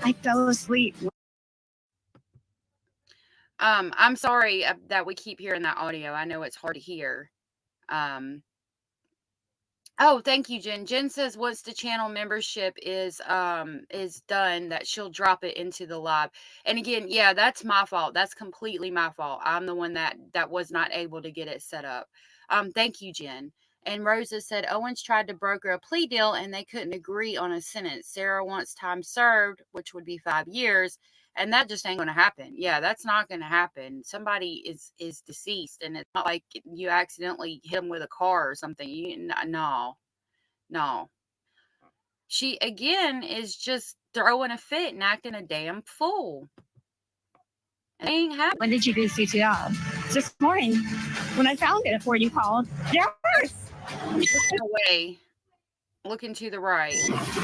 I fell asleep. I'm sorry that we keep hearing that audio. I know it's hard to hear. Oh, thank you, Jen. Jen says once the channel membership is done, that she'll drop it into the live. And again, yeah, that's my fault. That's completely my fault. I'm the one that was not able to get it set up. Thank you, Jen. And Rosa said Owens tried to broker a plea deal and they couldn't agree on a sentence. Sarah wants time served, which would be 5 years. And that just ain't going to happen. Yeah, that's not going to happen. Somebody is deceased, and it's not like you accidentally hit them with a car or something. No. She, again, is just throwing a fit and acting a damn fool. It ain't happening. When did you do CPR? This morning, when I found it before you called. Yes! Looking away. Looking to the right.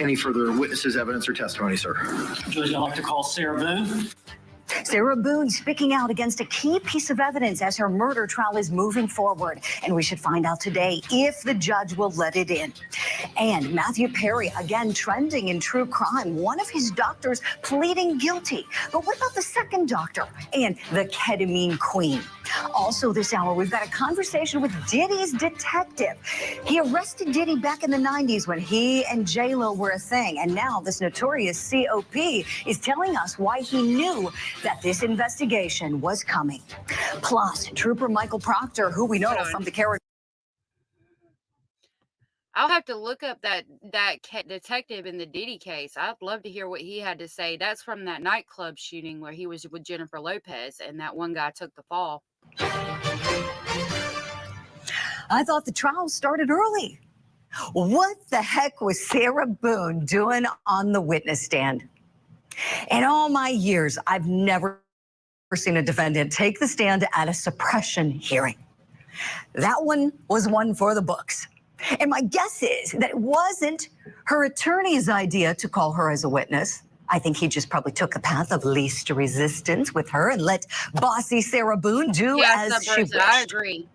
Any further witnesses, evidence, or testimony, sir? Judge, I'd like to call Sarah Boone. Sarah Boone speaking out against a key piece of evidence as her murder trial is moving forward. And we should find out today if the judge will let it in. And Matthew Perry, again, trending in true crime. One of his doctors pleading guilty. But what about the second doctor and the ketamine queen? Also this hour, we've got a conversation with Diddy's detective. He arrested Diddy back in the 90s when he and J-Lo were a thing. And now this notorious COP is telling us why he knew that this investigation was coming. Plus, Trooper Michael Proctor, who we know from the character. I'll have to look up that detective in the Diddy case. I'd love to hear what he had to say. That's from that nightclub shooting where he was with Jennifer Lopez and that one guy took the fall. I thought the trial started early. What the heck was Sarah Boone doing on the witness stand? In all my years, I've never seen a defendant take the stand at a suppression hearing. That one was one for the books. And my guess is that it wasn't her attorney's idea to call her as a witness. I think he just probably took the path of least resistance with her and let bossy Sarah Boone do as she wished. I agree.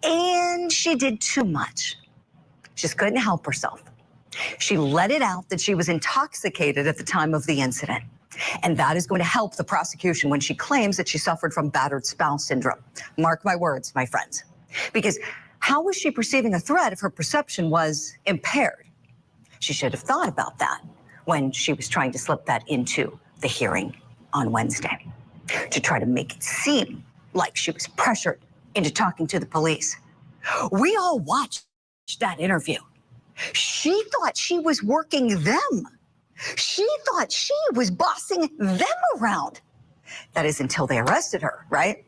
And she did too much. She just couldn't help herself. She let it out that she was intoxicated at the time of the incident. And that is going to help the prosecution when she claims that she suffered from battered spouse syndrome. Mark my words, my friends. Because how was she perceiving a threat if her perception was impaired? She should have thought about that when she was trying to slip that into the hearing on Wednesday, to try to make it seem like she was pressured into talking to the police. We all watched that interview. She thought she was working them. She thought she was bossing them around. That is until they arrested her, right?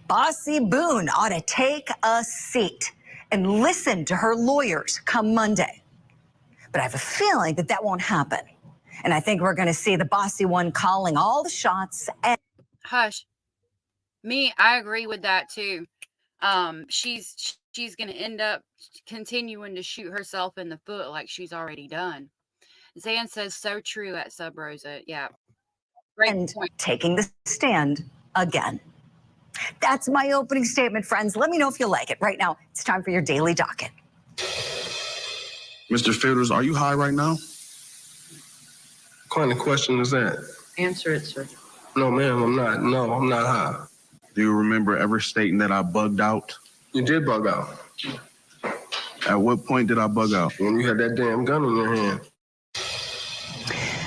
Bossy Boone ought to take a seat and listen to her lawyers come Monday. But I have a feeling that that won't happen. And I think we're going to see the bossy one calling all the shots. And Hush. I agree with that too. She's going to end up continuing to shoot herself in the foot like she's already done. Zan says so true at Sub Rosa. Yeah. Great point. Taking the stand again. That's my opening statement, friends. Let me know if you like it. Right now, it's time for your daily docket. Mr. Fiddles, are you high right now? What kind of question is that? Answer it, sir. No, ma'am, I'm not. No, I'm not high. Do you remember ever stating that I bugged out? You did bug out. At what point did I bug out? When you had that damn gun in your hand.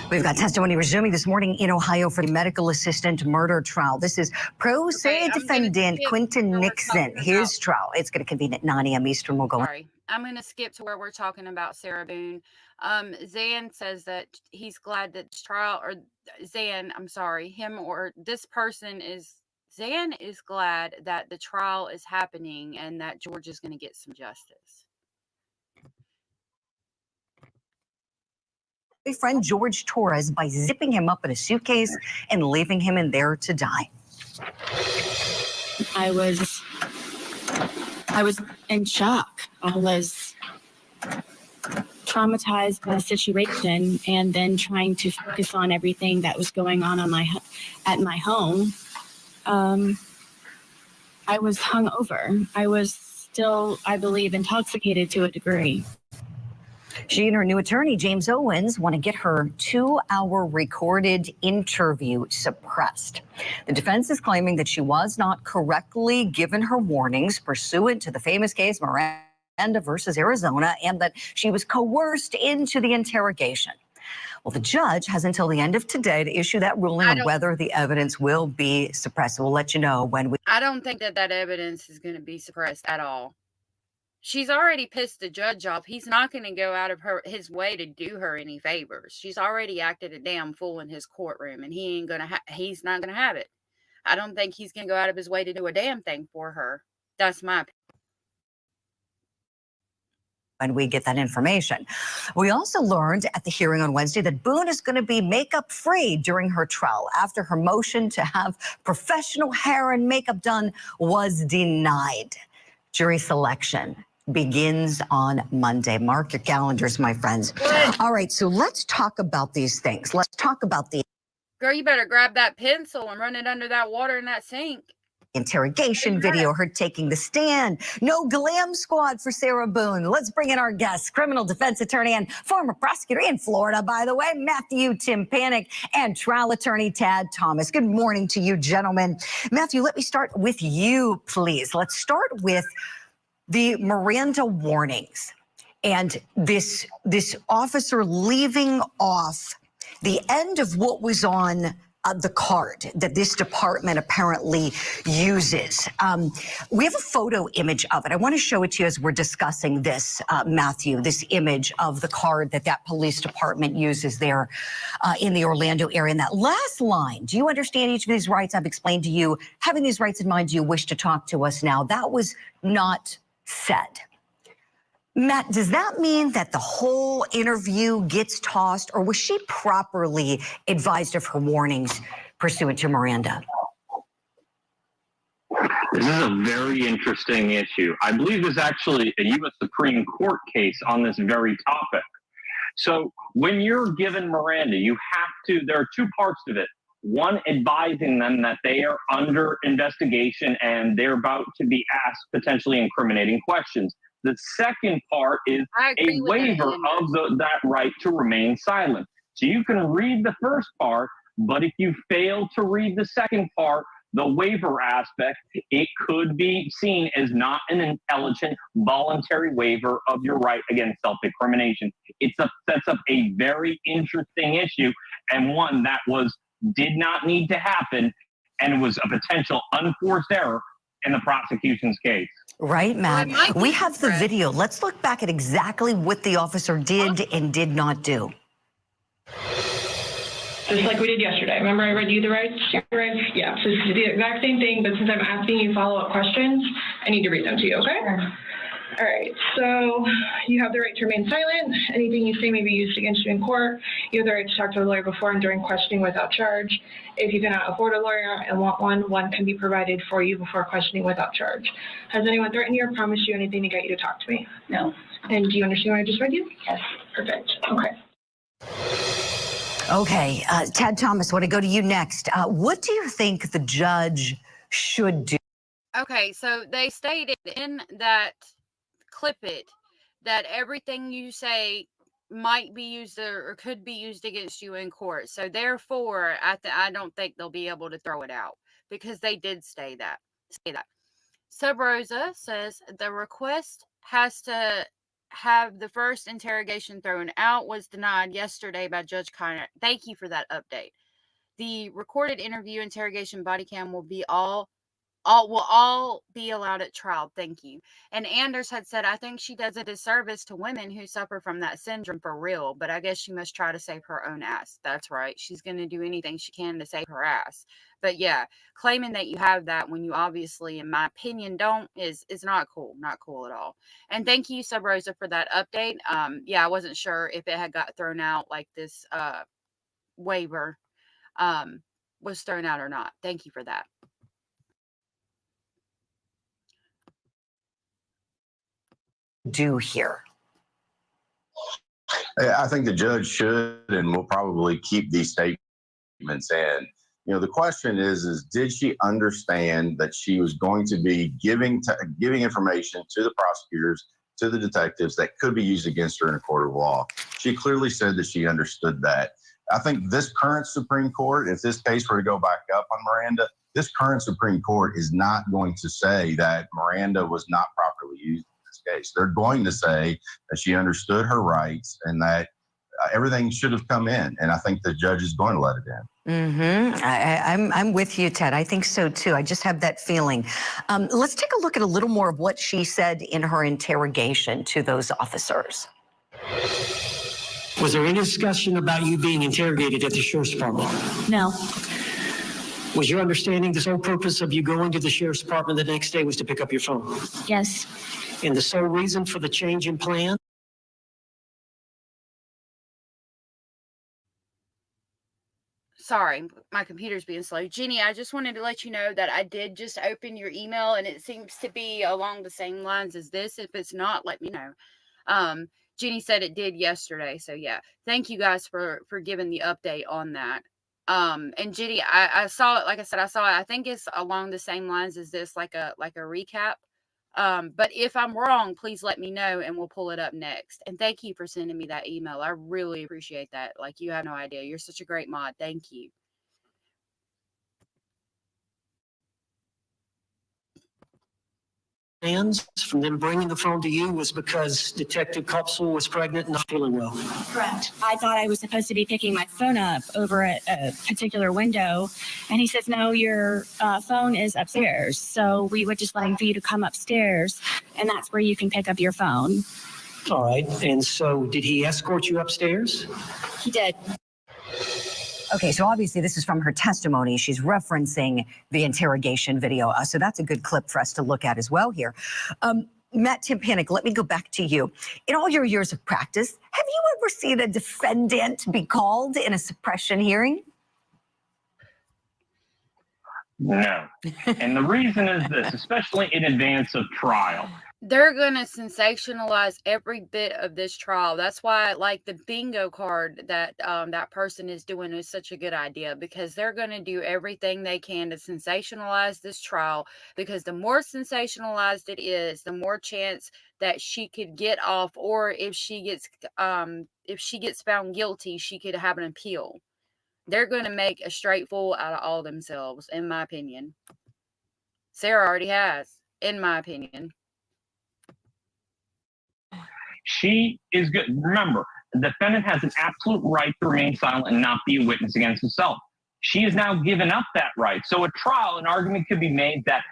We've got testimony resuming this morning in Ohio for the medical assistant murder trial. This is pro se defendant Quentin Nixon. His trial. It's going to convene at 9 a.m. Eastern. We'll go. Sorry, I'm going to skip to where we're talking about Sarah Boone. Zan says that he's glad that trial, or Zan, I'm sorry, him or this person is, Zan is glad that the trial is happening and that George is going to get some justice. Friend George Torres by zipping him up in a suitcase and leaving him in there to die. I was in shock. I was traumatized by the situation, and then trying to focus on everything that was going on at my home. I was hungover. I was still, I believe, intoxicated to a degree. She and her new attorney, James Owens, want to get her 2-hour recorded interview suppressed. The defense is claiming that she was not correctly given her warnings pursuant to the famous case Miranda versus Arizona, and that she was coerced into the interrogation. Well, the judge has until the end of today to issue that ruling on whether the evidence will be suppressed. We'll let you know when we... I don't think that evidence is going to be suppressed at all. She's already pissed the judge off. He's not going to go out of his way to do her any favors. She's already acted a damn fool in his courtroom, and he's not going to have it. I don't think he's going to go out of his way to do a damn thing for her. That's my opinion. When we get that information. We also learned at the hearing on Wednesday that Boone is going to be makeup free during her trial after her motion to have professional hair and makeup done was denied. Jury selection begins on Monday. Mark your calendars, my friends. All right, so let's talk about these things. Let's talk about the... Girl, you better grab that pencil and run it under that water in that sink. Interrogation video, her taking the stand. No glam squad for Sarah Boone. Let's bring in our guest, criminal defense attorney and former prosecutor in Florida, by the way, Matthew Timpanic, and trial attorney Tad Thomas. Good morning to you, gentlemen. Matthew, let me start with you, please. Let's start with the Miranda warnings and this officer leaving off the end of what was on the card that this department apparently uses. We have a photo image of it. I want to show it to you as we're discussing this, Matthew, this image of the card that police department uses there in the Orlando area. And that last line, do you understand each of these rights? I've explained to you, having these rights in mind, do you wish to talk to us now? That was not said. Matt, does that mean that the whole interview gets tossed, or was she properly advised of her warnings pursuant to Miranda? This is a very interesting issue. I believe there's actually a U.S. Supreme Court case on this very topic. So when you're given Miranda, you have to, there are two parts of it. One, advising them that they are under investigation and they're about to be asked potentially incriminating questions. The second part is a waiver of that right to remain silent. So you can read the first part, but if you fail to read the second part, the waiver aspect, it could be seen as not an intelligent, voluntary waiver of your right against self-incrimination. It sets up a very interesting issue, and one that did not need to happen, and it was a potential unforced error in the prosecution's case. Right, Matt. We have the video. Let's look back at exactly what the officer did and did not do. Just like we did yesterday. Remember I read you the rights? Yeah, so this is the exact same thing, but since I'm asking you follow-up questions, I need to read them to you, okay? Sure. All right, so you have the right to remain silent. Anything you say may be used against you in court. You have the right to talk to a lawyer before and during questioning without charge. If you cannot afford a lawyer and want one can be provided for you before questioning without charge. Has anyone threatened you or promised you anything to get you to talk to me? No. And do you understand what I just read you? Yes. Perfect. Okay. Okay, Tad Thomas, I want to go to you next. What do you think the judge should do? Okay, so they stated in that clip that everything you say might be used or could be used against you in court. So therefore, I don't think they'll be able to throw it out because they did say that. Sub Rosa says the request has to have the first interrogation thrown out was denied yesterday by Judge Connor. Thank you for that update. The recorded interview interrogation body cam will all be allowed at trial. Thank you. And Anders had said, I think she does a disservice to women who suffer from that syndrome for real, but I guess she must try to save her own ass. That's right. She's going to do anything she can to save her ass. But yeah, claiming that you have that when you obviously, in my opinion, don't is not cool. Not cool at all. And thank you, Sub Rosa, for that update. Yeah, I wasn't sure if it had got thrown out like this waiver was thrown out or not. Thank you for that. Do here? I think the judge should and will probably keep these statements in. You know, the question is did she understand that she was going to be giving information to the prosecutors, to the detectives that could be used against her in a court of law? She clearly said that she understood that. I think this current Supreme Court, if this case were to go back up on Miranda, this current Supreme Court is not going to say that Miranda was not properly used in this case. They're going to say that she understood her rights and that everything should have come in. And I think the judge is going to let it in. I'm with you, Ted. I think so too. I just have that feeling. Let's take a look at a little more of what she said in her interrogation to those officers. Was there any discussion about you being interrogated at the Sheriff's Department? No. Was your understanding the sole purpose of you going to the Sheriff's Department the next day was to pick up your phone? Yes. And the sole reason for the change in plan? Sorry, my computer's being slow. Jenny, I just wanted to let you know that I did just open your email and it seems to be along the same lines as this. If it's not, let me know. Jenny said it did yesterday. So yeah, thank you guys for giving the update on that. And Judy, I saw it, like I said, I saw it. I think it's along the same lines as this, like a recap. But if I'm wrong, please let me know and we'll pull it up next. And thank you for sending me that email. I really appreciate that. Like, you have no idea. You're such a great mod. Thank you. Hands from them bringing the phone to you was because Detective Kupsel was pregnant and not feeling well. Correct. I thought I was supposed to be picking my phone up over at a particular window. And he says, no, your phone is upstairs. So we would just like for you to come upstairs and that's where you can pick up your phone. All right. And so did he escort you upstairs? He did. Okay, so obviously this is from her testimony. She's referencing the interrogation video. So that's a good clip for us to look at as well here. Matt Timpanic, let me go back to you. In all your years of practice, have you ever seen a defendant be called in a suppression hearing? No. And the reason is this, especially in advance of trial. They're going to sensationalize every bit of this trial. That's why, like, the bingo card that that person is doing is such a good idea, because they're going to do everything they can to sensationalize this trial, because the more sensationalized it is, the more chance that she could get off, or if she gets found guilty, she could have an appeal. They're going to make a straight fool out of all themselves, in my opinion. Sarah already has, in my opinion. She is good. Remember, the defendant has an absolute right to remain silent and not be a witness against himself. She has now given up that right. So at trial, an argument could be made that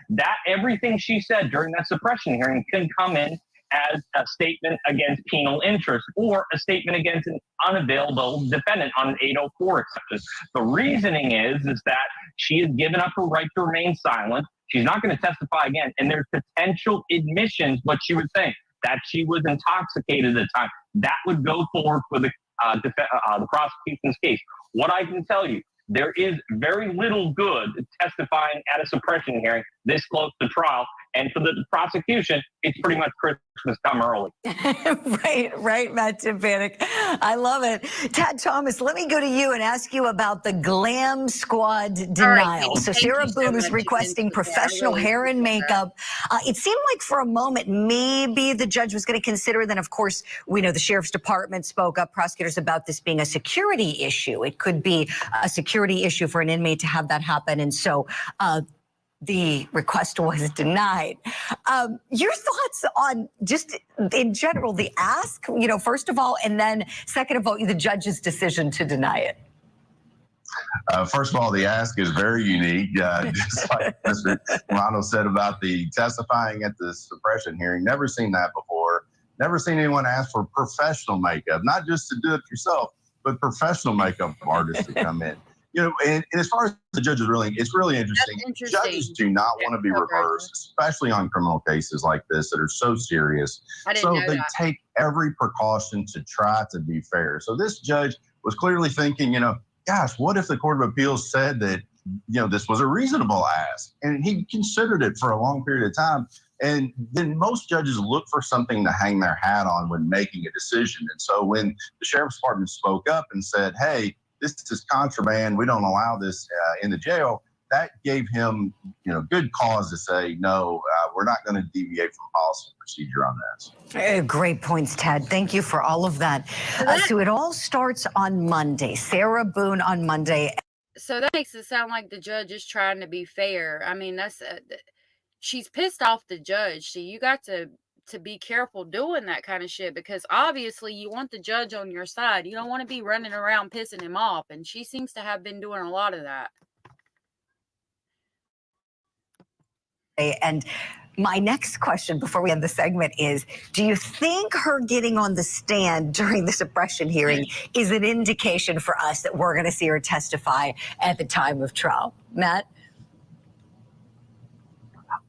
everything she said during that suppression hearing can come in as a statement against penal interest or a statement against an unavailable defendant on an 804 exception. The reasoning is that she has given up her right to remain silent. She's not going to testify again. And there's potential admissions, what she was saying, that she was intoxicated at the time. That would go forward for the prosecution's case. What I can tell you, there is very little good testifying at a suppression hearing this close to trial. And for the prosecution, it's pretty much Christmas come early. Right, Matt Timpanic. I love it. Tad Thomas, let me go to you and ask you about the Glam Squad denial. Right, so Sarah Boone is requesting professional hair and makeup. It seemed like for a moment, maybe the judge was going to consider. Then, of course, we know the sheriff's department spoke up, prosecutors, about this being a security issue. It could be a security issue for an inmate to have that happen. And so, the request was denied. Your thoughts on just in general, the ask, first of all, and then second of all, the judge's decision to deny it? First of all, the ask is very unique. Just like Mr. Morano said about the testifying at the suppression hearing, never seen that before. Never seen anyone ask for professional makeup, not just to do it yourself, but professional makeup artists to come in. And as far as the judge's ruling, it's really interesting. Judges do not want to be reversed, especially on criminal cases like this that are so serious. So they take every precaution to try to be fair. So this judge was clearly thinking, gosh, what if the Court of Appeals said that, this was a reasonable ask? And he considered it for a long period of time. And then most judges look for something to hang their hat on when making a decision. And so when the sheriff's department spoke up and said, hey, this is contraband, we don't allow this in the jail, that gave him, good cause to say, no, we're not going to deviate from policy and procedure on this. Great points, Ted. Thank you for all of that. So it all starts on Monday. Sarah Boone on Monday. So that makes it sound like the judge is trying to be fair. I mean, she's pissed off the judge. So you got to be careful doing that kind of shit, because obviously you want the judge on your side. You don't want to be running around pissing him off. And she seems to have been doing a lot of that. And my next question before we end the segment is, do you think her getting on the stand during the suppression hearing is an indication for us that we're going to see her testify at the time of trial? Matt?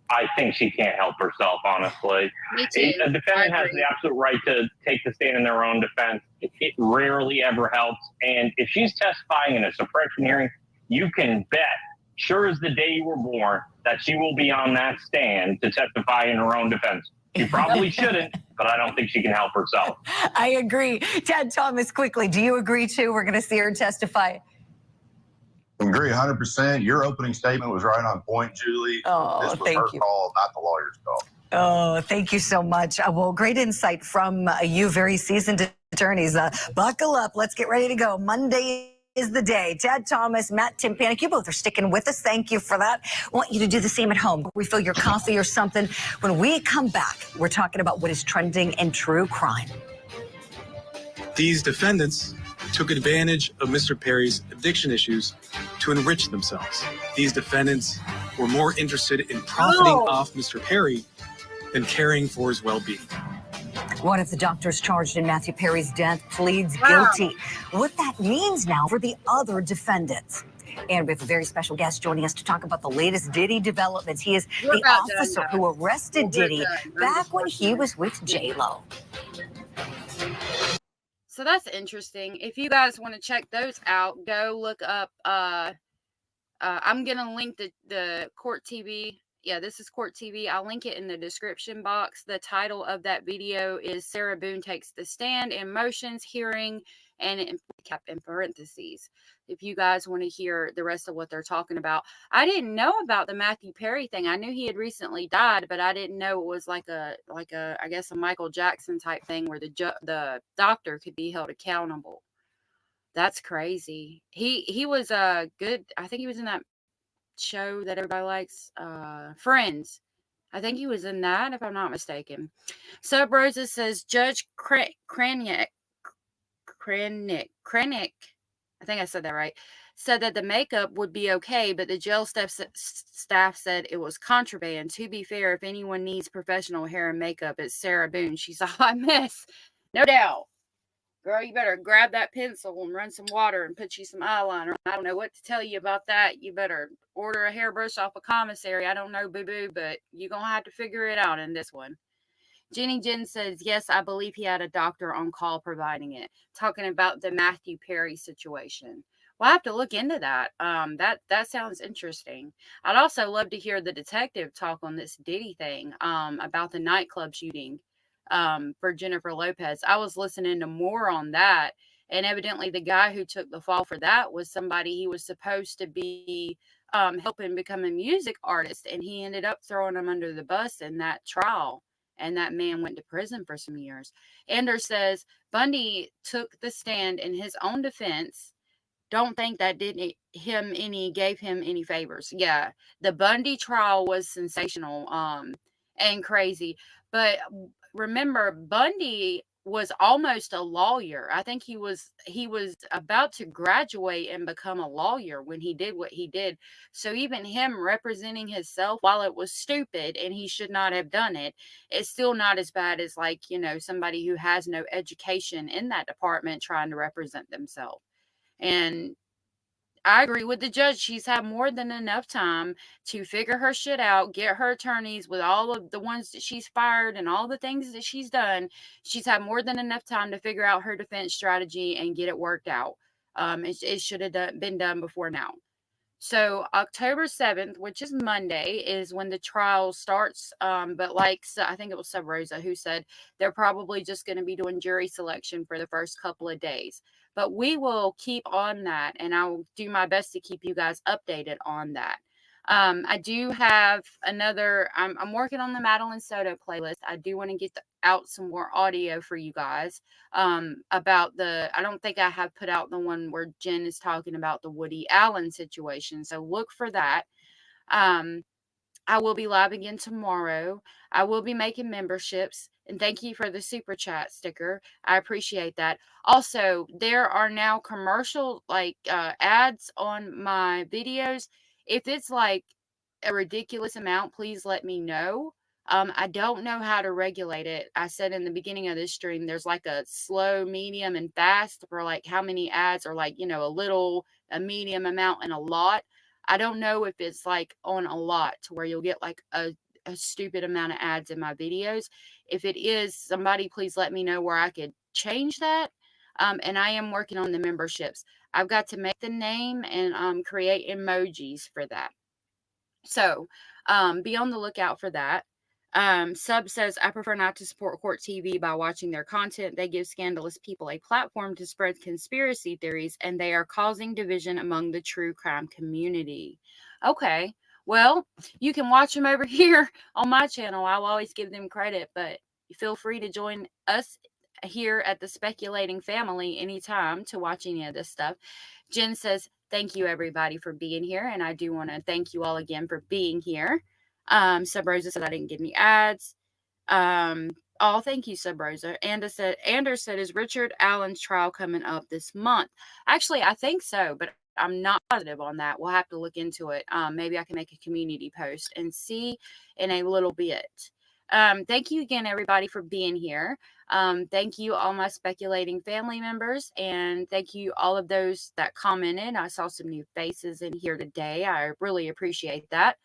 I think she can't help herself, honestly. Me too. A defendant has the absolute right to take the stand in their own defense. It rarely ever helps. And if she's testifying in a suppression hearing, you can bet, sure as the day you were born, that she will be on that stand to testify in her own defense. She probably shouldn't, but I don't think she can help herself. I agree. Ted Thomas, quickly, do you agree too? We're going to see her testify? Agree 100%. Your opening statement was right on point, Julie. Oh, this was thank her you. call, not the lawyer's call. Oh, thank you so much. Well, great insight from you, very seasoned attorneys. Buckle up. Let's get ready to go. Monday is the day. Ted Thomas, Matt Timpanic, you both are sticking with us. Thank you for that. I want you to do the same at home. Refill your coffee or something. When we come back, we're talking about what is trending in true crime. These defendants took advantage of Mr. Perry's addiction issues to enrich themselves. These defendants were more interested in profiting off Mr. Perry than caring for his well-being. One of the doctors charged in Matthew Perry's death pleads guilty. What that means now for the other defendants. And we have a very special guest joining us to talk about the latest Diddy developments. He is the officer who arrested Diddy back when he was with J-Lo. So that's interesting. If you guys want to check those out, go look up. I'm going to link the Court TV. Yeah, this is Court TV. I'll link it in the description box. The title of that video is Sarah Boone Takes the Stand in Motions, Hearing, and kept in parentheses. If you guys want to hear the rest of what they're talking about. I didn't know about the Matthew Perry thing. I knew he had recently died, but I didn't know it was like a I guess a Michael Jackson type thing where the doctor could be held accountable. That's crazy. He was good. I think he was in that show that everybody likes, Friends. I think he was in that, if I'm not mistaken. Sub Rosa says Judge Kranick, I think I said that right, said that the makeup would be okay, but the jail staff said it was contraband. To be fair, if anyone needs professional hair and makeup, it's Sarah Boone. She's a hot mess. No doubt. Girl, you better grab that pencil and run some water and put you some eyeliner. I don't know what to tell you about that. You better order a hairbrush off a commissary. I don't know, boo-boo, but you're going to have to figure it out in this one. Jenny Jen says, yes, I believe he had a doctor on call providing it. Talking about the Matthew Perry situation. Well, I have to look into that. That sounds interesting. I'd also love to hear the detective talk on this Diddy thing, about the nightclub shooting. For Jennifer Lopez. I was listening to more on that, and evidently the guy who took the fall for that was somebody he was supposed to be helping become a music artist, and he ended up throwing him under the bus in that trial, and that man went to prison for some years. Anders says Bundy took the stand in his own defense. Don't think that gave him any favors. Yeah, the Bundy trial was sensational and crazy, but remember, Bundy was almost a lawyer. I think he was about to graduate and become a lawyer when he did what he did. So even him representing himself, while it was stupid and he should not have done it, it's still not as bad as, like, somebody who has no education in that department trying to represent themselves. And I agree with the judge. She's had more than enough time to figure her shit out, get her attorneys with all of the ones that she's fired and all the things that she's done. She's had more than enough time to figure out her defense strategy and get it worked out. It should have been done before now. So October 7th, which is Monday, is when the trial starts. But I think it was Sub Rosa who said they're probably just going to be doing jury selection for the first couple of days. But we will keep on that, and I will do my best to keep you guys updated on that. I do have another, I'm working on the Madeline Soto playlist. I do want to get out some more audio for you guys about I don't think I have put out the one where Jen is talking about the Woody Allen situation. So look for that. I will be live again tomorrow. I will be making memberships. And thank you for the super chat sticker. I appreciate that. Also, there are now commercial ads on my videos. If it's like a ridiculous amount, please let me know. I don't know how to regulate it. I said in the beginning of this stream, there's like a slow, medium, and fast for like how many ads are like, a little, a medium amount, and a lot. I don't know if it's like on a lot to where you'll get like a stupid amount of ads in my videos. If it is, somebody please let me know where I could change that. And I am working on the memberships. I've got to make the name and create emojis for that. So be on the lookout for that. Sub says, I prefer not to support Court TV by watching their content. They give scandalous people a platform to spread conspiracy theories, and they are causing division among the true crime community. Okay, well, you can watch them over here on my channel. I'll always give them credit, but feel free to join us here at the Speculating Family anytime to watch any of this stuff. Jen says, thank you everybody for being here, and I do want to thank you all again for being here. Sub Rosa said I didn't get any ads. Oh, thank you, Sub Rosa. Anders said, is Richard Allen's trial coming up this month? Actually, I think so, but I'm not positive on that. We'll have to look into it. Maybe I can make a community post and see in a little bit. Thank you again, everybody, for being here. Thank you, all my Speculating family members, and thank you, all of those that commented. I saw some new faces in here today. I really appreciate that.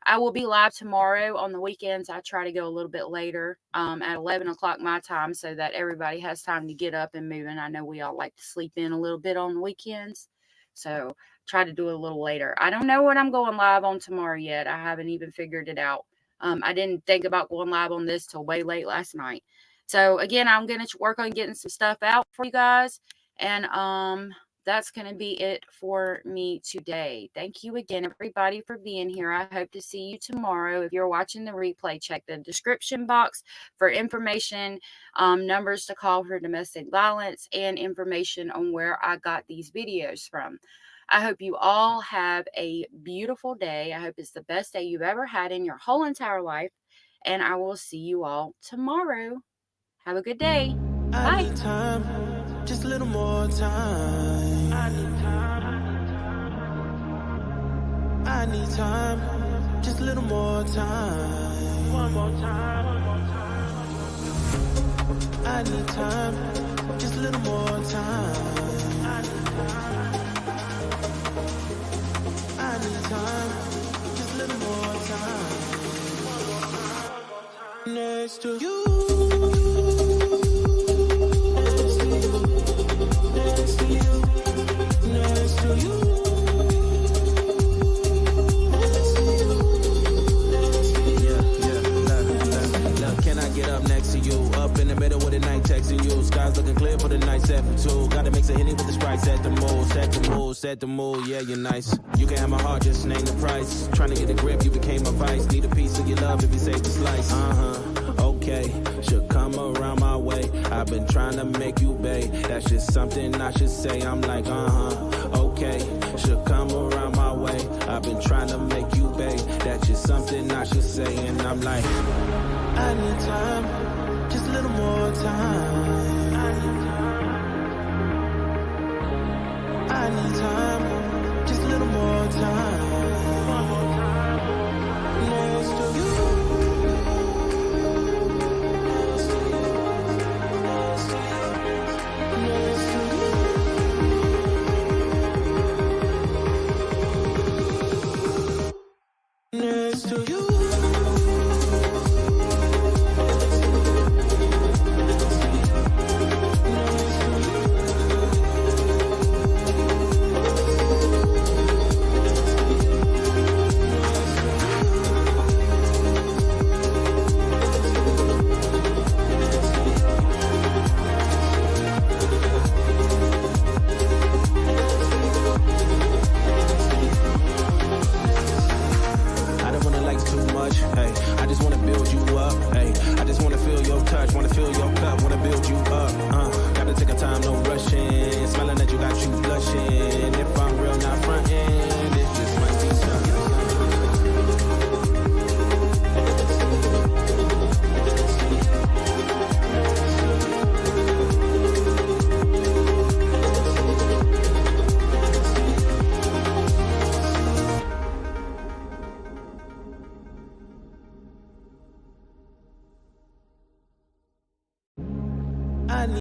I will be live tomorrow. On the weekends, I try to go a little bit later at 11 o'clock my time so that everybody has time to get up and move. And I know we all like to sleep in a little bit on the weekends. So try to do it a little later. I don't know what I'm going live on tomorrow yet. I haven't even figured it out. I didn't think about going live on this till way late last night. So again, I'm going to work on getting some stuff out for you guys. And that's going to be it for me today. Thank you again, everybody, for being here. I hope to see you tomorrow. If you're watching the replay, check the description box for information, numbers to call for domestic violence, and information on where I got these videos from. I hope you all have a beautiful day. I hope it's the best day you've ever had in your whole entire life. And I will see you all tomorrow. Have a good day. Bye. Need time, just a little more time. I need time, just a little more time. One more time. I need time, just a little more time. I need time, just a little more time. Next to you. In the middle of the night, texting you. Skies looking clear for the night, 7-2. Gotta mix a Henny with the Sprite, set the mood, set the mood, set the mood. Yeah, you're nice. You can have my heart, just name the price. Trying to get a grip, you became my vice. Need a piece of your love if you save the slice. Okay, should come around my way. I've been trying to make you bae. That's just something I should say. I'm like, okay, should come around my way. I've been trying to make you bae. That's just something I should say. And I'm like, I need time, just a little more time. I need time, just a little more time. Next to you. Next to you.